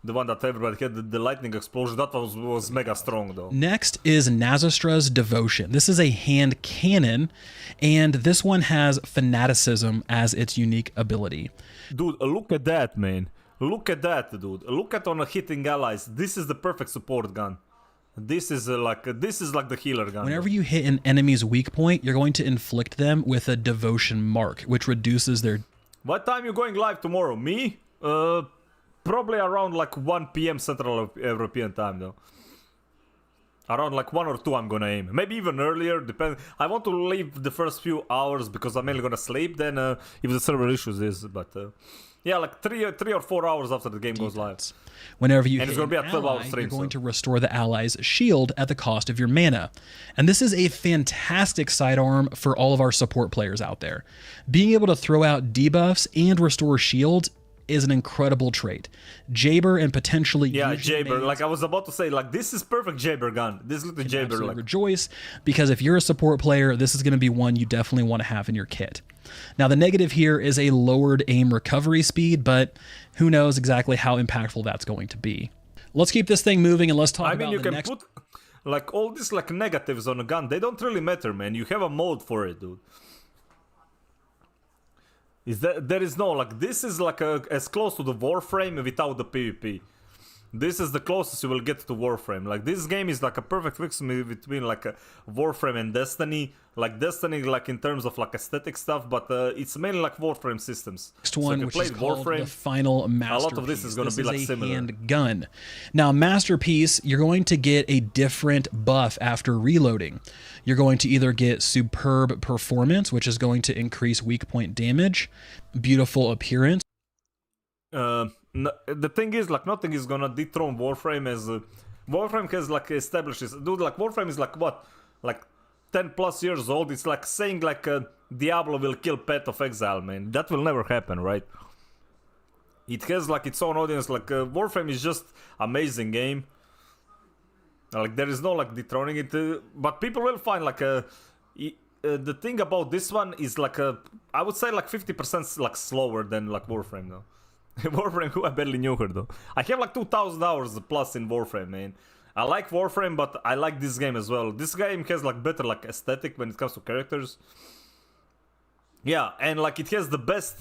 The one that everybody had, the lightning explosion, that was mega strong though. Next is Nazastra's Devotion. This is a hand cannon, and this one has Fanaticism as its unique ability. Dude, look at that, man. Look at that, dude. Look at on hitting allies. This is the perfect support gun. This is like the healer gun. Whenever you hit an enemy's weak point, you're going to inflict them with a Devotion mark, which reduces their... What time you going live tomorrow? Me? Probably around like 1 p.m. Central European time though. Around like 1 or 2 I'm gonna aim. Maybe even earlier, depend. I want to leave the first few hours because I'm mainly gonna sleep then if the server issues is, but yeah, like 3 or 4 hours after the game goes live. Whenever you and hit it's gonna be a an 12-hour ally, stream, you're going to restore the ally's shield at the cost of your mana. And this is a fantastic sidearm for all of our support players out there. Being able to throw out debuffs and restore shields is an incredible trait. Jabber and potentially Jabber. Like I was about to say, like this is perfect Jabber gun. This is the Jabber. Like rejoice, because if you're a support player, this is going to be one you definitely want to have in your kit. Now the negative here is a lowered aim recovery speed, but who knows exactly how impactful that's going to be. Let's keep this thing moving and let's talk about you the can next. put like all these like negatives on a gun. They don't really matter, man. You have a mode for it, dude. There is no, like, this is like as close to the Warframe without the PvP. This is the closest you will get to Warframe. Like, this game is like a perfect mix between like a Warframe and Destiny. Like, Destiny, like, in terms of like aesthetic stuff, but it's mainly like Warframe systems. Next one, so which is called Warframe, the Final Masterpiece. a lot of this is going to be like similar. Handgun. Now, Masterpiece, you're going to get a different buff after reloading. You're going to either get Superb Performance, which is going to increase weak point damage, Beautiful Appearance. The thing is, like, nothing is gonna dethrone Warframe as Warframe has like established this. Dude, like Warframe is like what, like 10 plus years old. It's like saying like Diablo will kill Path of Exile, man. That will never happen, right? It has like its own audience. Like Warframe is just amazing game. Like there is no like dethroning it, but people will find like the thing about this one is like I would say like 50% like slower than like Warframe though. Warframe, who I barely knew her though. I have like 2,000 hours plus in Warframe, man. I like Warframe, but I like this game as well. This game has like better like aesthetic when it comes to characters. Yeah, and like it has the best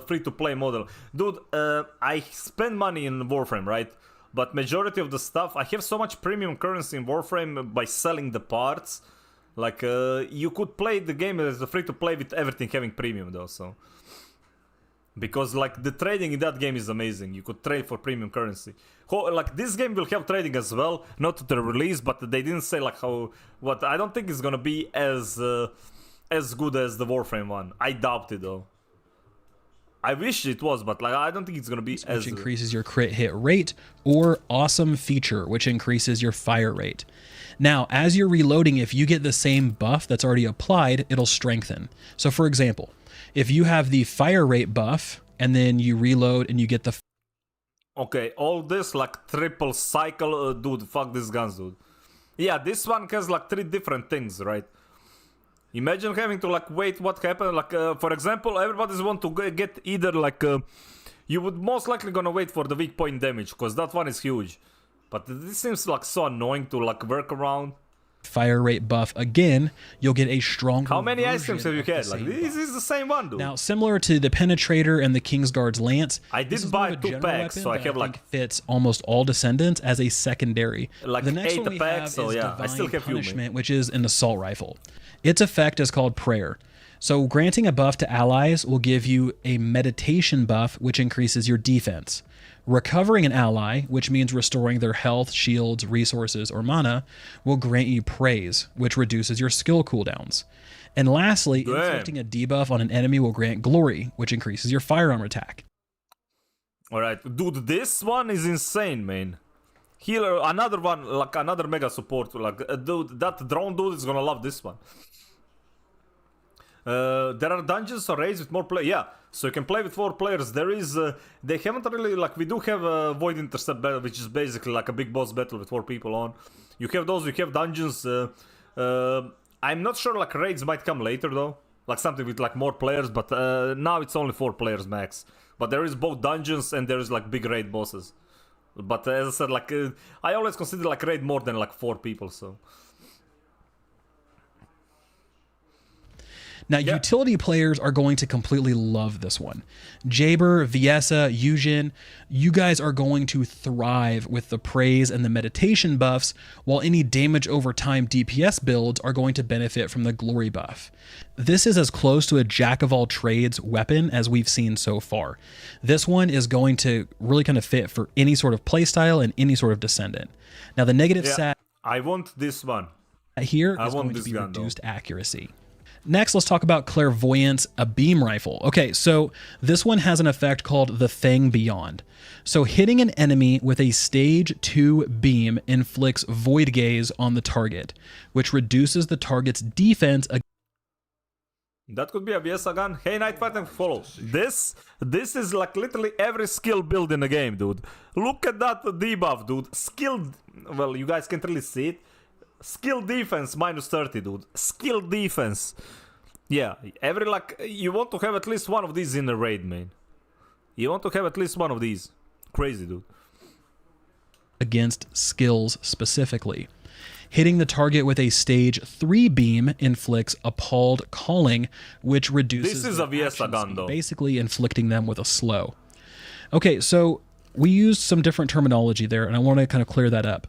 free-to-play model. Dude, I spend money in Warframe, right? But majority of the stuff, I have so much premium currency in Warframe by selling the parts. Like, you could play the game as a free-to-play with everything having premium though, so. Because like the trading in that game is amazing. You could trade for premium currency. Like this game will have trading as well, not to the release, but they didn't say like how. What I don't think it's gonna be as good as the Warframe one. I doubt it though. I wish it was, but like I don't think it's gonna be as. Which increases your crit hit rate, or Awesome Feature, which increases your fire rate. Now, as you're reloading, if you get the same buff that's already applied, it'll strengthen. So for example, if you have the fire rate buff and then you reload and you get the... Okay, all this like triple cycle, dude, fuck these guns, dude. Yeah, this one has like 3 different things, right? Imagine having to like wait what happened, like for example, everybody's want to get either like... you would most likely gonna wait for the weak point damage, because that one is huge. But this seems like so annoying to like work around. Fire rate buff again, you'll get a stronger. How many items have you had? Like this is the same one, dude. Now, similar to the Penetrator and the Kingsguard's Lance, I did buy 2 packs, so I have like fits almost all Descendants as a secondary. Like the next 8 one we packs, have so is yeah, I still Divine have you, Punishment, which is an assault rifle. Its effect is called Prayer. So granting a buff to allies will give you a meditation buff, which increases your defense. Recovering an ally, which means restoring their health, shields, resources, or mana, will grant you praise, which reduces your skill cooldowns. And lastly, inflicting a debuff on an enemy will grant glory, which increases your firearm attack. Alright, dude, this one is insane, man. Healer, another one, like another mega support. Like, dude, that drone dude is gonna love this one. There are dungeons or raids with more players. Yeah, so you can play with 4 players. There is, they haven't really, like, we do have a Void Intercept battle, which is basically like a big boss battle with 4 people on. You have those, you have dungeons. I'm not sure, like, raids might come later, though. Like, something with, like, more players, but now it's only 4 players max. But there is both dungeons and there is like big raid bosses. But as I said, like I always consider like raid more than like 4 people, so. Now, utility players are going to completely love this one. Jaber, Viesa, Yujin, you guys are going to thrive with the praise and the meditation buffs, while any damage over time DPS builds are going to benefit from the glory buff. This is as close to a jack of all trades weapon as we've seen so far. This one is going to really kind of fit for any sort of playstyle and any sort of descendant. Now, the negative stat I want this one. Here is going to be reduced accuracy. Next, let's talk about Clairvoyance, a beam rifle. Okay, so this one has an effect called the Thing Beyond. So hitting an enemy with a stage 2 beam inflicts void gaze on the target, which reduces the target's defense. That could be a Viesa gun. Hey, Night Fighting, follow. This is like literally every skill build in the game, dude. Look at that debuff, dude. Skill, well, you guys can't really see it. Skill defense minus 30, dude. Skill defense. Yeah, every like you want to have at least one of these in a raid, man. You want to have at least one of these. Crazy, dude. Against skills specifically. Hitting the target with a stage 3 beam inflicts Appalled Calling, which reduces this is a Viesa gun, though. Basically inflicting them with a slow. Okay, so we used some different terminology there, and I want to kind of clear that up.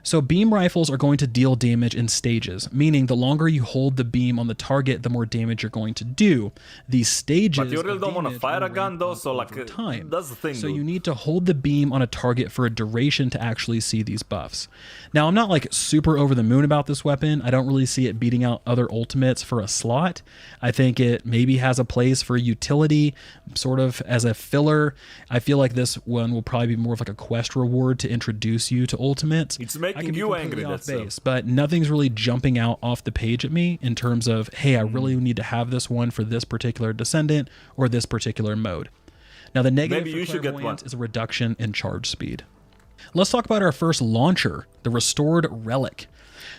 So beam rifles are going to deal damage in stages, meaning the longer you hold the beam on the target, the more damage you're going to do. These stages. But you really don't want to fire a gun though, so like time. That's the thing. So dude. You need to hold the beam on a target for a duration to actually see these buffs. Now, I'm not like super over the moon about this weapon. I don't really see it beating out other ultimates for a slot. I think it maybe has a place for utility, sort of as a filler. I feel like this one will probably be more of like a quest reward to introduce you to ultimates. It's making you angry, off base, but nothing's really jumping out off the page at me in terms of, hey, I really need to have this one for this particular descendant or this particular mode. Now, the negative for Clairvoyance is a reduction in charge speed. Let's talk about our first launcher, the Restored Relic.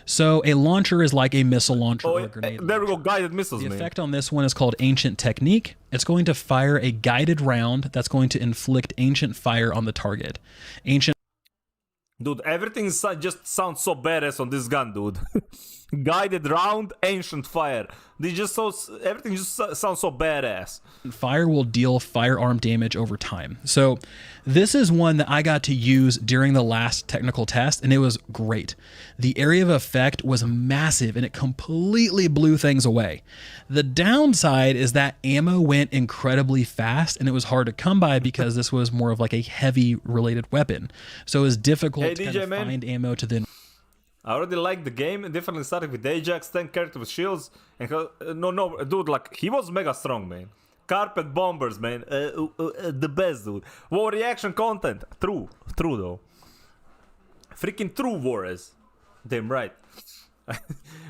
So a launcher is like a missile launcher or a grenade there we go, guided missiles. The effect on this one is called Ancient Technique. It's going to fire a guided round that's going to inflict ancient fire on the target. Dude, everything just sounds so badass on this gun, dude. Guided round, ancient fire. Everything just sounds so badass. Fire will deal firearm damage over time. So this is one that I got to use during the last technical test, and it was great. The area of effect was massive, and it completely blew things away. The downside is that ammo went incredibly fast, and it was hard to come by because this was more of like a heavy-related weapon. So it was difficult to kind of find ammo to then... I already like the game, and definitely started with Ajax, 10 character with shields, and no, dude, like, he was mega strong, man. Carpet bombers, man, the best, dude. War reaction content, true though. Freaking true warriors. Damn right.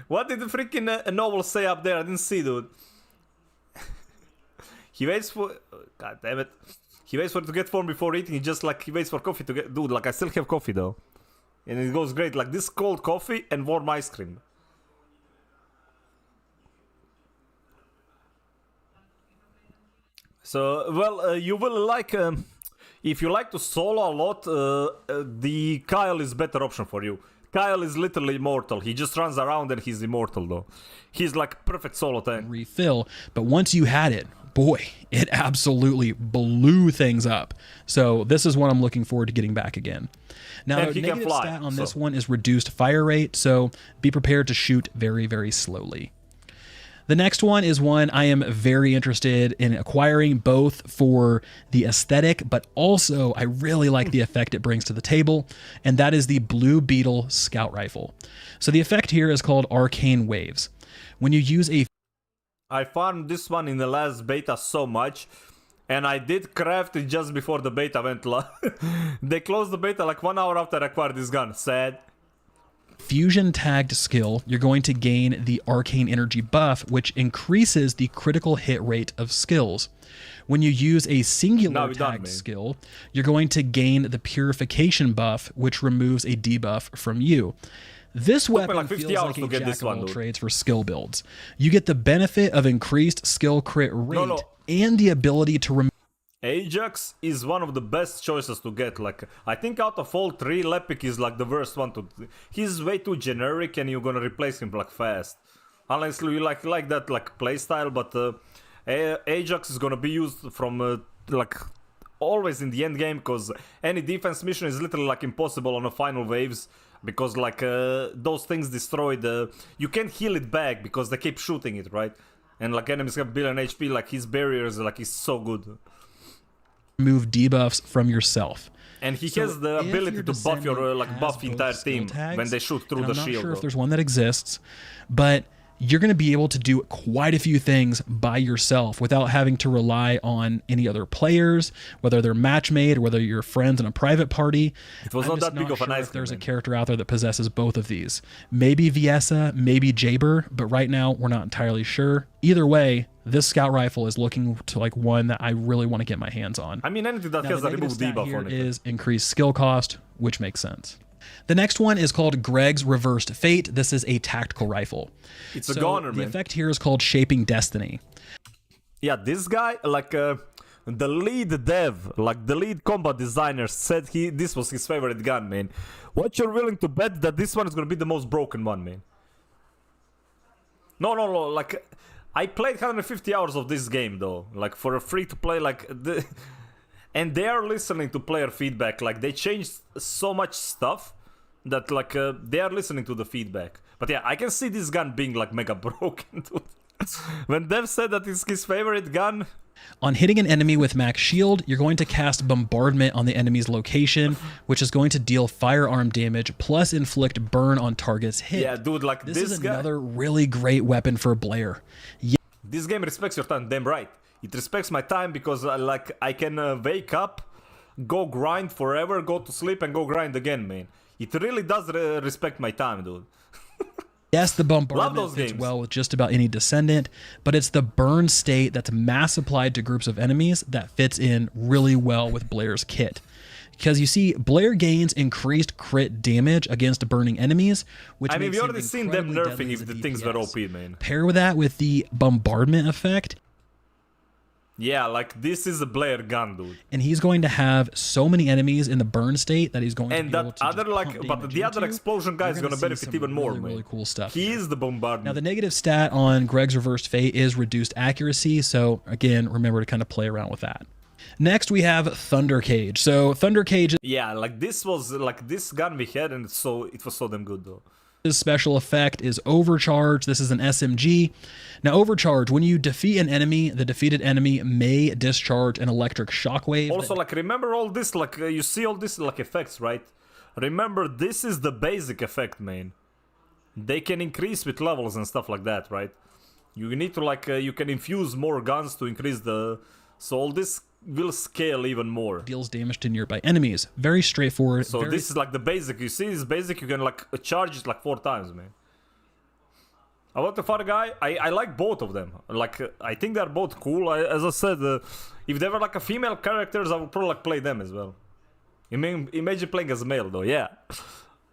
What did the freaking novel say up there? I didn't see, dude. He waits for, god damn it. He waits for it to get formed before eating, he waits for coffee to get, dude, like, I still have coffee, though. And it goes great, like this cold coffee and warm ice cream. So, well, you will like, if you like to solo a lot, the Kyle is better option for you. Kyle is literally immortal. He just runs around and he's immortal, though. He's like perfect solo tank. Refill, but once you had it, boy, it absolutely blew things up. So this is what I'm looking forward to getting back again. Now, the negative stat on this one is reduced fire rate, so be prepared to shoot very, very slowly. The next one is one I am very interested in acquiring, both for the aesthetic, but also I really like the effect it brings to the table, and that is the Blue Beetle Scout Rifle. So the effect here is called Arcane Waves. When you use I farmed this one in the last beta so much, and I did craft it just before the beta went live. They closed the beta like 1 hour after I acquired this gun. Sad. Fusion tagged skill, you're going to gain the Arcane Energy buff, which increases the critical hit rate of skills. When you use a singular tagged skill, you're going to gain the Purification buff, which removes a debuff from you. This weapon feels like a jack of all trades for skill builds. You get the benefit of increased skill crit rate and the ability to remove... Ajax is one of the best choices to get. Like, I think out of all three, Lepic is like the worst one to. He's way too generic, and you're gonna replace him like fast. Unless you like that like playstyle, but Ajax is gonna be used from like always in the end game, because any defense mission is literally like impossible on the final waves, because like those things destroy the. You can't heal it back because they keep shooting it, right? And like enemies have billion HP. Like his barriers, like is so good. Move debuffs from yourself. And he has the ability to buff your buff entire team when they shoot through the shield. I'm not sure if there's one that exists, but you're going to be able to do quite a few things by yourself without having to rely on any other players, whether they're match-made or whether you're friends in a private party. It was not that big of a nice. There's a character out there that possesses both of these. Maybe Viesa, maybe Jaber, but right now we're not entirely sure. Either way, this scout rifle is looking to like one that I really want to get my hands on. I mean, anything that has a removed debuff on it is increased skill cost, which makes sense. The next one is called Greg's Reversed Fate. This is a tactical rifle. It's a gunner, man. The effect here is called Shaping Destiny. Yeah, this guy, like the lead dev, like the lead combat designer, said this was his favorite gun, man. What you're willing to bet that this one is gonna be the most broken one, man? No, like I played 150 hours of this game though, like for a free to play, like and they are listening to player feedback. Like they changed so much stuff that like they are listening to the feedback. But yeah, I can see this gun being like mega broken, dude. When Dev said that it's his favorite gun. On hitting an enemy with max shield, you're going to cast bombardment on the enemy's location, which is going to deal firearm damage plus inflict burn on targets hit. Yeah, dude, like this is guy, another really great weapon for Blair. This game respects your time, damn right. It respects my time because like I can wake up, go grind forever, go to sleep and go grind again, man. It really does respect my time, dude. Yes, the bombardment fits well with just about any Descendant, but it's the burn state that's mass applied to groups of enemies that fits in really well with Blair's kit. Because you see, Blair gains increased crit damage against burning enemies, which I mean, makes we already seen them nerfing if the things were OP, man. Pair with that with the bombardment effect. Yeah, like this is a Blair gun, dude. And he's going to have so many enemies in the burn state that he's going to be able to other like, but the other explosion guy is going to benefit even more, man. Really cool stuff. He is the bombardment. Now the negative stat on Greg's Reversed Fate is reduced accuracy, so again, remember to kind of play around with that. Next we have Thunder Cage. So Thunder Cage. Yeah, like this was like this gun we had, and it was so damn good though. His special effect is Overcharge. This is an SMG. Now, Overcharge, when you defeat an enemy, the defeated enemy may discharge an electric shockwave. Also, like, remember all this, like, you see all this, like, effects, right? Remember, this is the basic effect, man. They can increase with levels and stuff like that, right? You need to, like, you can infuse more guns to increase the... So all this will scale even more. Deals damage to nearby enemies. Very straightforward. So this is like the basic. You see this basic, you can like charge it like 4 times, man. About the far guy, I like both of them. Like I think they're both cool. As I said, if they were like a female characters, I would probably like play them as well. Imagine playing as a male though, yeah.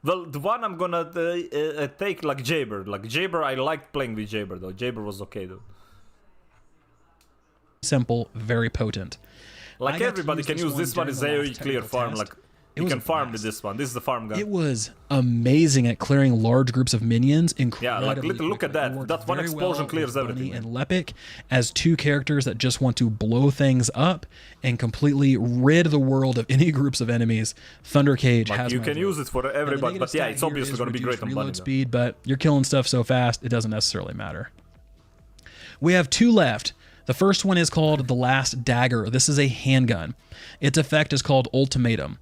Well, the one I'm gonna take like Jaber. Like Jaber, I liked playing with Jaber though. Jaber was okay though. Simple, very potent. Like everybody can use this one is AoE clear farm. Like you can farm with this one. This is the farm gun. It was amazing at clearing large groups of minions. Yeah, like look at that. That one explosion clears everything. And Lepic as two characters that just want to blow things up and completely rid the world of any groups of enemies. Thunder Cage has. You can use it for everybody, but yeah, it's obviously going to be great on reload speed. But you're killing stuff so fast, it doesn't necessarily matter. We have 2 left. The first one is called The Last Dagger. This is a handgun. Its effect is called Ultimatum.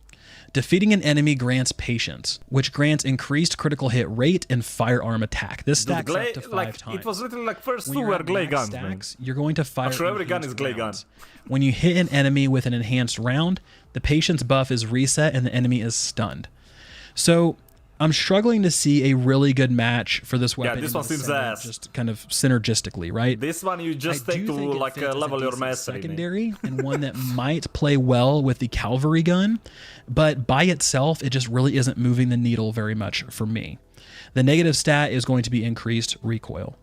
Defeating an enemy grants patience, which grants increased critical hit rate and firearm attack. This stacks up to 5 times. It was literally like first 2 were glay guns, stacks, man. You're going to fire. I'm sure every gun is glay gun. When you hit an enemy with an enhanced round, the patience buff is reset and the enemy is stunned. So I'm struggling to see a really good match for this weapon. Yeah, this one seems ass. Just kind of synergistically, right? This one you just take to like level your mastery. Secondary and one that might play well with the cavalry gun, but by itself, it just really isn't moving the needle very much for me. The negative stat is going to be increased recoil.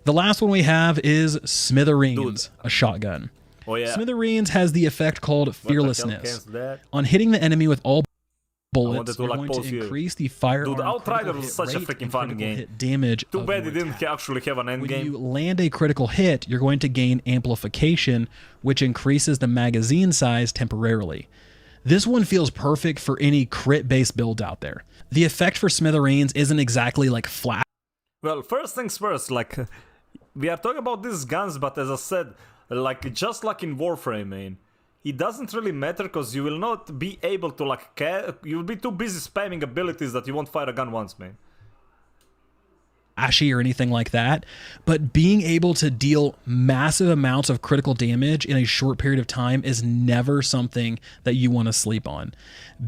The last one we have is Smithereens, a shotgun. Oh yeah. Smithereens has the effect called What the hell Fearlessness. cancel that? On hitting the enemy with all wanted bullets, to, you're like, going pause to here. increase the firearm Dude, Outrider critical was hit such a rate freaking and fun critical game. hit damage. Too of bad your it didn't attack. actually have an end When game. you land a critical hit, you're going to gain amplification, which increases the magazine size temporarily. This one feels perfect for any crit-based build out there. The effect for Smithereens isn't exactly like flat. Well, first things first, like, we are talking about these guns, but as I said, like, just like in Warframe, man, it doesn't really matter because you will not be able to, like, you'll be too busy spamming abilities that you won't fire a gun once, man. Flashy or anything like that, but being able to deal massive amounts of critical damage in a short period of time is never something that you want to sleep on.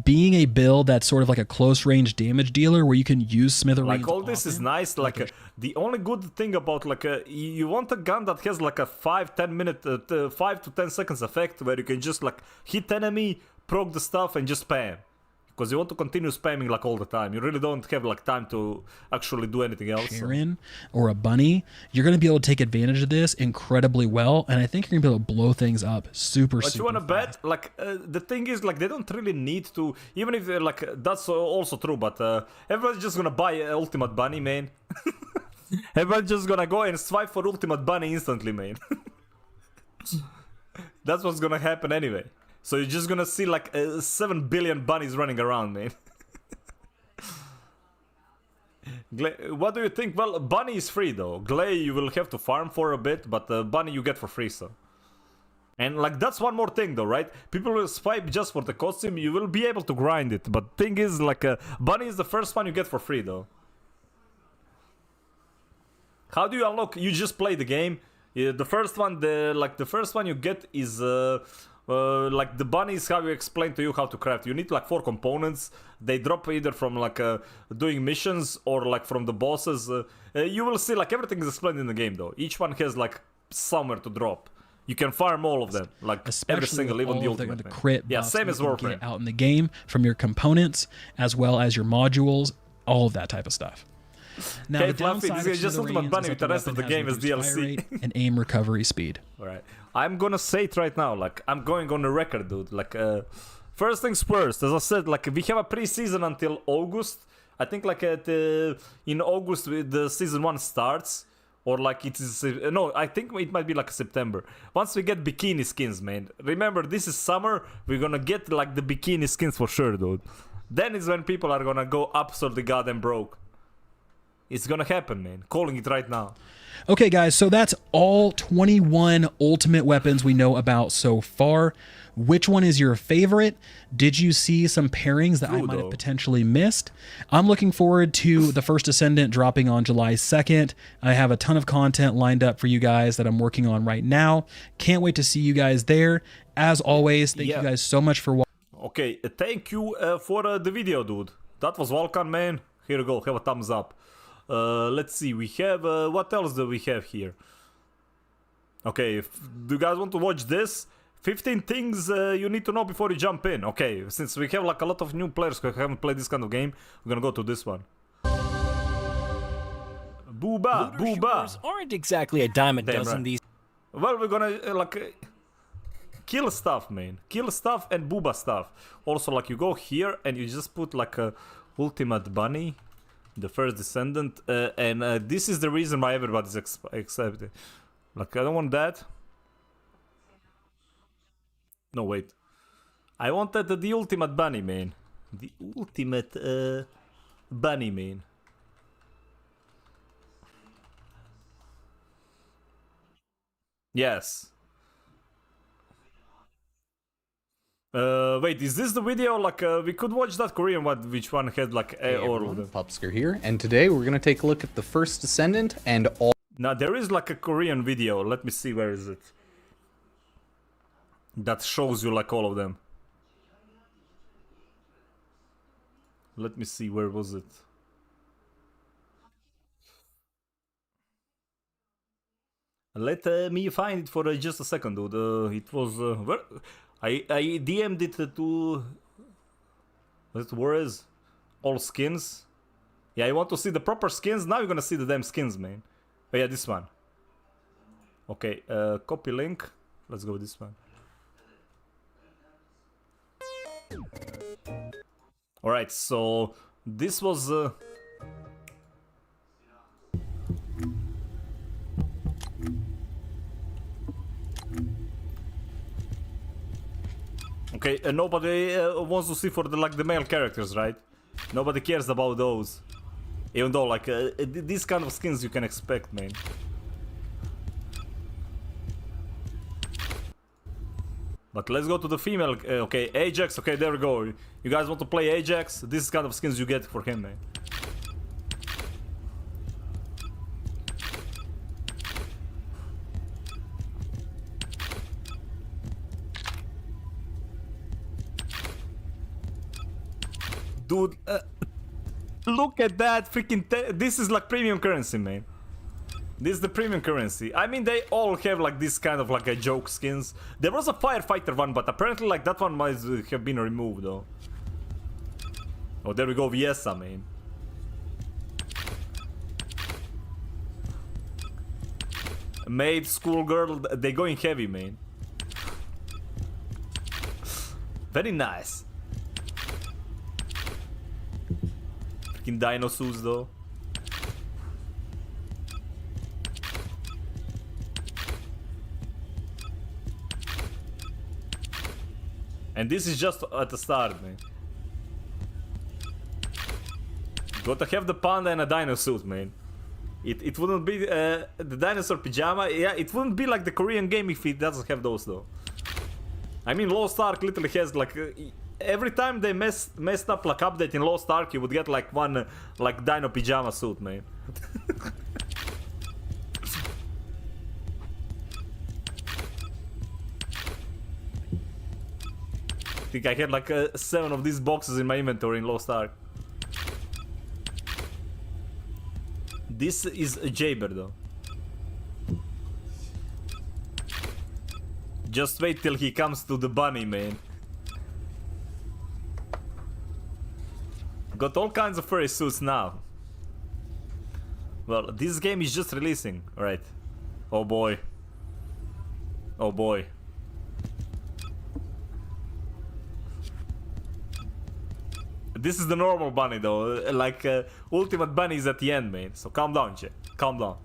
Being a build that's sort of like a close range damage dealer where you can use Smithereens. Like, all this is nice, like, the only good thing about, like, you want a gun that has, like, a 5 to 10 seconds effect where you can just, like, hit enemy, proc the stuff and just spam. Because you want to continue spamming, like, all the time. You really don't have, like, time to actually do anything else. Sharon or a bunny, you're going to be able to take advantage of this incredibly well, and I think you're going to be able to blow things up super But you want to bet, like, the thing is, like, they don't really need to, even if, like, that's also true, but everybody's just gonna buy Ultimate Bunny, man. Everybody's just gonna go and swipe for Ultimate Bunny instantly, man. That's what's gonna happen anyway. So you're just gonna see, like, 7 billion bunnies running around, man. What do you think? Well, bunny is free, though. Glay, you will have to farm for a bit, but bunny you get for free, so. And, like, that's one more thing, though, right? People will swipe just for the costume. You will be able to grind it. But thing is, like, bunny is the first one you get for free, though. How do you unlock? You just play the game. The first one, the first one you get is... like, the bunny is how you explain to you how to craft. You need, like, 4 components. They drop either from, like, doing missions or, like, from the bosses. You will see, like, everything is explained in the game, though. Each one has, like, somewhere to drop. You can farm all of them, like, especially every single, even the ultimate. The crit yeah, buffs same that as you can Warframe. get out in the game from your components, as well as your modules, all of that type of stuff. Now, Okay, the Fluffy, downside this of is just Ultimate Smithereens Bunny is with that the rest of the weapon game has as reduced fire DLC. rate and aim recovery speed. Alright, I'm gonna say it right now, like, I'm going on the record, dude. Like, first things first, as I said, like, we have a pre-season until August. I think, like, in August the season 1 starts. Or, like, it is... no, I think it might be, like, September. Once we get bikini skins, man. Remember, this is summer. We're gonna get, like, the bikini skins for sure, dude. Then is when people are gonna go absolutely goddamn broke. It's gonna happen, man. Calling it right now. Okay, guys, so that's all 21 ultimate weapons we know about so far. Which one is your favorite? Did you see some pairings that I might have potentially missed? I'm looking forward to the First Descendant dropping on July 2nd. I have a ton of content lined up for you guys that I'm working on right now. Can't wait to see you guys there. As always, thank you guys so much for watching. Okay, thank you for the video, dude. That was Vulcan, man. Here you go, have a thumbs up. Let's see, we have, what else do we have here? Okay, do you guys want to watch this? 15 things you need to know before you jump in. Okay, since we have, like, a lot of new players who haven't played this kind of game, we're gonna go to this one. Booba, booba. Aren't exactly a dime a dozen right. these. Well, we're gonna, like, kill stuff, man. Kill stuff and booba stuff. Also, like, you go here and you just put, like, a Ultimate Bunny, the First Descendant, and this is the reason why everybody's accepted. Like, I don't want that. No, wait. I wanted the Ultimate Bunny, man. The Ultimate Bunny, man. Yes. Wait, is this the video? Like, we could watch that Korean one, which one had, like, all of them. Pupsker here, and today we're gonna take a look at the First Descendant and all. Now, there is, like, a Korean video. Let me see, where is it? That shows you, like, all of them. Let me see, where was it? Let me find it for just a second, dude. It was... where? I DM'd it to... Where is? All skins? Yeah, I want to see the proper skins. Now you're gonna see the damn skins, man. Oh yeah, this one. Okay, copy link. Let's go with this one. Alright, so this was... Okay, nobody wants to see for the male characters, right? Nobody cares about those. Even though, like, these kind of skins you can expect, man. But let's go to the female. Okay, Ajax. Okay, there we go. You guys want to play Ajax? This is kind of skins you get for him, man. Dude, look at that freaking... This is like premium currency, man. This is the premium currency. I mean, they all have like this kind of like a joke skins. There was a firefighter one, but apparently like that one might have been removed though. Oh, there we go, Viesa, man. Maid, schoolgirl, they going heavy, man. Very nice. Freaking dino suits though. And this is just at the start, man. Gotta have the panda and a dino suit, man. It wouldn't be the dinosaur pajama. Yeah, it wouldn't be like the Korean game if it doesn't have those though. I mean, Lost Ark literally has like every time they messed up like update in Lost Ark, you would get like one like dino pajama suit, man. I think I had like 7 of these boxes in my inventory in Lost Ark. This is a Jaber though. Just wait till he comes to the bunny, man. Got all kinds of furry suits now. Well, this game is just releasing, alright. Oh boy. Oh boy. This is the normal bunny though, like ultimate bunny is at the end, man. So calm down, chat. Calm down.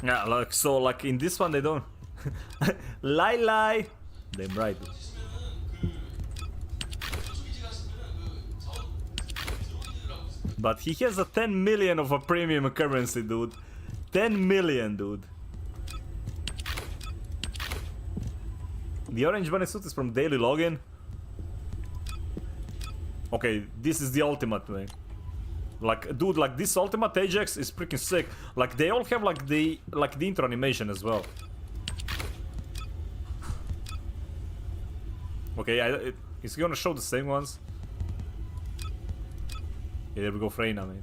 Yeah, like so, like in this one they don't. Lie. Damn right. But he has a 10 million of a premium currency, dude. 10 million, dude. The orange bunny suit is from Daily Login. Okay, this is the ultimate, man. Like, dude, like this ultimate Ajax is freaking sick. Like, they all have like the intro animation as well. Okay, is he gonna show the same ones? Yeah, there we go, Freyna, man.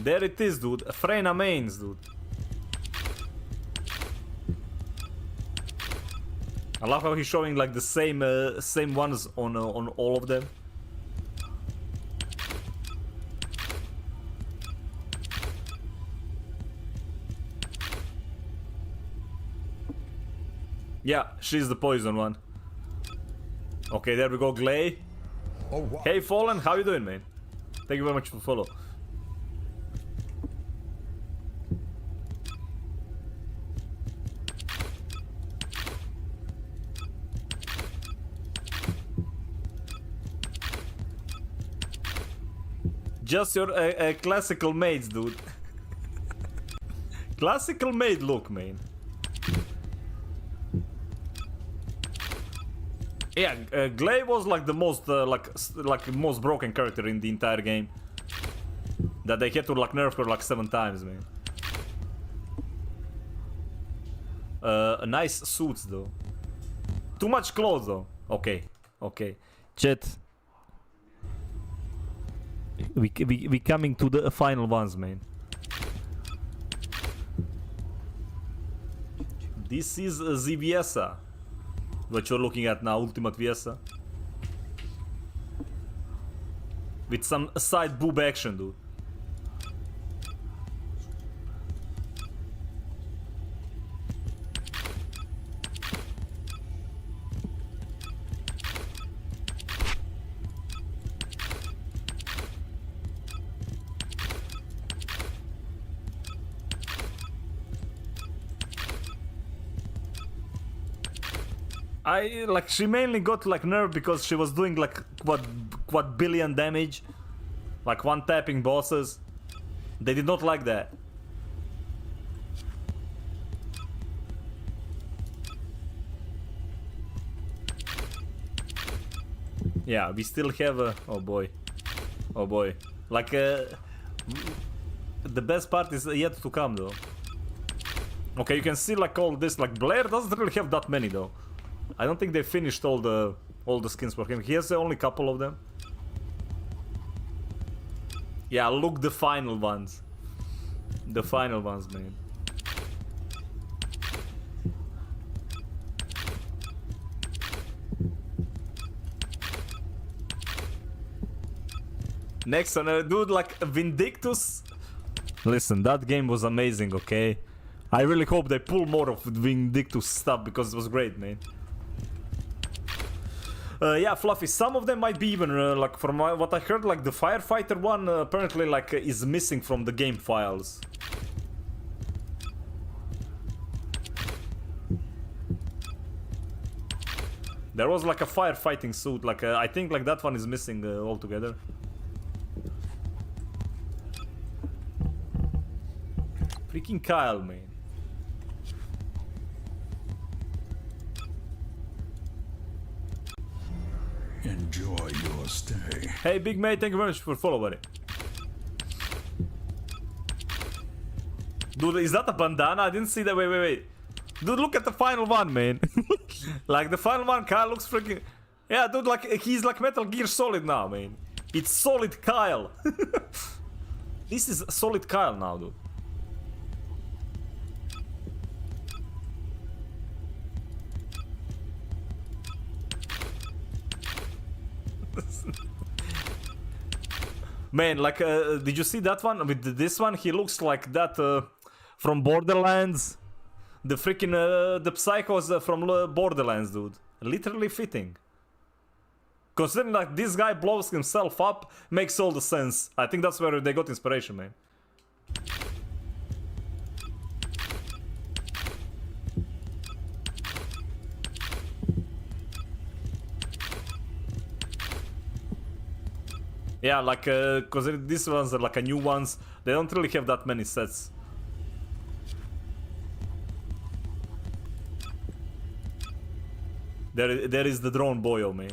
There it is, dude. Freyna mains, dude. I love how he's showing like the same ones on all of them. Yeah, she's the poison one. Okay, there we go, Glay. Oh, wow. Hey, Fallen, how you doing, man? Thank you very much for the follow. Just your classical maids, dude. Classical maid look, man. Yeah, Glay was like the most like most broken character in the entire game. That they had to like nerf her like 7 times, man. Nice suits though. Too much clothes though. Okay, okay. Chat. We coming to the final ones, man. This is the Viesa. What you're looking at now, Ultimate Viesa. With some side boob action, dude. She mainly got like nerfed because she was doing like what billion damage, like one tapping bosses. They did not like that. Yeah, we still have a oh boy, like the best part is yet to come though. Okay, you can see like all this, like Blair doesn't really have that many though. I don't think they finished all the skins for him. He has only a couple of them. Yeah, look, the final ones. The final ones, man. Next one, dude, like Vindictus. Listen, that game was amazing, okay? I really hope they pull more of Vindictus stuff because it was great, man. Yeah, Fluffy, some of them might be even, like, from what I heard, like, the Firefighter one apparently, like, is missing from the game files. There was, like, a firefighting suit, like, I think, like, that one is missing altogether. Freaking Kyle, man. Enjoy your stay. Hey, big mate, thank you very much for follow, buddy. Dude, is that a bandana? I didn't see that. Wait. Dude, look at the final one, man. Like, the final one, Kyle looks freaking... Yeah, dude, like, he's like Metal Gear Solid now, man. It's Solid Kyle. This is Solid Kyle now, dude. Man, like, did you see that one? With this one, he looks like that from Borderlands. The freaking, the psychos from Borderlands, dude. Literally fitting. Considering like this guy blows himself up, makes all the sense. I think that's where they got inspiration, man. Yeah, like, cause these ones are like a new ones. They don't really have that many sets. There is the drone boyo, man.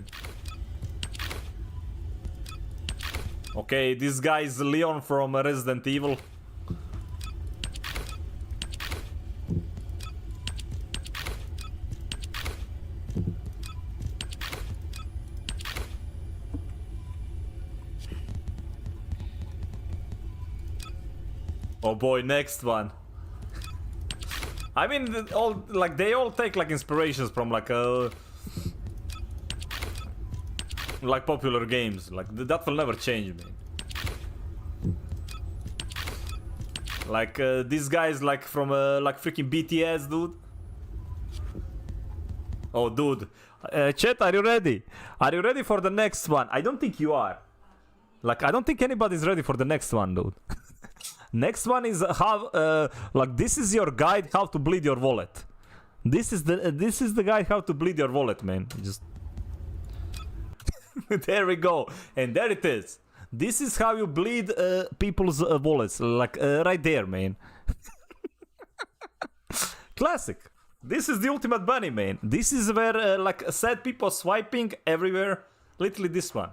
Okay, this guy is Leon from Resident Evil. Oh boy, next one. I mean, they all take like inspirations from like popular games. Like that will never change, man. Like these guys like from like freaking BTS, dude. Oh, dude. Chat, are you ready? Are you ready for the next one? I don't think you are. Like, I don't think anybody's ready for the next one, dude. Next one is how, like, this is your guide how to bleed your wallet. This is the guide how to bleed your wallet, man. Just there we go, and there it is. This is how you bleed people's wallets, like right there, man. Classic. This is the ultimate bunny, man. This is where like sad people swiping everywhere. Literally this one.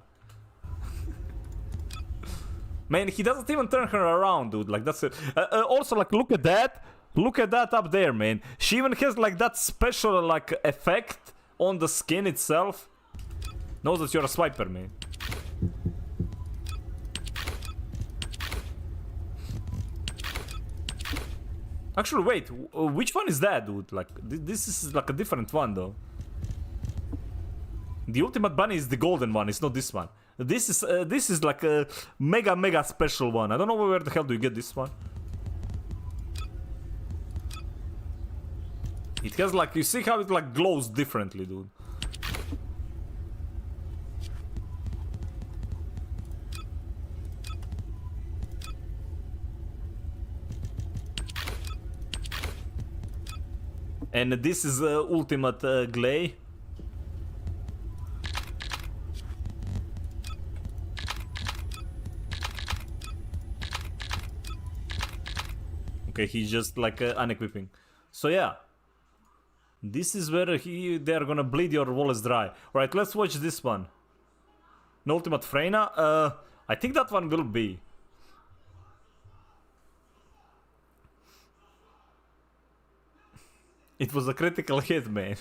Man, he doesn't even turn her around, dude. Like, that's it. Also, like, look at that. Look at that up there, man. She even has like that special like effect on the skin itself. Knows that you're a swiper, man. Actually, wait. Which one is that, dude? Like, this is like a different one, though. The ultimate bunny is the golden one. It's not this one. This is like a mega special one. I don't know where the hell do you get this one. It has like, you see how it like glows differently, dude. And this is ultimate glay. Okay, he's just like unequipping. So yeah. This is where they're gonna bleed your wallets dry. Alright, let's watch this one. An ultimate Freyna. I think that one will be. It was a critical hit, man.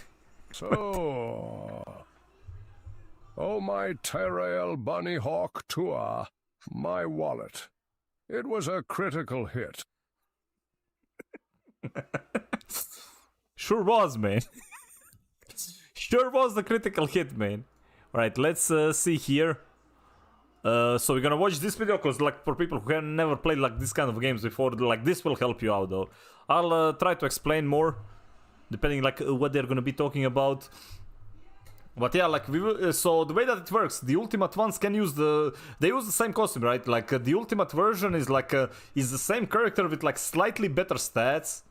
So, oh my Tyrell Bunny Hawk Tua, my wallet. It was a critical hit. Sure was, man. Sure was the critical hit, man. Alright, let's see here. So we're gonna watch this video because like for people who have never played like this kind of games before, like this will help you out though. I'll try to explain more depending like what they're gonna be talking about. But yeah, like we will, so the way that it works, the ultimate ones can use they use the same costume, right? Like the ultimate version is like is the same character with like slightly better stats,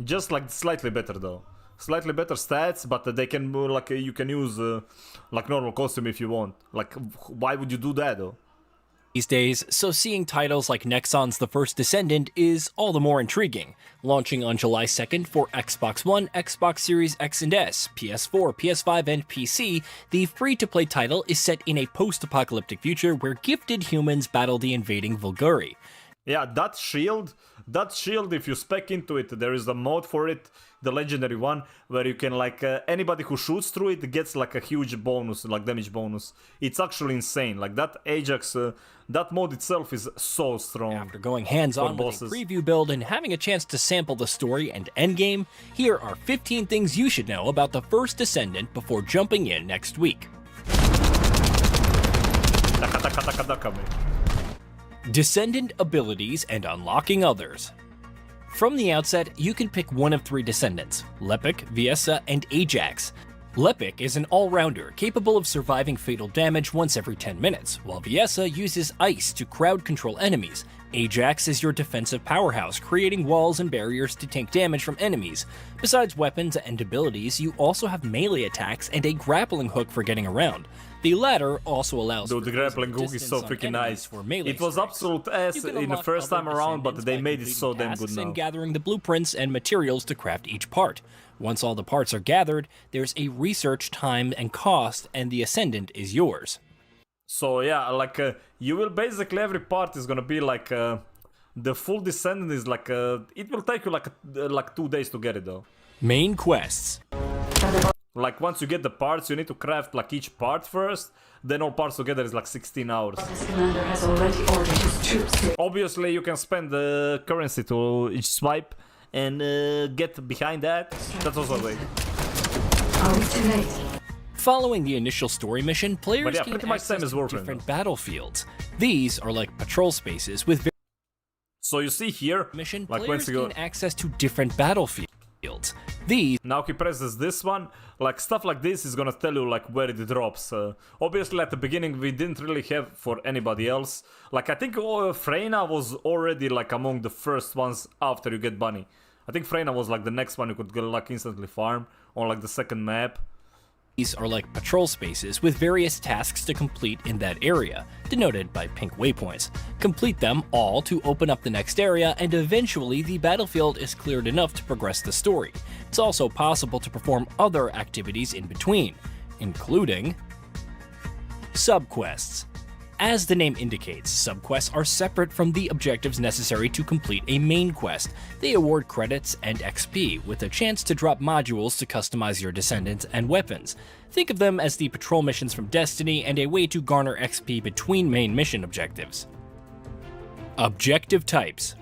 just like slightly better though, slightly better stats. But they can like you can use like normal costume if you want. Like why would you do that though? These days, so seeing titles like Nexon's The First Descendant is all the more intriguing. Launching on July 2nd for Xbox One, Xbox Series X and S, PS4, PS5, and PC, the free-to-play title is set in a post-apocalyptic future where gifted humans battle the invading Vulgari. Yeah, that shield, if you spec into it, there is a mode for it, the legendary one, where you can like, anybody who shoots through it gets like a huge bonus, like damage bonus. It's actually insane, like that Ajax, that mode itself is so strong. After going hands-on with a preview build and having a chance to sample the story and endgame, here are 15 things you should know about the First Descendant before jumping in next week. Descendant abilities and unlocking others. From the outset, you can pick one of three Descendants, Lepic, Viessa, and Ajax. Lepic is an all-rounder capable of surviving fatal damage once every 10 minutes, while Viessa uses ice to crowd control enemies. Ajax is your defensive powerhouse, creating walls and barriers to tank damage from enemies. Besides weapons and abilities, you also have melee attacks and a grappling hook for getting around. The latter also allows the grappling hook is so freaking nice. It was absolute ass in the first time around, but they made it so damn good now. And gathering the blueprints and materials to craft each part. Once all the parts are gathered, there's a research time and cost, and the Ascendant is yours. So yeah, like you will basically, every part is gonna be like the full Descendant is like it will take you like 2 days to get it though. Main quests. Like once you get the parts, you need to craft like each part first, then all parts together is like 16 hours. Commander has already ordered his troops. Obviously you can spend the currency to each swipe and get behind that. That's also a way. Are we too late? Following the initial story mission, players yeah, gain access to different battlefields. These are like patrol spaces with so you see here, mission, like players gain access to different battlefields. These now he presses this one, like stuff like this is gonna tell you like where it drops. Obviously at the beginning we didn't really have for anybody else. Like I think Freyna was already like among the first ones after you get Bunny. I think Freyna was like the next one you could like instantly farm on like the second map. These are like patrol spaces with various tasks to complete in that area, denoted by pink waypoints. Complete them all to open up the next area, and eventually the battlefield is cleared enough to progress the story. It's also possible to perform other activities in between, including subquests. As the name indicates, subquests are separate from the objectives necessary to complete a main quest. They award credits and XP, with a chance to drop modules to customize your descendants and weapons. Think of them as the patrol missions from Destiny and a way to garner XP between main mission objectives. Objective types.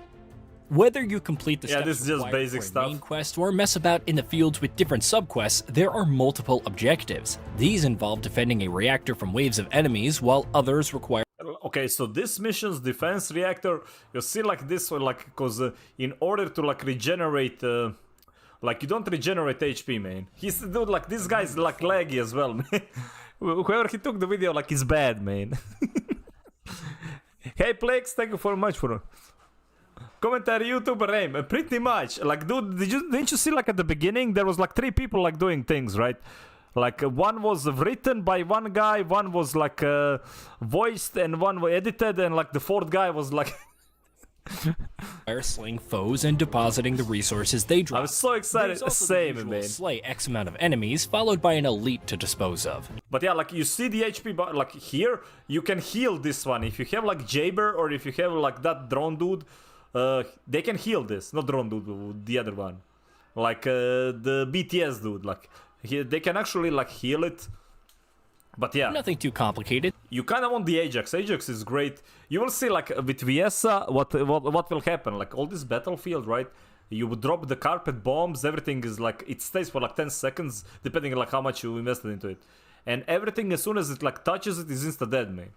Whether you complete the steps this is just required basic for a stuff. main quest or mess about in the fields with different subquests, there are multiple objectives. These involve defending a reactor from waves of enemies, while others require Okay, so this mission's defense reactor, you see like this one, like, because in order to like regenerate, like you don't regenerate HP, man. He's, dude, like this guy's like laggy as well, man. Whoever he took the video, like, is bad, man. Hey, Plex, thank you for much for commentary, YouTuber aim. Pretty much, like, dude, didn't you see like at the beginning there was like 3 people like doing things, right? Like one was written by one guy, one was like voiced, and one was edited, and like the 4th guy was like slaying foes and depositing the resources they drop. I was so excited. Same, man. Slay X amount of enemies, followed by an elite to dispose of. But yeah, like you see the HP bar, like here you can heal this one. If you have like Jaber or if you have like that drone dude, they can heal this. Not drone dude, the other one, like the BTS dude. Like they can actually like heal it. But yeah, nothing too complicated. You kind of want the Ajax. Ajax is great. You will see like with Viesa what will happen. Like all this battlefield, right? You would drop the carpet bombs. Everything is like it stays for like 10 seconds, depending on like how much you invested into it. And everything as soon as it like touches it is insta dead, man.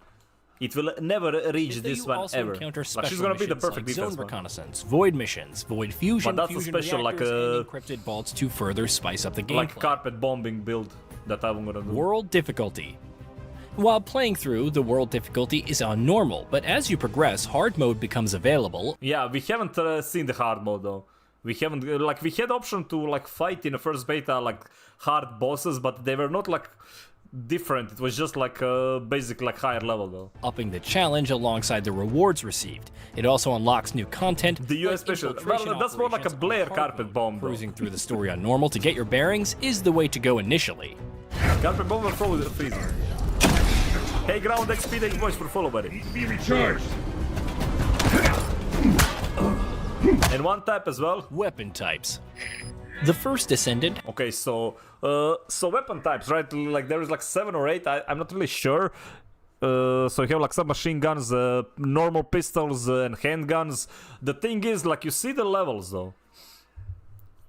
It will never reach this one ever. Like, she's gonna be the perfect like defense zone one. reconnaissance, void missions, void fusion, But that's fusion a special like reactors, and encrypted vaults to further spice up the gameplay. like carpet bombing build that I'm gonna do. World difficulty. While playing through, the world difficulty is on normal, but as you progress, hard mode becomes available. Yeah, we haven't seen the hard mode though. We haven't like we had option to like fight in the first beta like hard bosses, but they were not like different. It was just like basic like higher level though. Upping the challenge alongside the rewards received. It also unlocks new content. The US special. Well, that's more like a Blair carpet bomb. Cruising through the story on normal to get your bearings is the way to go initially. Carpet bomb and freezer. Hey, ground XP, thank you much for follow, buddy. Be recharged. And one type as well. Weapon types. The First Descendant. Okay, so weapon types, right? Like there is like 7 or 8. I'm not really sure. So you have like submachine guns, normal pistols, and handguns. The thing is, like you see the levels though.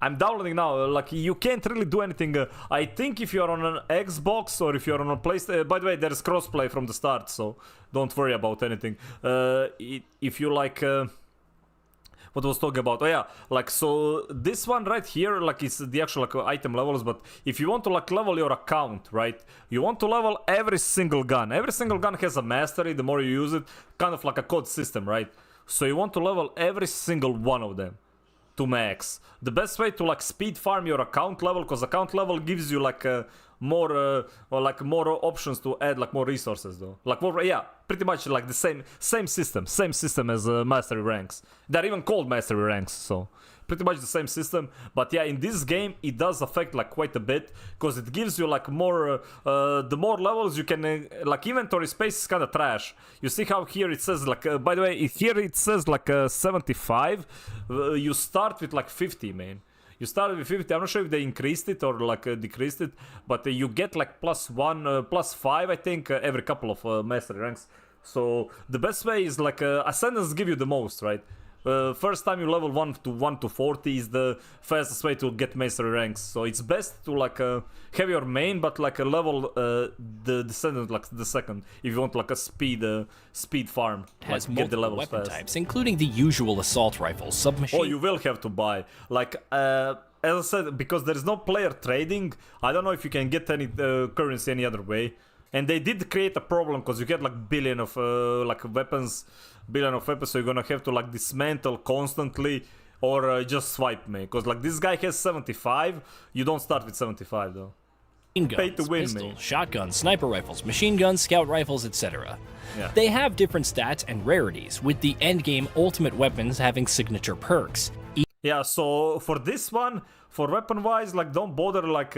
I'm downloading now, like you can't really do anything. I think if you're on an Xbox or if you're on a PlayStation, by the way, there's crossplay from the start, so don't worry about anything. If you like, what I was talking about? Oh yeah, like so this one right here, like it's the actual like item levels. But if you want to like level your account, right? You want to level every single gun. Every single gun has a mastery. The more you use it, kind of like a code system, right? So you want to level every single one of them to max. The best way to like speed farm your account level, because account level gives you like more options to add like more resources though. Like more, yeah, pretty much like the same system as mastery ranks. They're even called mastery ranks, so pretty much the same system. But yeah, in this game it does affect like quite a bit, because it gives you like more the more levels you can like inventory space is kind of trash. You see how here it says like by the way, here it says like 75. You start with like 50, man. You start with 50. I'm not sure if they increased it or like decreased it, but you get like +1, +5, I think, every couple of mastery ranks. So the best way is like Ascendants give you the most, right? First time you level 1 to 40 is the fastest way to get mastery ranks. So it's best to like have your main, but like a level the Descendant like the second if you want like a speed farm. Has like, get the levels weapon fast. types, including the usual assault rifles, submachine. Oh, you will have to buy. Like as I said, because there is no player trading. I don't know if you can get any currency any other way. And they did create a problem because you get like billion of weapons, so you're gonna have to like dismantle constantly or just swipe me. Because like this guy has 75, you don't start with 75 though. Guns, pay to win, pistols, man. shotguns, sniper rifles, machine guns, scout rifles, etc. Yeah. They have different stats and rarities, with the endgame ultimate weapons having signature perks. Yeah, so for this one, for weapon wise, like don't bother like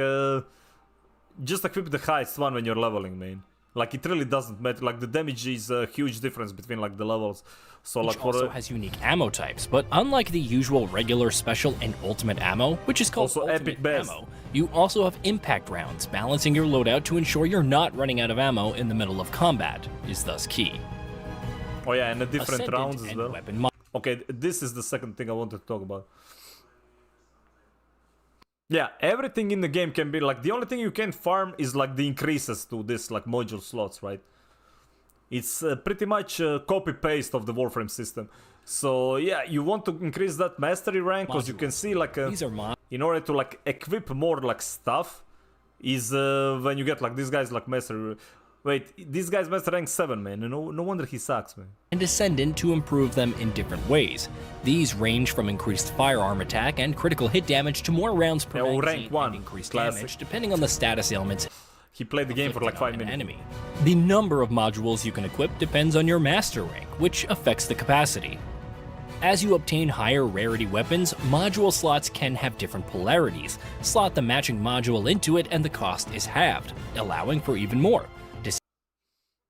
just equip the highest one when you're leveling, man. Like it really doesn't matter. Like the damage is a huge difference between like the levels. So Each like for also has unique ammo types, but unlike the usual regular, special, and ultimate ammo, which is called Also ultimate epic best. ammo, you also have impact rounds. Balancing your loadout to ensure you're not running out of ammo in the middle of combat is thus key. Oh yeah, and the different Ascendant rounds as and well. weapon Okay, this is the second thing I wanted to talk about. Yeah, everything in the game can be like, the only thing you can farm is like the increases to this like module slots, right? It's pretty much copy paste of the Warframe system. So yeah, you want to increase that mastery rank because you can see like These are in order to like equip more like stuff is when you get like these guys like mastery. Wait, this guy's master rank 7, man. No wonder he sucks, man. and Descendant to improve them in different ways. These range from increased firearm attack and critical hit damage to more rounds per magazine rank 1, and increased classic. damage depending on the status ailments. He played the game for like 5 minutes. Enemy. The number of modules you can equip depends on your master rank, which affects the capacity. As you obtain higher rarity weapons, module slots can have different polarities. Slot the matching module into it and the cost is halved, allowing for even more.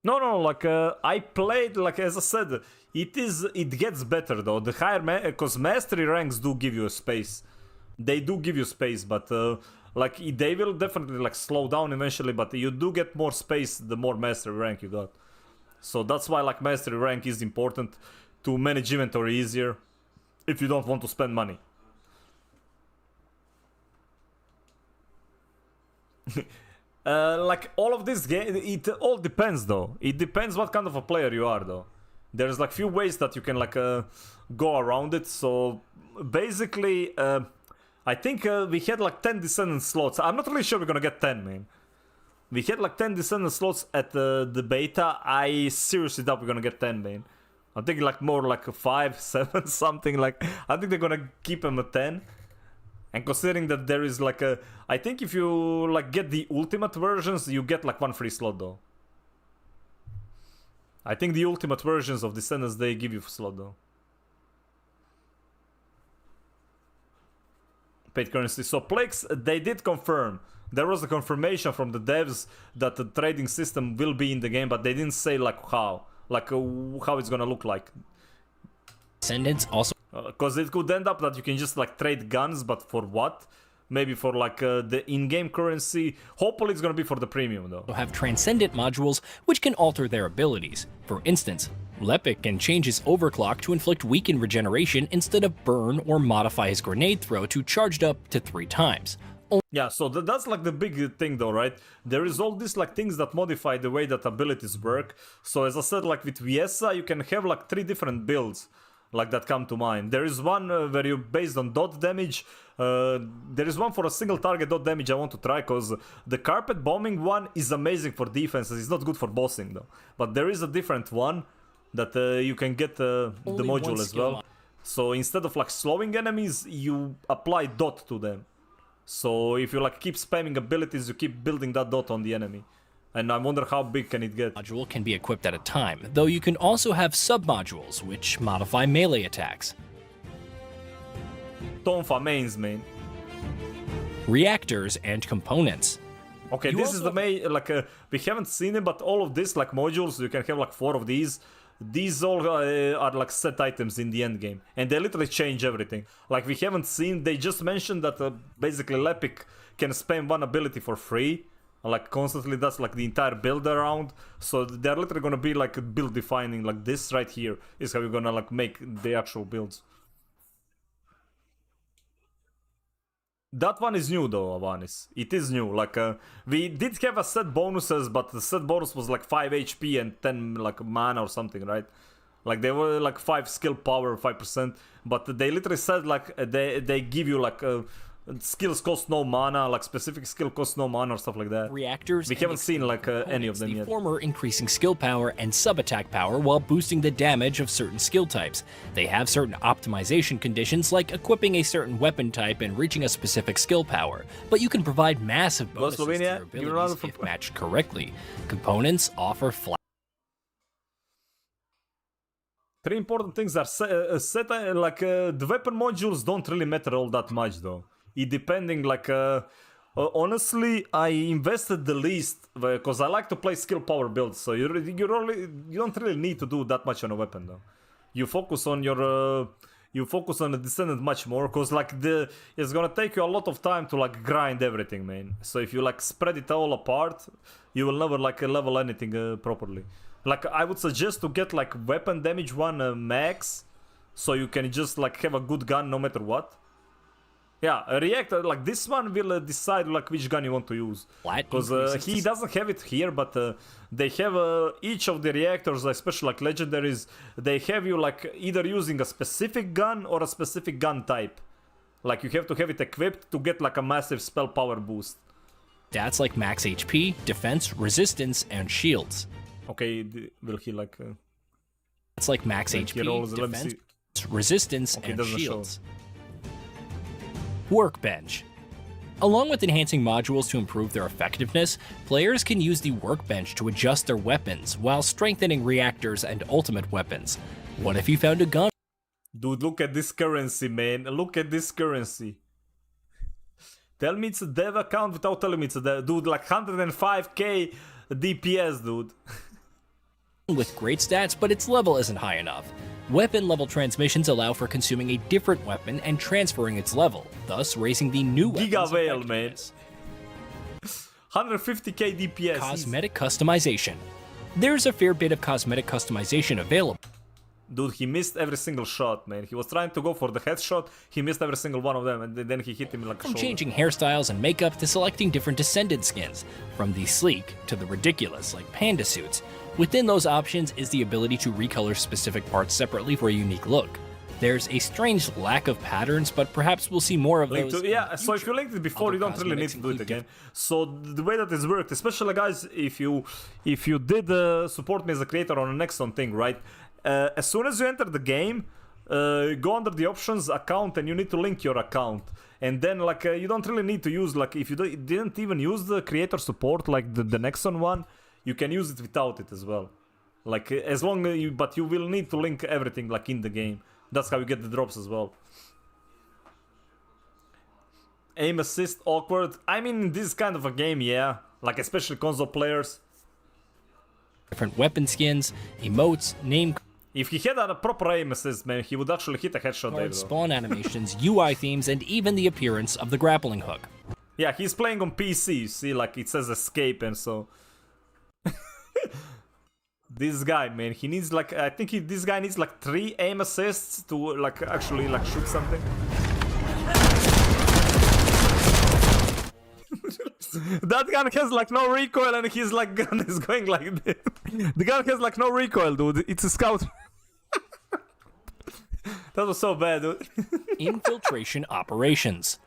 No, like I played, like as I said, it gets better though. The higher, because mastery ranks do give you a space. They do give you space, but like they will definitely like slow down eventually, but you do get more space the more mastery rank you got. So that's why like mastery rank is important to manage inventory easier if you don't want to spend money. Like all of this game, it all depends though. It depends what kind of a player you are though. There's like few ways that you can like go around it. So basically, I think we had like 10 Descendant slots. I'm not really sure we're gonna get 10, man. We had like 10 Descendant slots at the beta. I seriously doubt we're gonna get 10, man. I'm thinking like more like 5, 7, something like. I think they're gonna keep them at 10. And considering that there is like a... I think if you like get the ultimate versions, you get like 1 free slot though. I think the ultimate versions of Descendants, they give you a slot though. Paid currency. So Plex, they did confirm. There was a confirmation from the devs that the trading system will be in the game, but they didn't say like how. Like how it's gonna look like. Descendants also... Because it could end up that you can just like trade guns, but for what? Maybe for like the in-game currency. Hopefully it's gonna be for the premium though. have transcendent modules which can alter their abilities. For instance, Lepic can change his overclock to inflict weaken regeneration instead of burn, or modify his grenade throw to charged up to 3 times. Yeah, so that's like the big thing though, right? There is all these like things that modify the way that abilities work. So as I said, like with Viesa, you can have like 3 different builds like that come to mind. There is one where you based on dot damage. There is one for a single target dot damage I want to try, because the carpet bombing one is amazing for defenses. It's not good for bossing though. But there is a different one that you can get the module as well. So instead of like slowing enemies, you apply dot to them. So if you like keep spamming abilities, you keep building that dot on the enemy. And I wonder how big can it get. Module can be equipped at a time, though you can also have sub-modules, which modify melee attacks. Tonfa mains, man. Reactors and components. Okay, You this also is the main, like, we haven't seen it, but all of this, like, modules, you can have, like, 4 of these. These all are, like, set items in the endgame. And they literally change everything. Like, we haven't seen, they just mentioned that, basically, Lepic can spam one ability for free. Like, constantly, that's, like, the entire build around. So, they're literally gonna be, like, build defining. Like, this right here is how you're gonna, like, make the actual builds. That one is new though, Avanis. It is new. Like, we did have a set bonuses, but the set bonus was like 5 HP and 10 like mana or something, right? Like they were like 5 skill power, 5%. But they literally said like they give you like skills cost no mana, like specific skill cost no mana or stuff like that. Reactors. We haven't seen like any of them the yet. Former increasing skill power and sub-attack power while boosting the damage of certain skill types. They have certain optimization conditions like equipping a certain weapon type and reaching a specific skill power, but you can provide massive bonuses to their abilities if matched correctly. Components offer flat. 3 important things are set like the weapon modules don't really matter all that much though. It depending like Honestly, I invested the least because I like to play skill power builds. So you don't really need to do that much on a weapon though. You focus on your the descendant much more because like it's gonna take you a lot of time to like grind everything, man. So if you like spread it all apart, you will never like level anything properly. Like I would suggest to get like weapon damage 1 max, so you can just like have a good gun no matter what. Yeah, a reactor like this one will decide like which gun you want to use. Because he doesn't have it here, but they have each of the reactors, especially like legendaries, they have you like either using a specific gun or a specific gun type. Like you have to have it equipped to get like a massive spell power boost. Stats like max HP, defense, resistance, and shields. Okay, will he like... It's like max HP, defense, resistance, and shields. Workbench. Along with enhancing modules to improve their effectiveness, players can use the workbench to adjust their weapons while strengthening reactors and ultimate weapons. What if you found a gun? Dude, look at this currency, man. Look at this currency. Tell me it's a dev account without telling me it's a dev. Dude, like 105k DPS, dude. With great stats, but its level isn't high enough. Weapon level transmissions allow for consuming a different weapon and transferring its level, thus raising the new weapon's Giga Veil, man. 150k DPS. Cosmetic customization. There's a fair bit of cosmetic customization available. Dude, he missed every single shot, man. He was trying to go for the headshot, he missed every single one of them, and then he hit him like a From shoulder. changing hairstyles and makeup to selecting different Descendant skins, from the sleek to the ridiculous, like panda suits. Within those options is the ability to recolor specific parts separately for a unique look. There's a strange lack of patterns, but perhaps we'll see more of those. Yeah, so if you linked it before, you don't really need to do it again. So the way that this worked, especially guys, if you did support me as a creator on a nexon thing, right? As soon as you enter the game, go under the options account and you need to link your account. And then like you don't really need to use, like if you didn't even use the creator support, like the nexon one, you can use it without it as well. Like as long as but you will need to link everything like in the game. That's how you get the drops as well. Aim assist awkward. I mean, this kind of a game, yeah. Like especially console players. Different weapon skins, emotes, name. If he had a proper aim assist, man, he would actually hit a headshot there. Spawn animations, UI themes, and even the appearance of the grappling hook. Yeah, he's playing on PC. You see, like it says escape and so. This guy, man, he needs like I think this guy needs like 3 aim assists to like actually like shoot something. That gun has like no recoil and his like gun is going like this. The gun has like no recoil, dude. It's a scout. That was so bad, dude. Infiltration operations.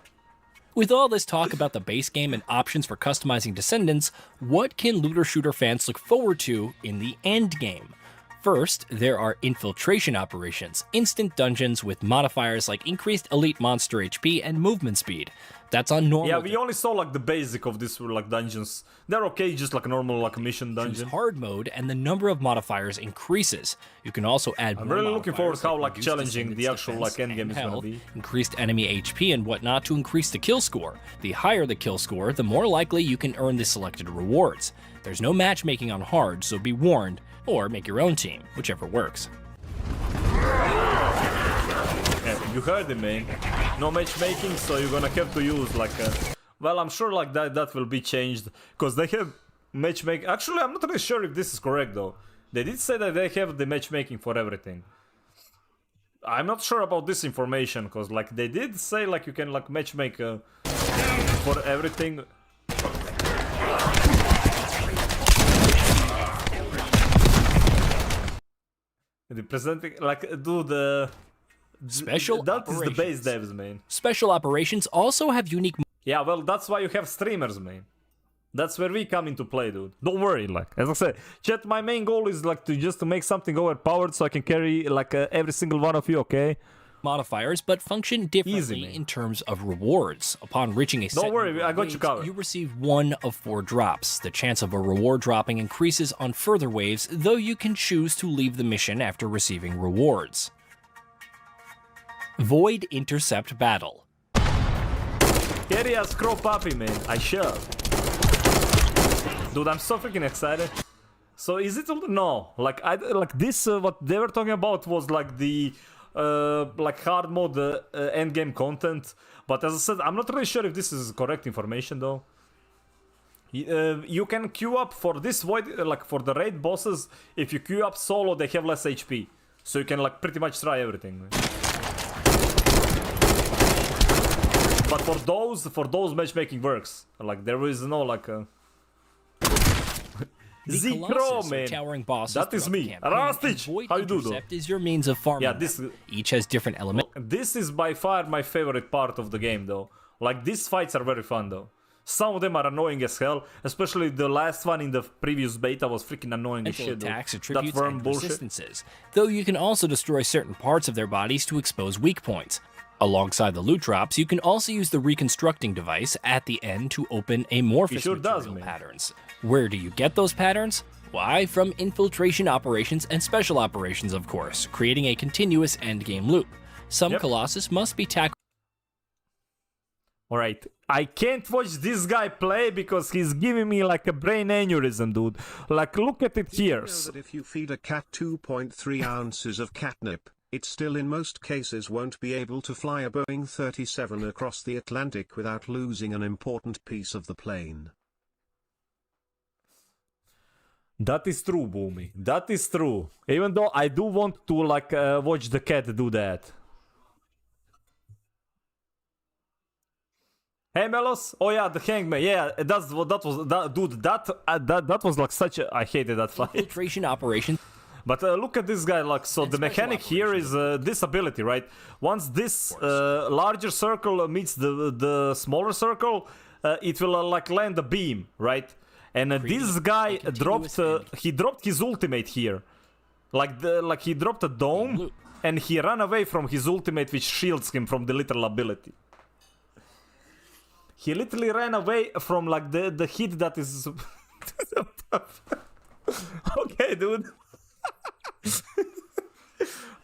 With all this talk about the base game and options for customizing Descendants, what can looter-shooter fans look forward to in the endgame? First, there are infiltration operations, instant dungeons with modifiers like increased elite monster HP and movement speed. That's on normal. Yeah, we only saw like the basic of this like dungeons. They're okay, just like a normal like mission dungeon. Choose hard mode and the number of modifiers increases. You can also add I'm more really looking forward to how like reduced challenging the Descendants actual defense like endgame and is gonna health, be. increased enemy HP and whatnot to increase the kill score. The higher the kill score, the more likely you can earn the selected rewards. There's no matchmaking on hard, so be warned, or make your own team, whichever works. Yeah, you heard it, man. No matchmaking, so you're gonna have to use like well, I'm sure like that will be changed because they have matchmaking. Actually, I'm not really sure if this is correct though. They did say that they have the matchmaking for everything. I'm not sure about this information because like they did say like you can like matchmake for everything. The presenting like dude Special that is the base operations. devs, man. Special operations also have unique. Yeah, well, that's why you have streamers, man. That's where we come into play, dude. Don't worry, like as I said, chat. My main goal is like to make something overpowered so I can carry like every single one of you. Okay. Modifiers, but function differently in terms of rewards. Upon reaching a set Don't worry, number of I got you waves, covered. You receive 1 of 4 drops. The chance of a reward dropping increases on further waves, though you can choose to leave the mission after receiving rewards. Void Intercept Battle. Here he has Crow Puppy, man. I shall. Dude, I'm so freaking excited. So is it no? Like this? What they were talking about was like the like hard mode endgame content. But as I said, I'm not really sure if this is correct information though. You can queue up for this void, like for the raid bosses. If you queue up solo, they have less HP, so you can like pretty much try everything. But for those matchmaking works. Like there is no like. Zikro, man. Towering bosses that is me. Rastich, how you do though? Is your means of farming. Yeah, this each has different elements. This is by far my favorite part of the game, though. Like these fights are very fun, though. Some of them are annoying as hell, especially the last one in the previous beta was freaking annoying as shit. Attacks, that attributes, worm and bullshit. resistances. Though you can also destroy certain parts of their bodies to expose weak points. Alongside the loot drops, you can also use the reconstructing device at the end to open amorphous material patterns. Where do you get those patterns? Why, from infiltration operations and special operations, of course, creating a continuous endgame loop. Some Colossus must be tackled. Alright, I can't watch this guy play because he's giving me like a brain aneurysm, dude. Like, look at it here. You know that if you feed a cat 2.3 ounces of catnip, it still in most cases won't be able to fly a Boeing 37 across the Atlantic without losing an important piece of the plane. That is true, Boomy. That is true. Even though I do want to like watch the cat do that. Hey Melos, oh yeah, the hangman. Yeah, that was dude. That was like such a. I hated that fight. Infiltration operation. But look at this guy. Like, so the mechanic here is this ability, right? Once this larger circle meets the smaller circle, it will like land a beam, right? And this guy dropped he dropped his ultimate here, like he dropped a dome, and he ran away from his ultimate, which shields him from the literal ability. He literally ran away from like the hit that is. Okay, dude.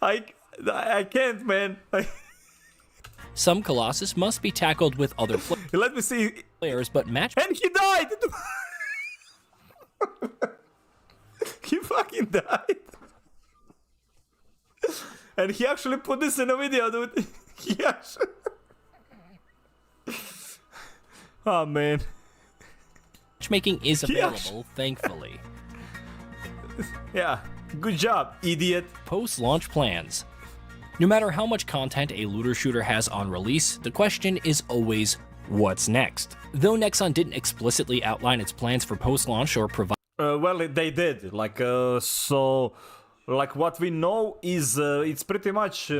I can't, man. Some Colossus must be tackled with other Let me see. Players, but match. And he died. He fucking died. And he actually put this in a video, dude. He actually. Oh man. Matchmaking is available, thankfully. Yeah, good job, idiot. Post-launch plans. No matter how much content a looter shooter has on release, the question is always, what's next? Though Nexon didn't explicitly outline its plans for post-launch or provide... Well, they did. Like, so... Like, what we know is it's pretty much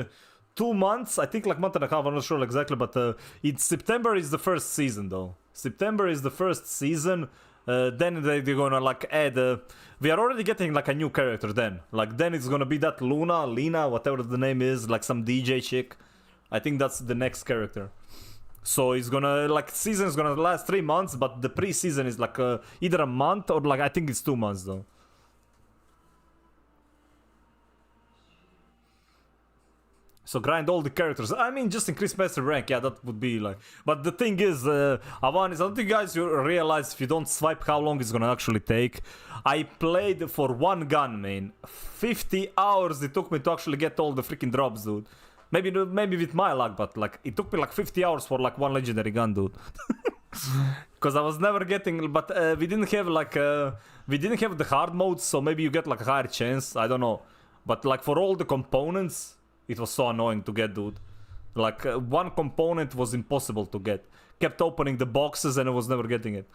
2 months. I think like month and a half, I'm not sure exactly, but it's September is the first season, though. September is the first season. Then they're gonna like add... we are already getting like a new character then. Like, then it's gonna be that Lena, whatever the name is, like some DJ chick. I think that's the next character. So it's gonna, like, season is gonna last 3 months, but the pre-season is like either a month or like, I think it's 2 months though. So grind all the characters. I mean, just increase master rank. Yeah, that would be like... But the thing is, Avan, I don't think you guys realize if you don't swipe how long it's gonna actually take. I played for one gun, man. 50 hours it took me to actually get all the freaking drops, dude. Maybe with my luck, but like it took me like 50 hours for like one legendary gun, dude. Because I was never getting... But we didn't have like... we didn't have the hard mode, so maybe you get like a higher chance. I don't know. But like for all the components... It was so annoying to get, dude. Like, one component was impossible to get. Kept opening the boxes and I was never getting it.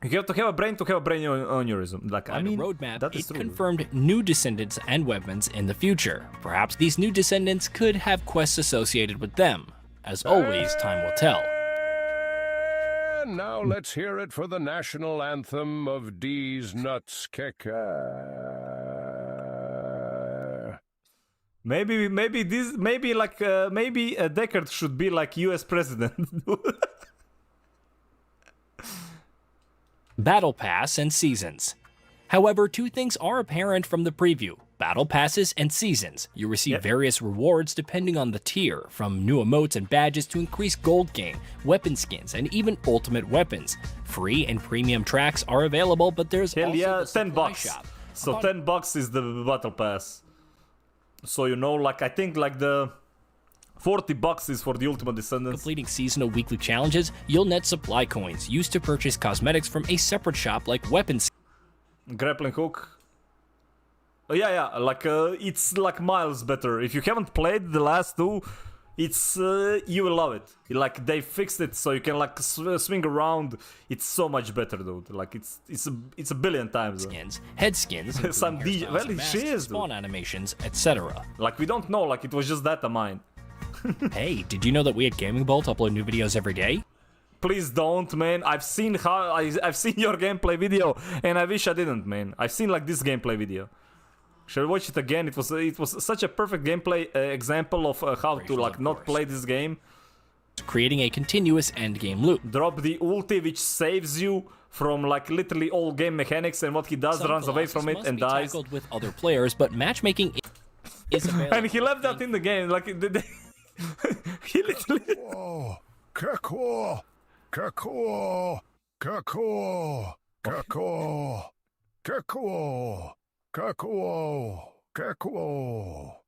You have to have a brain aneurysm. Like, I mean, roadmap, that is it true. confirmed new Descendants and weapons in the future. Perhaps these new Descendants could have quests associated with them. As always, time will tell. And now let's hear it for the national anthem of D's Nuts Maybe Deckard should be like US president. Battle Pass and Seasons. However, two things are apparent from the preview. battle passes, and seasons. You receive various rewards depending on the tier, from new emotes and badges to increased gold gain, weapon skins, and even ultimate weapons. Free and premium tracks are available, but there's Hell also yeah, the supply $10. shop. So $10 is the battle pass. So you know, like I think like the $40 is for the Ultimate Descendants. Completing seasonal weekly challenges, you'll net supply coins used to purchase cosmetics from a separate shop like weapons. Grappling hook. Yeah, like it's like miles better. If you haven't played the last two, it's you will love it. Like they fixed it so you can like swing around. It's so much better, dude. Like it's a billion times. Skins, head skins, some DJ. Well, she is, spawn animations, etc. Like we don't know. Like it was just data mine. Hey, did you know that we at Gaming Bolt upload new videos every day? Please don't, man. I've seen I've seen your gameplay video, and I wish I didn't, man. I've seen like this gameplay video. Shall we watch it again? It was such a perfect gameplay example of how to like not play this game. Creating a continuous endgame loop. Drop the ulti, which saves you from like literally all game mechanics, and what he does runs away from it and dies. Tackled with other players, but matchmaking is available. And he left that in the game, like he literally. Oh, cool. Cool. Cool. Cool. Cool.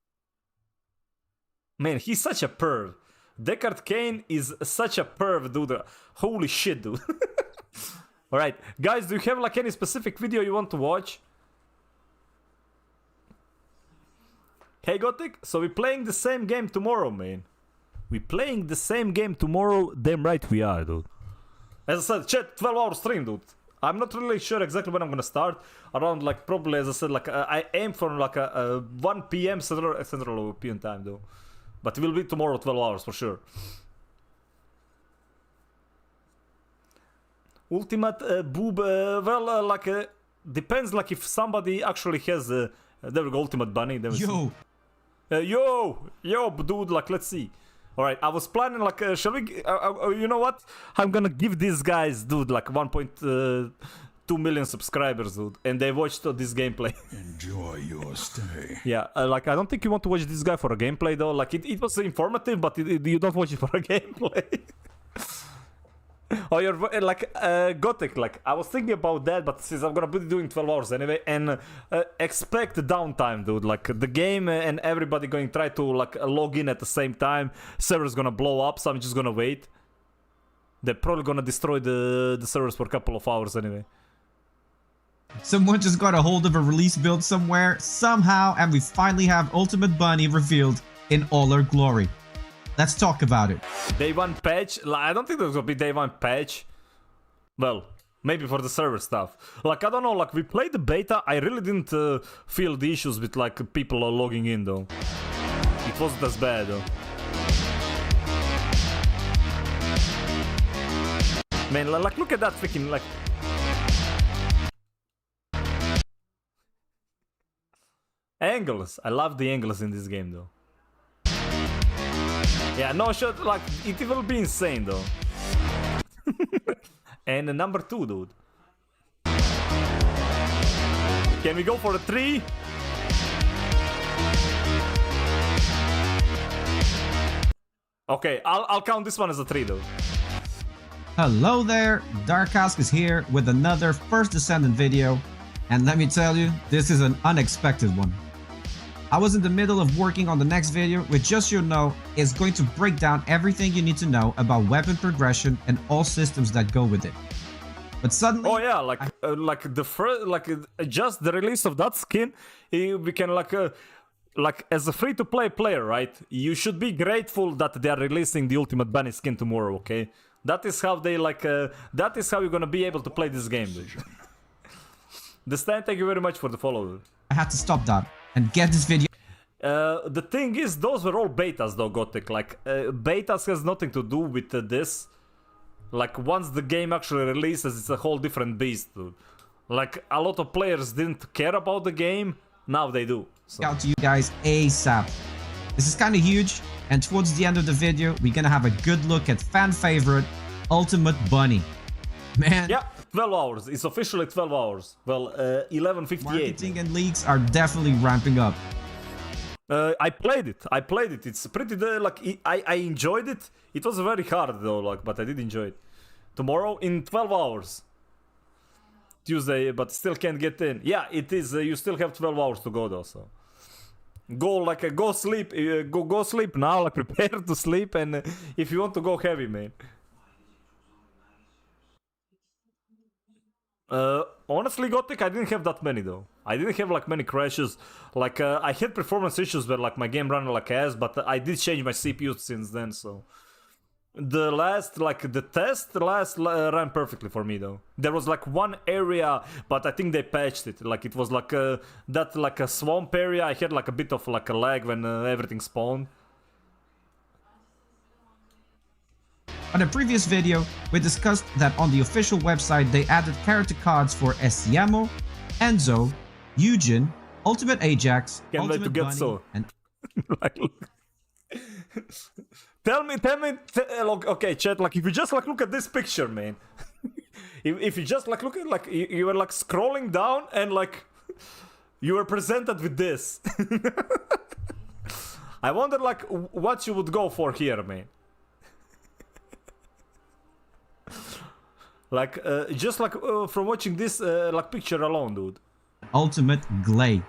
Man, he's such a perv. Deckard Cain is such a perv, dude. Holy shit, dude. Alright, guys, do you have like any specific video you want to watch? Hey, Gothic, so we're playing the same game tomorrow, man. We're playing the same game tomorrow. Damn right we are, dude. As I said, chat, 12-hour stream, dude. I'm not really sure exactly when I'm gonna start. Around like probably, as I said, like I aim for like a 1 p.m. Central European time, though. But it will be tomorrow, 12 hours for sure. Ultimate boob, depends. Like if somebody actually has there we go, Ultimate Bunny. Yo, dude. Like let's see. All right, I was planning like, shall we? You know what? I'm gonna give these guys, dude, like 1.2 million subscribers, dude, and they watched this gameplay. Enjoy your stay. Yeah, like I don't think you want to watch this guy for a gameplay though. Like it was informative, but you don't watch it for a gameplay. Oh, you're like Gothic. Like I was thinking about that, but since I'm gonna be doing 12 hours anyway, and expect downtime, dude. Like the game and everybody going try to like log in at the same time. Server's gonna blow up, so I'm just gonna wait. They're probably gonna destroy the servers for a couple of hours anyway. Someone just got a hold of a release build somewhere, somehow, and we finally have Ultimate Bunny revealed in all her glory. Let's talk about it. Day 1 patch? I don't think there's gonna be day 1 patch. Well, maybe for the server stuff. Like, I don't know, like, we played the beta. I really didn't feel the issues with, like, people logging in, though. It wasn't as bad, though. Man, like, look at that freaking, like... angles. I love the angles in this game, though. Yeah, no shot, like, it will be insane, though. And number 2, dude. Can we go for a 3? Okay, I'll count this one as a 3, though. Hello there, Darkask is here with another First Descendant video. And let me tell you, this is an unexpected one. I was in the middle of working on the next video, which just so you know, is going to break down everything you need to know about weapon progression and all systems that go with it. But suddenly... Oh yeah, like the first, just the release of that skin, we can like as a free-to-play player, right? You should be grateful that they are releasing the Ultimate Bunny skin tomorrow, okay? That is how they that is how you're gonna be able to play this game, dude. Stan, thank you very much for the follow. I had to stop that and get this video. The thing is, those were all betas though, Gothic. Like, betas has nothing to do with this. Like, once the game actually releases, it's a whole different beast, dude. Like, a lot of players didn't care about the game, now they do. So. Out to you guys ASAP. This is kind of huge, and towards the end of the video, we're gonna have a good look at fan favorite Ultimate Bunny. Man. Yeah, 12 hours. It's officially 12 hours. Well, 11:58. Marketing and leaks are definitely ramping up. I played it. It's pretty I enjoyed it. It was very hard though, like, but I did enjoy it. Tomorrow in 12 hours. Tuesday, but still can't get in. Yeah, it is. You still have 12 hours to go though, so go sleep. Go sleep now. Like, prepare to sleep, and if you want to go heavy, man. Honestly, Gothic, I didn't have that many though. I didn't have like many crashes. Like I had performance issues where like my game ran like ass, but I did change my CPU since then. So the test ran perfectly for me though. There was like one area, but I think they patched it. Like it was like a swamp area. I had like a bit of like a lag when everything spawned. On a previous video, we discussed that on the official website they added character cards for Estiamo, Enzo, Eugen, Ultimate Ajax, Can't wait to Ultimate get Bunny, so. and Tell me, okay, chat, like, if you just, like, look at this picture, man. if you just, like, look at, like, you were, like, scrolling down and, like, you were presented with this. I wonder, like, what you would go for here, man. Like, just, like, from watching this, like, picture alone, dude. Ultimate Glay.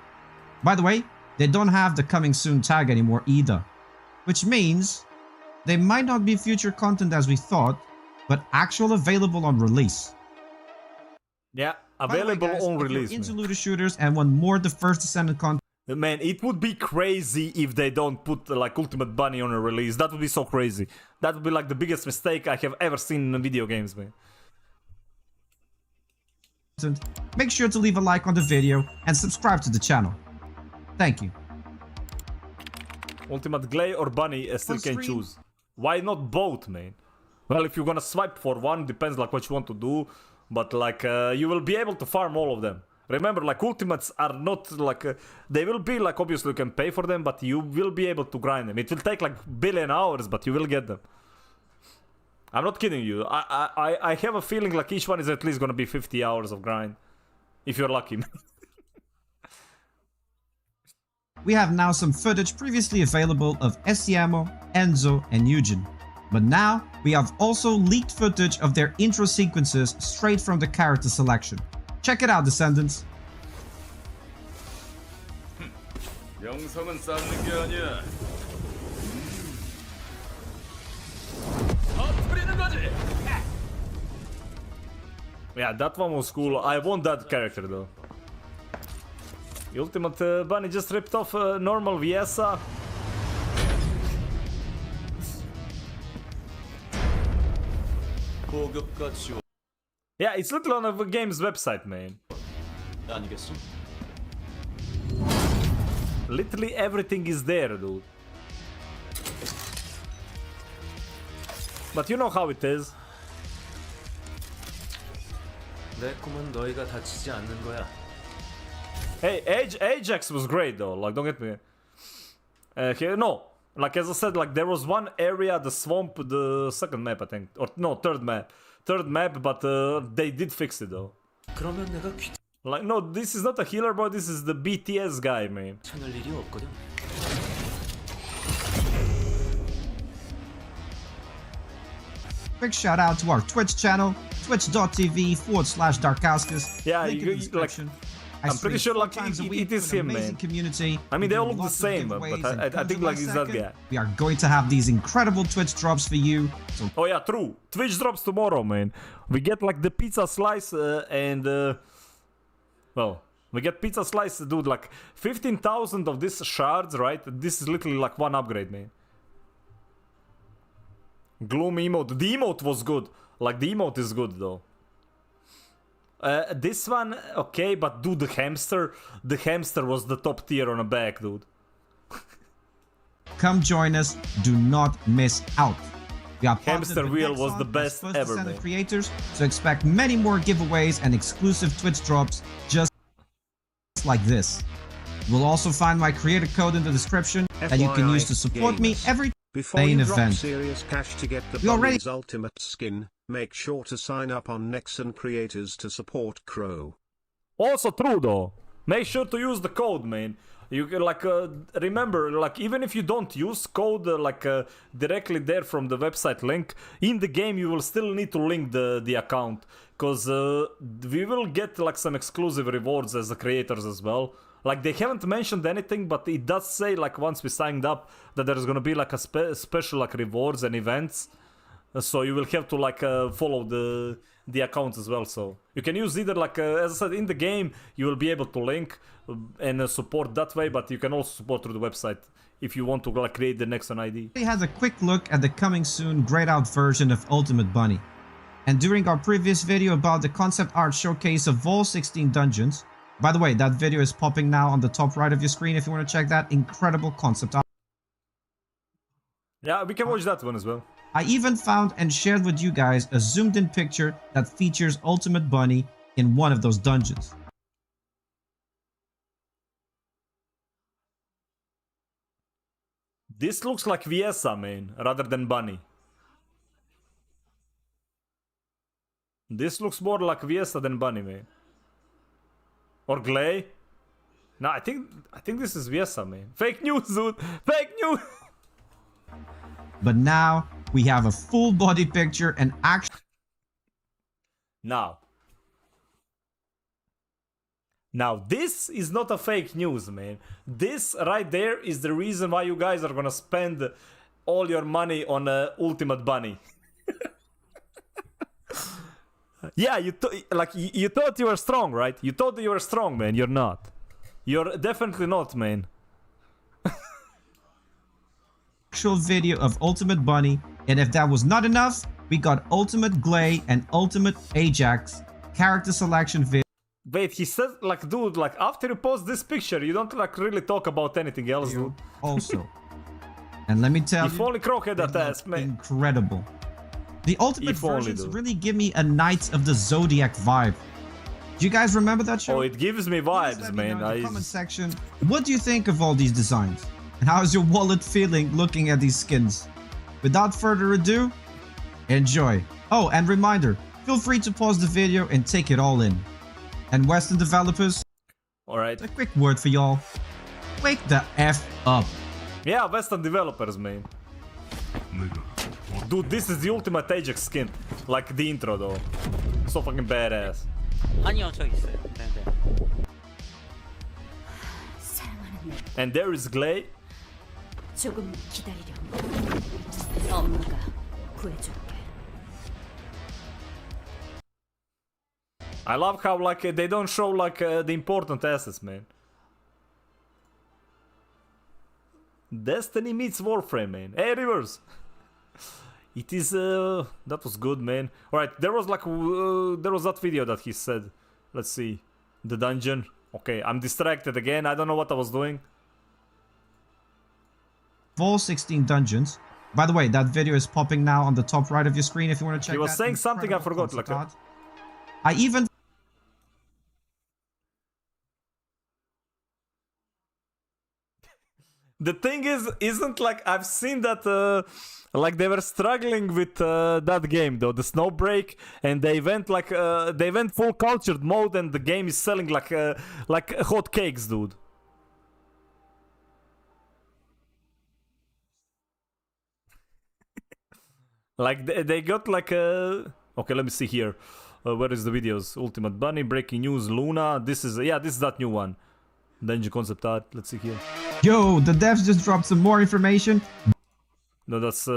By the way, they don't have the coming soon tag anymore either, which means they might not be future content as we thought, but actual available on release. Yeah, available guys, on if release. You're into looter shooters and want more the First Descendant content. Man, it would be crazy if they don't put like Ultimate Bunny on a release. That would be so crazy. That would be like the biggest mistake I have ever seen in video games, man. Make sure to leave a like on the video and subscribe to the channel. Thank you. Ultimate Glay or Bunny still can choose. Why not both, man? Well, if you're gonna swipe for one, depends like what you want to do. But like, you will be able to farm all of them. Remember, like, ultimates are not like... they will be like, obviously you can pay for them, but you will be able to grind them. It will take like billion hours, but you will get them. I'm not kidding you. I have a feeling like each one is at least gonna be 50 hours of grind. If you're lucky. We have now some footage previously available of Estiamo, Enzo, and Eugen. But now, we have also leaked footage of their intro sequences straight from the character selection. Check it out, Descendants. 영성은 쌓는 게 아니야. Yeah, that one was cool. I want that character though. Ultimate Bunny just ripped off normal Viesa. Yeah, it's literally on the game's website, man. Literally everything is there, dude. But you know how it is. 내 꿈은 너희가 다치지 않는 거야. Hey, Ajax was great though. Like, don't get me. No, like as I said, like there was one area, the swamp, the second map, I think, or no, third map, but they did fix it though. 그러면 내가 Like, no, this is not a healer, bro. This is the BTS guy, man. 귀찮을 일이 없거든. Quick shout out to our Twitch channel, twitch.tv/Darkauskas. Yeah, Link in the description. I'm pretty sure like it is him, man. Community. I mean, they all look the same, but I think like it's that guy. We are going to have these incredible Twitch drops for you. So oh yeah, true. Twitch drops tomorrow, man. We get like the pizza slice and well, we get pizza slice, dude. Like 15,000 of these shards, right? This is literally like one upgrade, man. Gloom emote. The emote was good. Like the emote is good though. This one, okay, but dude, the hamster was the top tier on a back, dude. Come join us. Do not miss out. We are Hamster wheel was the best ever, man. Creators, so expect many more giveaways and exclusive Twitch drops just like this. You'll also find my creator code in the description that you can use to support me every Before main you drop event. serious cash to get the We already Bunny's ultimate skin, Make sure to sign up on Nexon creators to support Crow. Also true though. Make sure to use the code, man. You can remember, like, even if you don't use code directly there from the website link, in the game you will still need to link the account, because we will get like some exclusive rewards as the creators as well. Like, they haven't mentioned anything, but it does say, like, once we signed up, that there's gonna be like a special like rewards and events. So you will have to like follow the accounts as well. So you can use either like as I said, in the game you will be able to link and support that way, but you can also support through the website if you want to like create the Nexon ID. He has a quick look at the coming soon grayed out version of Ultimate Bunny. And during our previous video about the concept art showcase of all 16 dungeons, by the way, that video is popping now on the top right of your screen if you want to check that incredible concept art. Yeah, we can watch that one as well. I even found and shared with you guys a zoomed in picture that features Ultimate Bunny in one of those dungeons. This looks like Viesa, man, rather than Bunny. This looks more like Viesa than Bunny, man. Or Glay. No, I think this is Viesa, man. Fake news, dude. Fake news. But now we have a full body picture and action. Now this is not a fake news, man. This right there is the reason why you guys are gonna spend all your money on Ultimate Bunny. Yeah, you thought you were strong, right? You thought you were strong, man. You're not. You're definitely not, man. Actual video of Ultimate Bunny, and if that was not enough, we got Ultimate Glay and Ultimate Ajax character selection video. Wait, he says, like, dude, like, after you post this picture, you don't like really talk about anything else, dude. Also, and let me tell you, if only Crow had that ass, man. Incredible. The Ultimate versions really give me a Knights of the Zodiac vibe. Do you guys remember that show? Oh, it gives me vibes, man. In the comment section, what do you think of all these designs? And how is your wallet feeling looking at these skins? Without further ado, enjoy. Oh, and reminder, feel free to pause the video and take it all in. And Western developers, alright, a quick word for y'all. Wake the F up. Yeah, Western developers, man. Dude, this is the ultimate Ajax skin. Like the intro, though. So fucking badass. 아니요, 저 있어요. 네. And there is Glay. 조금 기다리렴. 엄마가 구해줄게. I love how like they don't show like the important assets, man. Destiny meets Warframe, man. Hey, Rivers. It is that was good, man. All right, there was like there was that video that he said. Let's see, the dungeon. Okay, I'm distracted again. I don't know what I was doing. All 16 dungeons. By the way, that video is popping now on the top right of your screen if you want to check. He was saying something I forgot. Like I even. The thing is, isn't like I've seen that like they were struggling with that game though, the Snowbreak, and they went like they went full cultured mode, and the game is selling like hot cakes, dude. Like they got like okay, let me see here. Where is the videos? Ultimate Bunny, breaking news, Luna. This is this is that new one. Dungeon concept art. Let's see here. Yo, the devs just dropped some more information. No, that's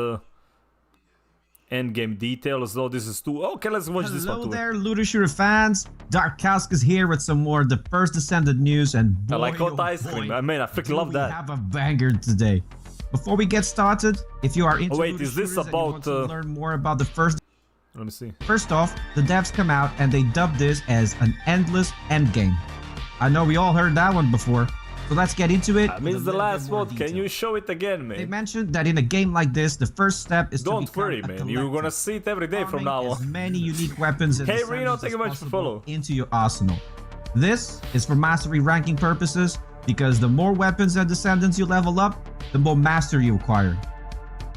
Endgame details. No, this is too. Okay, let's watch this one too. Hello there, Looter Shooter fans. Dark Cask is here with some more of the First Descendant news, and boy, I like hot ice cream. I mean, I freaking love that. We have a banger today. Before we get started, if you are into wait, is this about and you want to learn more about the first? Let me see. First off, the devs come out and they dubbed this as an endless endgame. I know we all heard that one before, so let's get into it. I missed the last one. Can you show it again, man? They mentioned that in a game like this, the first step is don't worry, man. You're gonna see it every day from now on. As many unique weapons and hey, Reno, thank you much for follow. Into your arsenal. This is for mastery ranking purposes, because the more weapons and descendants you level up, the more mastery you acquire.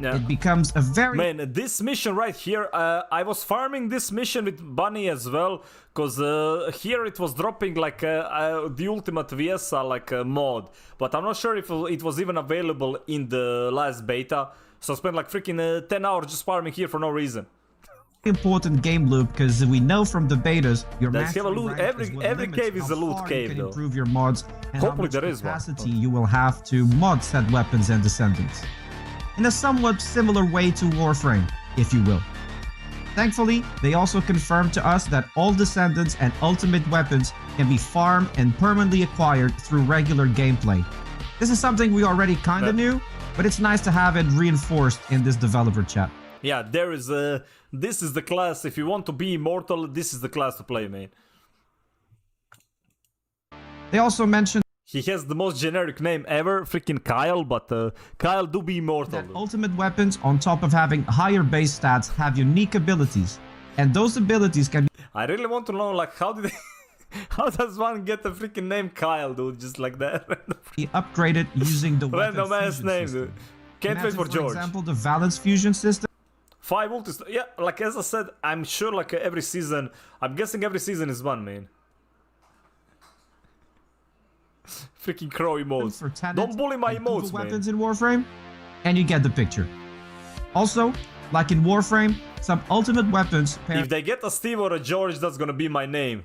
Yeah. it becomes a very... Man, this mission right here, I was farming this mission with Bunny as well, because here it was dropping like the Ultimate Viesa like mod, but I'm not sure if it was even available in the last beta, so I spent like freaking 10 hours just farming here for no reason. important game loop because we know from the betas your Let's have a loot. Every cave is a loot cave though. Improve your mods and hopefully how much there is capacity one. you will have to mod said weapons and descendants. In a somewhat similar way to Warframe, if you will. Thankfully, they also confirmed to us that all descendants and ultimate weapons can be farmed and permanently acquired through regular gameplay. This is something we already kinda knew, but it's nice to have it reinforced in this developer chat. Yeah, there is this is the class. If you want to be immortal, this is the class to play, man. They also mentioned he has the most generic name ever, freaking Kyle, but Kyle do be immortal. That ultimate weapons, on top of having higher base stats, have unique abilities, and those abilities can be... I really want to know, like, how did they... How does one get the freaking name Kyle, dude, just like that? be upgraded using the random ass name, dude. Can't wait for George. For example, the Valence fusion system. 5 ultis. Yeah, like as I said, I'm sure like every season, I'm guessing every season is one, man. Freaking crow emotes. Don't bully my emotes, man. Weapons in Warframe, and you get the picture. Also, like in Warframe, some ultimate weapons... If they get a Steve or a George, that's gonna be my name.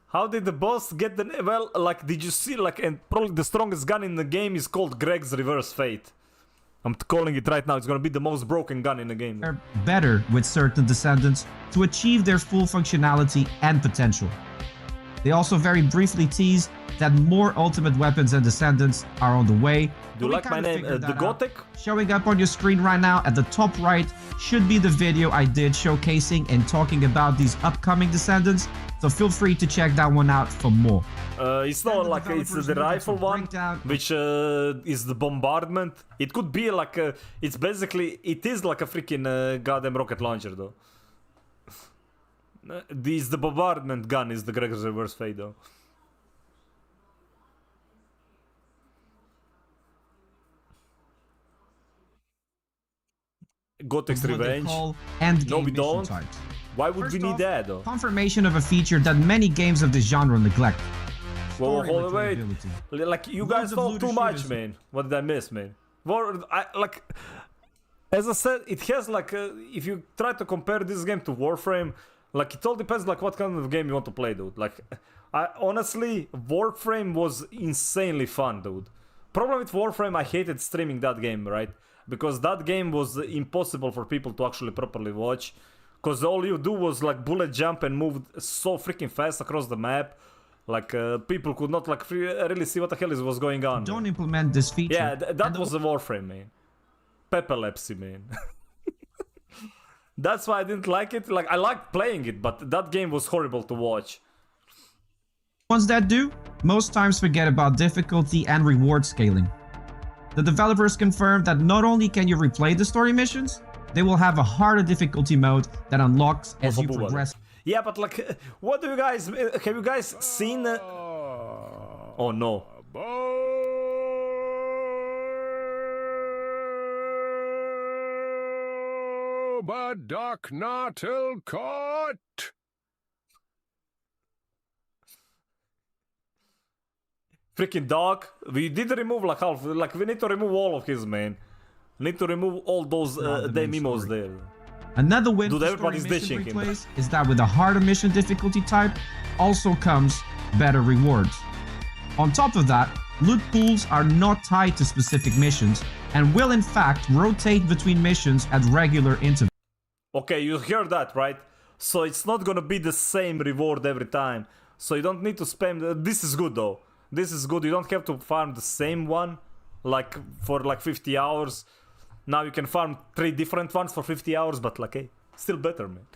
How did the boss get the name? Well, like, did you see, like, and probably the strongest gun in the game is called Greg's Reverse Fate. I'm calling it right now. It's gonna be the most broken gun in the game. They're better with certain descendants to achieve their full functionality and potential. They also very briefly tease that more ultimate weapons and descendants are on the way. Do you like my name, The Gothic? Showing up on your screen right now at the top right should be the video I did showcasing and talking about these upcoming descendants. So feel free to check that one out for more. It's not like it's the rifle one, which is the bombardment. It could be like it's basically, it is like a freaking goddamn rocket launcher though. This the bombardment gun is the Greg's Reverse Fate though. Gothic's Revenge. No, we don't. Types. Why would First we need off, that though? Confirmation of a feature that many games of this genre neglect. Whoa, hold on, wait. Like, you guys talk too much, man. What did I miss, man? Well, like, as I said, it has like, if you try to compare this game to Warframe, like, it all depends like what kind of game you want to play, dude. Like, honestly, Warframe was insanely fun, dude. Problem with Warframe, I hated streaming that game, right? Because that game was impossible for people to actually properly watch. Because all you do was like bullet jump and move so freaking fast across the map. Like people could not like really see what the hell was going on. Don't implement this feature. Yeah, that was a Warframe, man. Epilepsy, man. That's why I didn't like it. Like, I liked playing it, but that game was horrible to watch. Ones that do, most times forget about difficulty and reward scaling. The developers confirmed that not only can you replay the story missions, they will have a harder difficulty mode that unlocks as you progress. Yeah, but like, what do you guys... Have you guys seen... Oh no. But Doc Nautil caught. Freaking dog. We did remove like half. Like, we need to remove all of his, man. Need to remove all those damn emos there. Another win Dude, for everybody's story ditching mission him. replays is that with a harder mission difficulty type also comes better rewards. On top of that, loot pools are not tied to specific missions and will in fact rotate between missions at regular intervals. Okay, you heard that, right? So it's not gonna be the same reward every time. So you don't need to spam... This is good though. This is good. You don't have to farm the same one like for like 50 hours. Now you can farm 3 different ones for 50 hours, but like, hey, still better, man.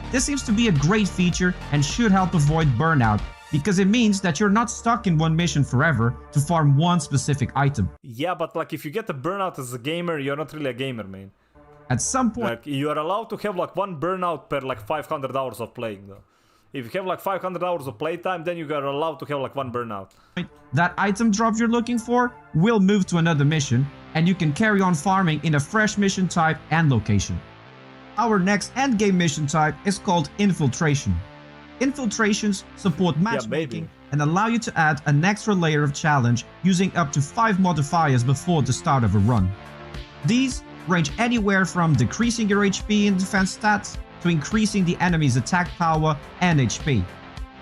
This seems to be a great feature and should help avoid burnout because it means that you're not stuck in one mission forever to farm one specific item. Yeah, but like if you get a burnout as a gamer, you're not really a gamer, man. At some point, like, you are allowed to have like one burnout per like 500 hours of playing though. If you have like 500 hours of playtime, then you are allowed to have like 1 burnout. That item drop you're looking for will move to another mission, and you can carry on farming in a fresh mission type and location. Our next endgame mission type is called Infiltration. Infiltrations support matchmaking and allow you to add an extra layer of challenge using up to 5 modifiers before the start of a run. These range anywhere from decreasing your HP and defense stats to increasing the enemy's attack power and HP.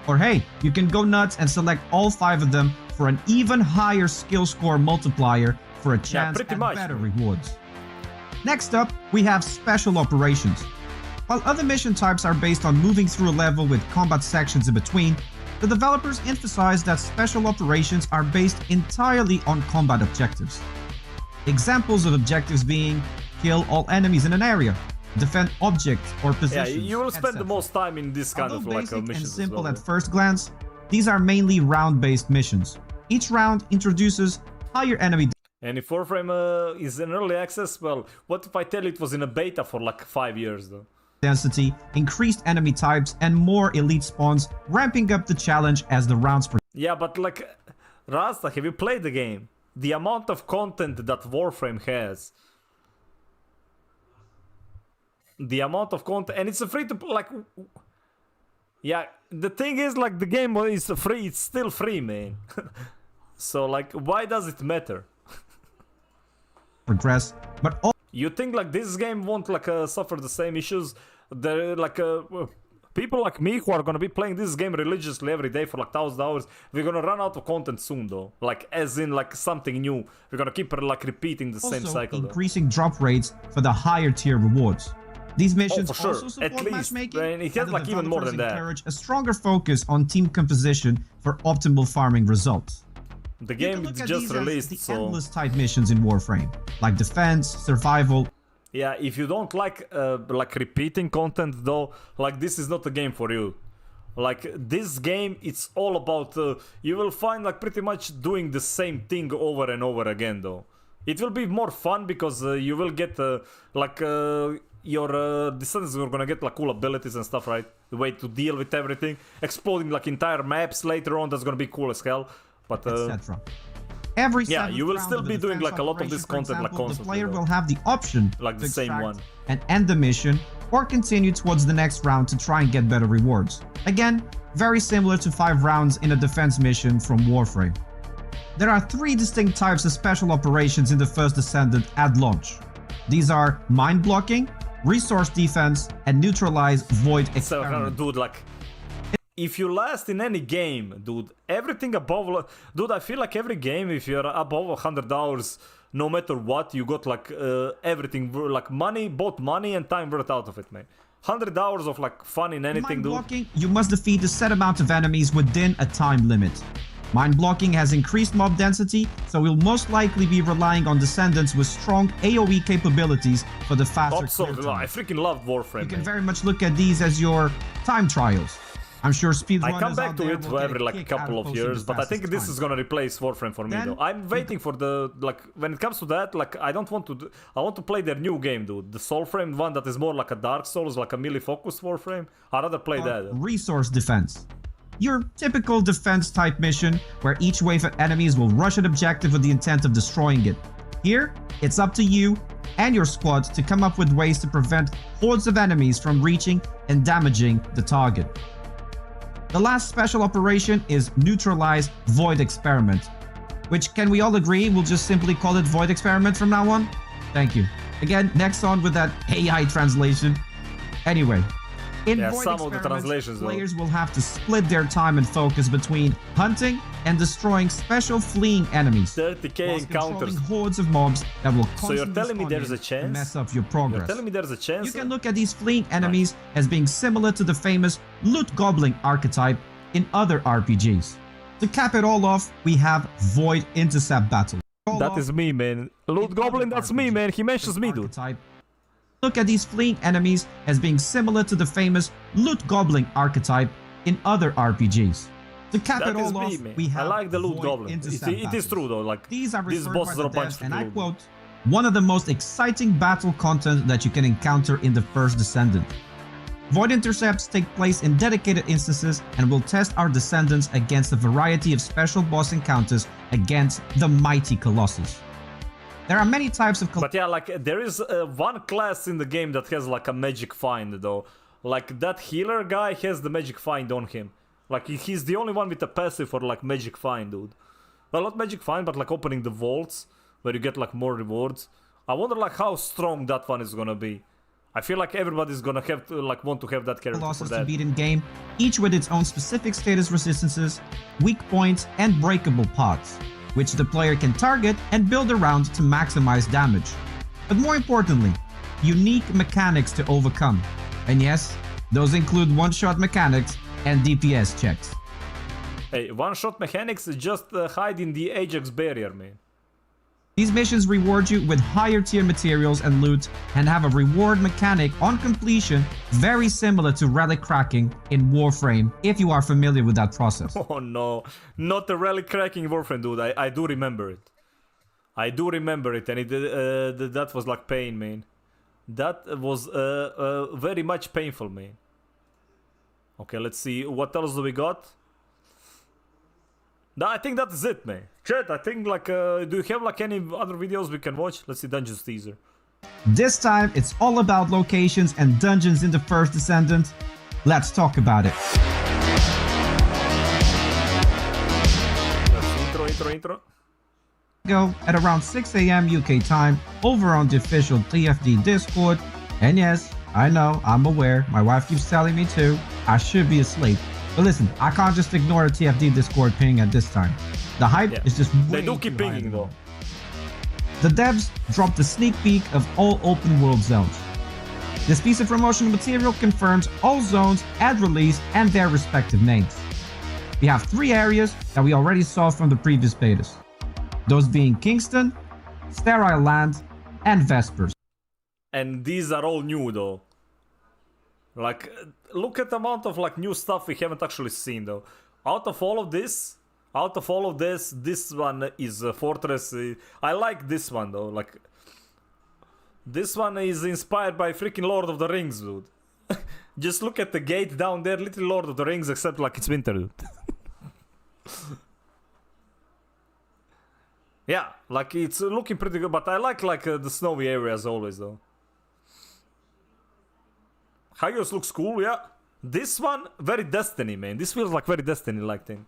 Or hey, you can go nuts and select all 5 of them for an even higher skill score multiplier for a chance at better rewards. Next up, we have Special Operations. While other mission types are based on moving through a level with combat sections in between, the developers emphasize that Special Operations are based entirely on combat objectives. Examples of objectives being kill all enemies in an area, defend objects or positions. Yeah, you will spend the most time in this kind of like missions. And simple at first glance, these are mainly round-based missions. Each round introduces higher enemy. And if Warframe is in early access, well, what if I tell you it was in a beta for like 5 years though? Density, increased enemy types, and more elite spawns, ramping up the challenge as the rounds progress. Yeah, but like, Rasta, have you played the game? The amount of content that Warframe has. The amount of content, and it's a free to like. Yeah, the thing is, like, the game is free. It's still free, man. So like, why does it matter? Progress, but you think like this game won't like suffer the same issues? There like people like me who are gonna be playing this game religiously every day for like 1,000 hours. We're gonna run out of content soon, though. Like, as in like something new. We're gonna keep like repeating the same cycle. Increasing drop rates for the higher tier rewards. These missions for sure. also support At least, matchmaking, and it has like even more than that. Encourage a stronger focus on team composition for optimal farming results. The game is just released, the so endless type missions in Warframe, like defense, survival. Yeah, if you don't like repeating content though, like this is not a game for you. Like this game, it's all about you will find like pretty much doing the same thing over and over again though. It will be more fun because you will get your descendants are gonna get like cool abilities and stuff, right? The way to deal with everything, exploding like entire maps later on. That's gonna be cool as hell. But etc. Every you will still be doing like a lot of this content like constantly. The player will have the option like the same one and end the mission or continue towards the next round to try and get better rewards. Again, very similar to 5 rounds in a defense mission from Warframe. There are 3 distinct types of special operations in the First Descendant at launch. These are mind blocking, resource defense, and neutralize void experiment. Dude, like, if you last in any game, dude, everything above, dude, I feel like every game, if you're above 100 hours, no matter what, you got like everything, like money, both money and time worth out of it, man. 100 hours of like fun in anything, dude. Mind blocking, you must defeat a set amount of enemies within a time limit. Mind blocking has increased mob density, so we'll most likely be relying on Descendants with strong AoE capabilities for the faster clear time. I freaking love Warframe. You can very much look at these as your time trials. I'm sure speedrunners I come back to it every like a couple of years, but I think this is gonna replace Warframe for me though. I'm waiting for the, like, when it comes to that, like, I don't want to I want to play their new game, dude. The Soulframe one that is more like a Dark Souls, like a melee focused Warframe. I'd rather play that. Resource defense. Your typical defense type mission where each wave of enemies will rush an objective with the intent of destroying it. Here, it's up to you and your squad to come up with ways to prevent hordes of enemies from reaching and damaging the target. The last special operation is Neutralize Void Experiment, which, can we all agree, we'll just simply call it Void Experiment from now on? Thank you. Again, nexon with that AI translation. Anyway, in Void some of the translations, players will have to split their time and focus between hunting and destroying special fleeing enemies. 30k encounters. Hordes of mobs that will constantly so you're telling me there's a chance? Mess up your progress. You're telling me there's a chance? You can look at these fleeing enemies as being similar to the famous loot goblin archetype in other RPGs. To cap it all off, we have Void Intercept Battle. That is me, man. Loot goblin, that's me, man. He mentions me, dude. Look at these fleeing enemies as being similar to the famous loot goblin archetype in other RPGs. To cap it all off, we have I like the loot goblin. It is true though, like, these bosses are a bunch of and I quote, one of the most exciting battle content that you can encounter in the First Descendant. Void intercepts take place in dedicated instances and will test our descendants against a variety of special boss encounters against the mighty Colossus. There are many types of But yeah, like there is one class in the game that has like a magic find though. Like that healer guy has the magic find on him. Like he's the only one with a passive for like magic find, dude. Well, not magic find, but like opening the vaults where you get like more rewards. I wonder like how strong that one is gonna be. I feel like everybody's gonna have to like want to have that character Colossus for that. to beat in game, each with its own specific status resistances, weak points, and breakable pods, which the player can target and build around to maximize damage. But more importantly, unique mechanics to overcome. And yes, those include one-shot mechanics and DPS checks. Hey, one-shot mechanics just hide in the Ajax barrier, man. These missions reward you with higher tier materials and loot and have a reward mechanic on completion very similar to relic cracking in Warframe if you are familiar with that process. Oh no, not the relic cracking Warframe, dude. I do remember it. I do remember it, and that was like pain, man. That was very much painful, man. Okay, let's see. What else do we got? No, I think that's it, man. Chat, I think like, do you have like any other videos we can watch? Let's see, Dungeons teaser. This time, it's all about locations and dungeons in the First Descendant. Let's talk about it. Intro. Go at around 6 a.m. UK time over on the official TFD Discord. And yes, I know, I'm aware, my wife keeps telling me to. I should be asleep. But listen, I can't just ignore the TFD Discord ping at this time. The hype is just way They do keep pinging though. The devs dropped a sneak peek of all open world zones. This piece of promotional material confirms all zones at release and their respective names. We have 3 areas that we already saw from the previous betas. Those being Kingston, Sterile Land, and Vespers. And these are all new though. Like, look at the amount of like new stuff we haven't actually seen though. Out of all of this, this one is Fortress. I like this one though. Like, this one is inspired by freaking Lord of the Rings, dude. Just look at the gate down there, little Lord of the Rings, except like it's winter, dude. Yeah, like it's looking pretty good, but I like the snowy areas always though. Hyos looks cool, yeah. This one, very Destiny, man. This feels like very Destiny-like thing.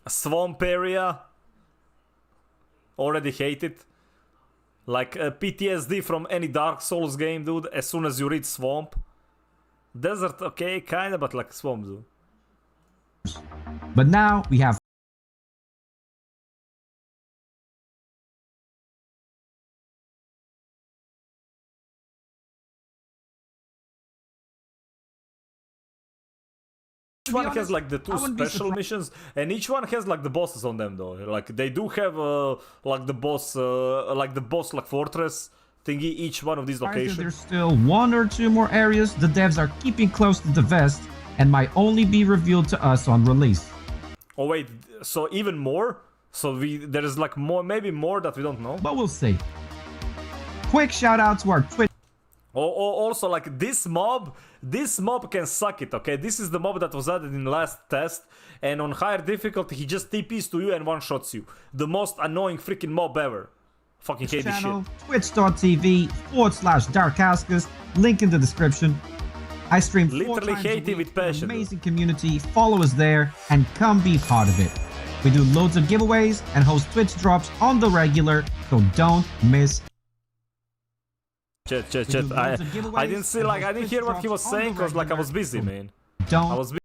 A swamp area. Already hate it. Like PTSD from any Dark Souls game, dude. As soon as you reach swamp. Desert, okay, kinda, but like swamp, dude. But now we have Each one has like the 2 special missions, and each one has like the bosses on them though. Like they do have like the boss like fortress thingy each one of these locations. There's still 1 or 2 more areas the devs are keeping close to the vest and might only be revealed to us on release. Oh wait, so even more? So there is like more, maybe more that we don't know. But we'll see. Quick shout out to our Twitch. Also, like this mob can suck it, okay? This is the mob that was added in last test, and on higher difficulty, he just TPs to you and one-shots you. The most annoying freaking mob ever. Fucking hate this channel, shit. twitch.tv/Darkaskus, link in the description. I stream 4 Literally times a hate it week, with passion. an amazing community, follow us there, and come be part of it. We do loads of giveaways and host Twitch drops on the regular, so don't miss. Chat. I didn't see, like, I didn't hear what he was saying because, like, I was busy, man. Don't. I was busy.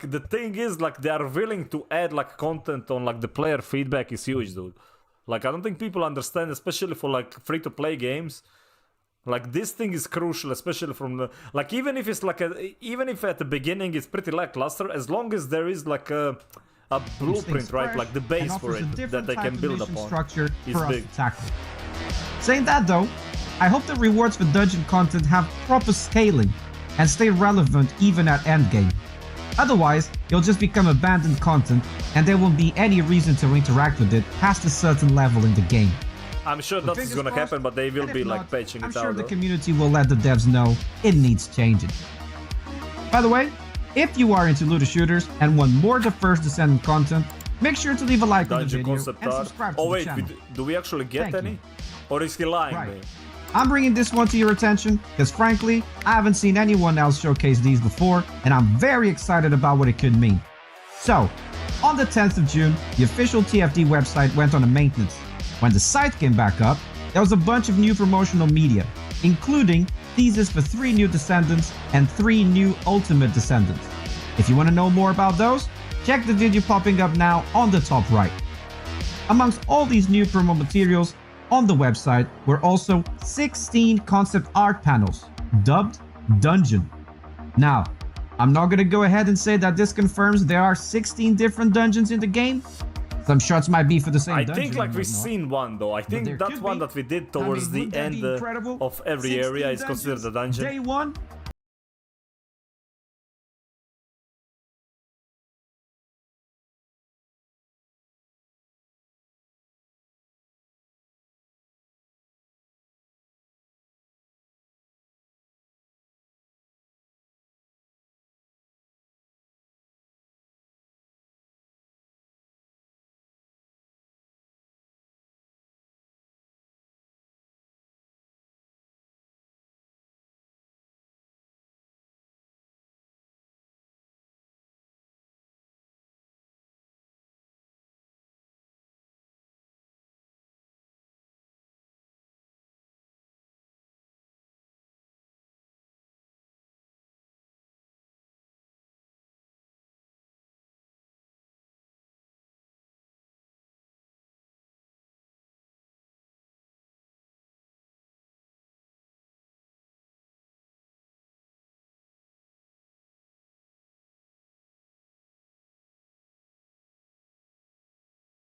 The thing is, like, they are willing to add like content on like the player feedback is huge, dude. Like, I don't think people understand, especially for like free-to-play games. Like this thing is crucial, especially from the like even if it's like even if at the beginning it's pretty lackluster, as long as there is like a blueprint, right? Like the base for it that they can build upon. Structure is for us big. to tackle. Saying that though, I hope the rewards for dungeon content have proper scaling and stay relevant even at endgame. Otherwise, it'll just become abandoned content and there won't be any reason to interact with it past a certain level in the game. I'm sure that's gonna happen, but they will be like patching I'm it sure out. the Though. community will let the devs know it needs changing. By the way, if you are into looter shooters and want more of the First Descendant content, make sure to leave a like on the video and subscribe to the channel. Do we actually get any? Or is he lying, man? I'm bringing this one to your attention because frankly, I haven't seen anyone else showcase these before and I'm very excited about what it could mean. So, on the 10th of June, the official TFD website went on a maintenance. When the site came back up, there was a bunch of new promotional media, including teasers for 3 new Descendants and 3 new Ultimate Descendants. If you want to know more about those, check the video popping up now on the top right. Amongst all these new promo materials, on the website were also 16 concept art panels, dubbed Dungeon. Now, I'm not gonna go ahead and say that this confirms there are 16 different dungeons in the game. Some shots might be for the same dungeon. I think like we've seen one though. I think that one that we did towards the end of every area is considered a dungeon. Day 1.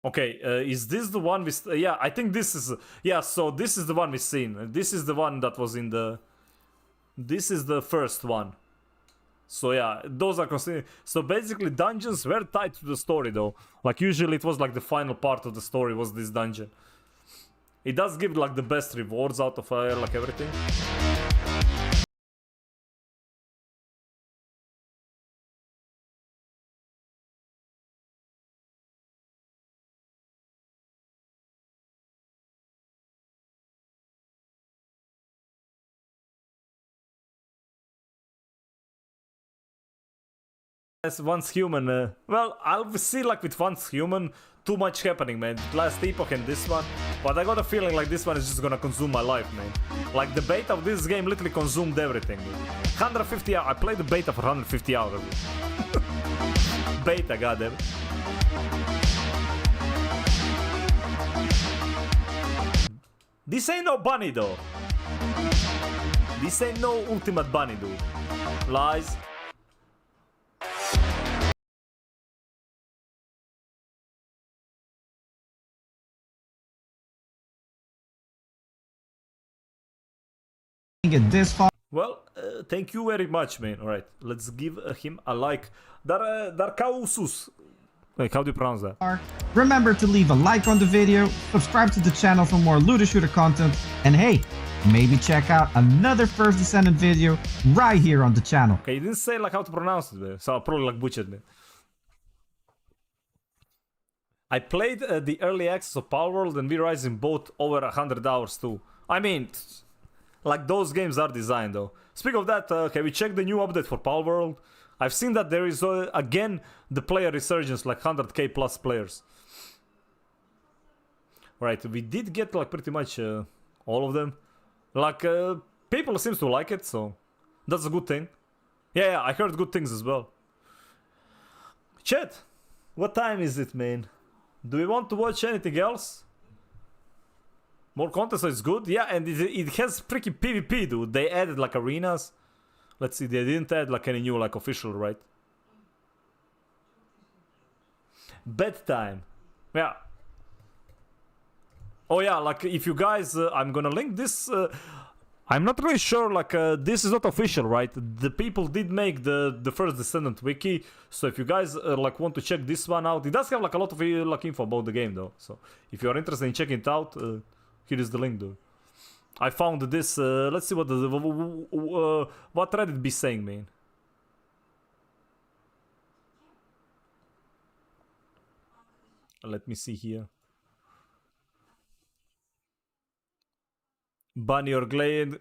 Okay, is this the one we... yeah, I think this is... yeah, so this is the one we've seen. This is the one that was in the... this is the first one. So yeah, those are considered... so basically dungeons were tied to the story though. Like usually it was like the final part of the story was this dungeon. It does give like the best rewards out of like everything. As once human, well, I'll see like with once human, too much happening, man. Last epoch and this one, but I got a feeling like this one is just gonna consume my life, man. Like the beta of this game literally consumed everything, dude. 150 hours. I played the beta for 150 hours. Beta, goddamn. This ain't no bunny though. This ain't no ultimate bunny, dude. Lies. Get this far. Well, thank you very much, man. Alright, let's give him a like. Darkausus. Like, how do you pronounce that? Remember to leave a like on the video, subscribe to the channel for more looter shooter content, and hey, maybe check out another First Descendant video right here on the channel. Okay, you didn't say like how to pronounce it, man. So I probably like butchered me. I played the early access of Palworld and V-Rise in both over 100 hours too. I mean, like those games are designed though. Speaking of that, have we checked the new update for Palworld? I've seen that there is again the player resurgence, like 100k plus players. Right, we did get like pretty much all of them. Like people seems to like it, so that's a good thing. Yeah, I heard good things as well. Chat, what time is it, man? Do we want to watch anything else? More content, so it's good. Yeah, and it has freaking PvP, dude. They added like arenas. Let's see, they didn't add like any new like official, right? Bedtime. Yeah. Oh yeah, like if you guys, I'm gonna link this. I'm not really sure, like this is not official, right? The people did make the First Descendant wiki, so if you guys like want to check this one out, it does have like a lot of like info about the game though. So if you are interested in checking it out, here is the link, dude. I found this. Let's see what what Reddit be saying, man. Let me see here. Bunny or Glade.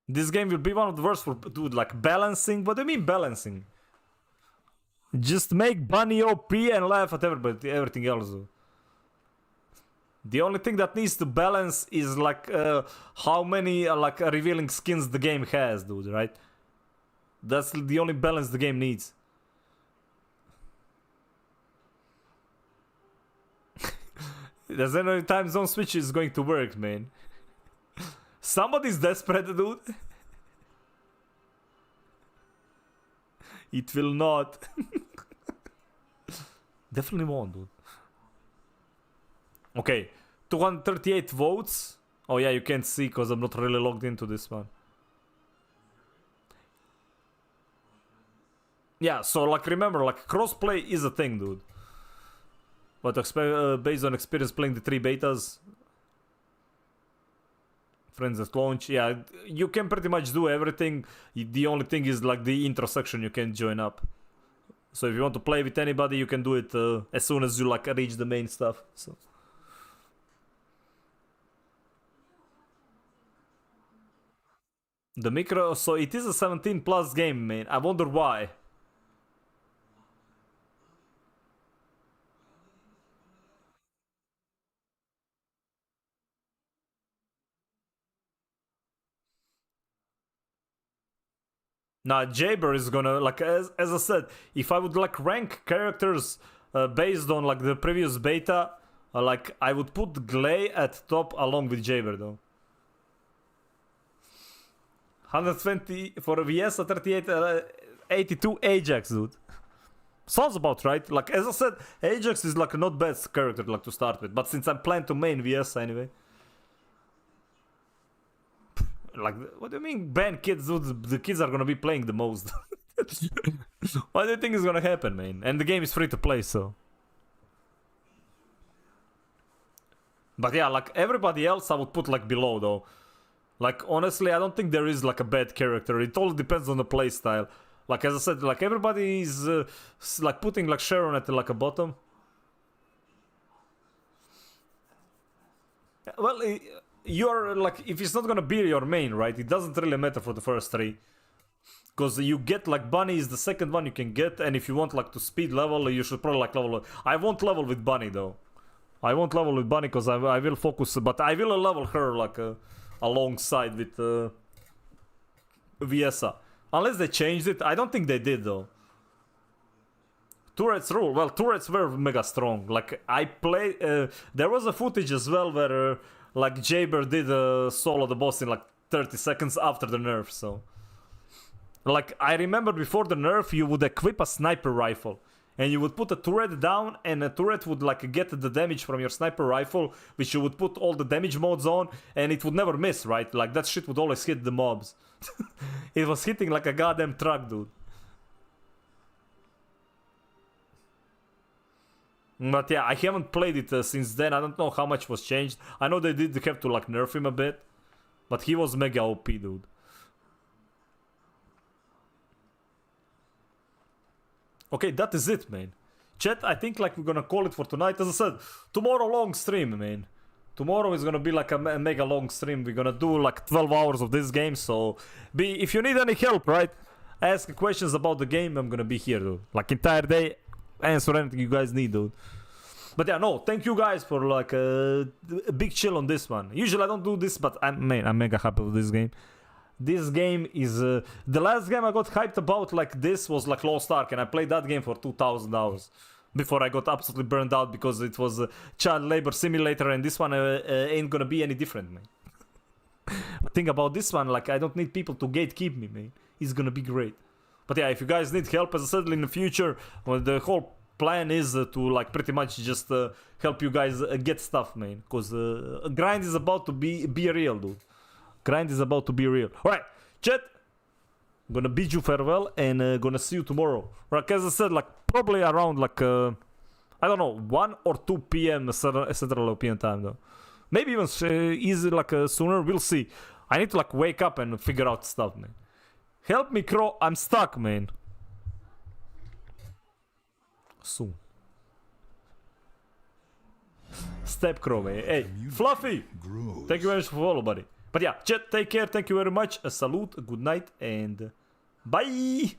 This game will be one of the worst for dude, like balancing. What do you mean balancing? Just make Bunny OP and laugh at everybody, everything else. The only thing that needs to balance is like how many like revealing skins the game has, dude, right? That's the only balance the game needs. There's any time zone switch is going to work, man. Somebody's desperate, dude. It will not. Definitely won't, dude. Okay, 238 votes. Oh yeah, you can't see because I'm not really logged into this one. Yeah, so like remember, like crossplay is a thing, dude. But based on experience playing the 3 betas, friends at launch, yeah, you can pretty much do everything. The only thing is like the intro section you can join up. So if you want to play with anybody, you can do it as soon as you like reach the main stuff. So the micro, so it is a 17 plus game, man. I wonder why. Nah, Jaber is gonna, like, as I said, if I would, like, rank characters based on, like, the previous beta, like, I would put Glay at top along with Jaber, though. 120 for VS, 38, 82 Ajax, dude. Sounds about right. Like, as I said, Ajax is, like, not bad character, like, to start with. But since I'm planning to main VS anyway. Like, what do you mean ban kids, dude? The kids are gonna be playing the most. What do you think is gonna happen, man? And the game is free to play, so. But yeah, like, everybody else I would put, like, below, though. Like, honestly, I don't think there is, like, a bad character. It all depends on the playstyle. Like, as I said, like, everybody is, like, putting, like, Sharon at, like, a bottom. Well, you're, like, if it's not gonna be your main, right? It doesn't really matter for the first 3. Because you get, like, Bunny is the second one you can get. And if you want, like, to speed level, you should probably, like, level. I won't level with Bunny, though. I won't level with Bunny because I will focus. But I will level her, like, alongside with Viesa. Unless they changed it. I don't think they did, though. Turrets rule. Well, turrets were mega strong. Like, I play. There was a footage as well where, like, Jaber did solo the boss in, like, 30 seconds after the nerf, so. Like, I remember before the nerf, you would equip a sniper rifle. And you would put a turret down, and a turret would, like, get the damage from your sniper rifle, which you would put all the damage modes on, and it would never miss, right? Like, that shit would always hit the mobs. It was hitting like a goddamn truck, dude. But yeah, I haven't played it since then. I don't know how much was changed. I know they did have to, like, nerf him a bit. But he was mega OP, dude. Okay, that is it, man. Chat, I think, like, we're gonna call it for tonight. As I said, tomorrow long stream, man. Tomorrow is gonna be, like, a mega long stream. We're gonna do, like, 12 hours of this game. So, if you need any help, right? Ask questions about the game. I'm gonna be here, dude. Like, entire day. Answer anything you guys need, dude. But yeah, no, thank you guys for, like, a big chill on this one. Usually I don't do this, but I'm mega happy with this game. This game is the last game I got hyped about like this was like Lost Ark, and I played that game for 2,000 hours before I got absolutely burned out because it was a child labor simulator, and this one ain't gonna be any different, man. Think about this one, like I don't need people to gatekeep me, man. It's gonna be great. But yeah, if you guys need help, as I said, in the future, well, the whole plan is to like pretty much just help you guys get stuff, man. Because grind is about to be real, dude. Grind is about to be real. Alright, chat. I'm gonna bid you farewell and gonna see you tomorrow. Like as I said, like probably around like I don't know, 1 or 2 p.m. Central European time though. Maybe even easy like sooner. We'll see. I need to like wake up and figure out stuff, man. Help me, Crow. I'm stuck, man. Soon. Step Crow, man. Hey, Fluffy. Thank you very much for follow, buddy. But yeah, chat, take care. Thank you very much. A salute, good night, and bye.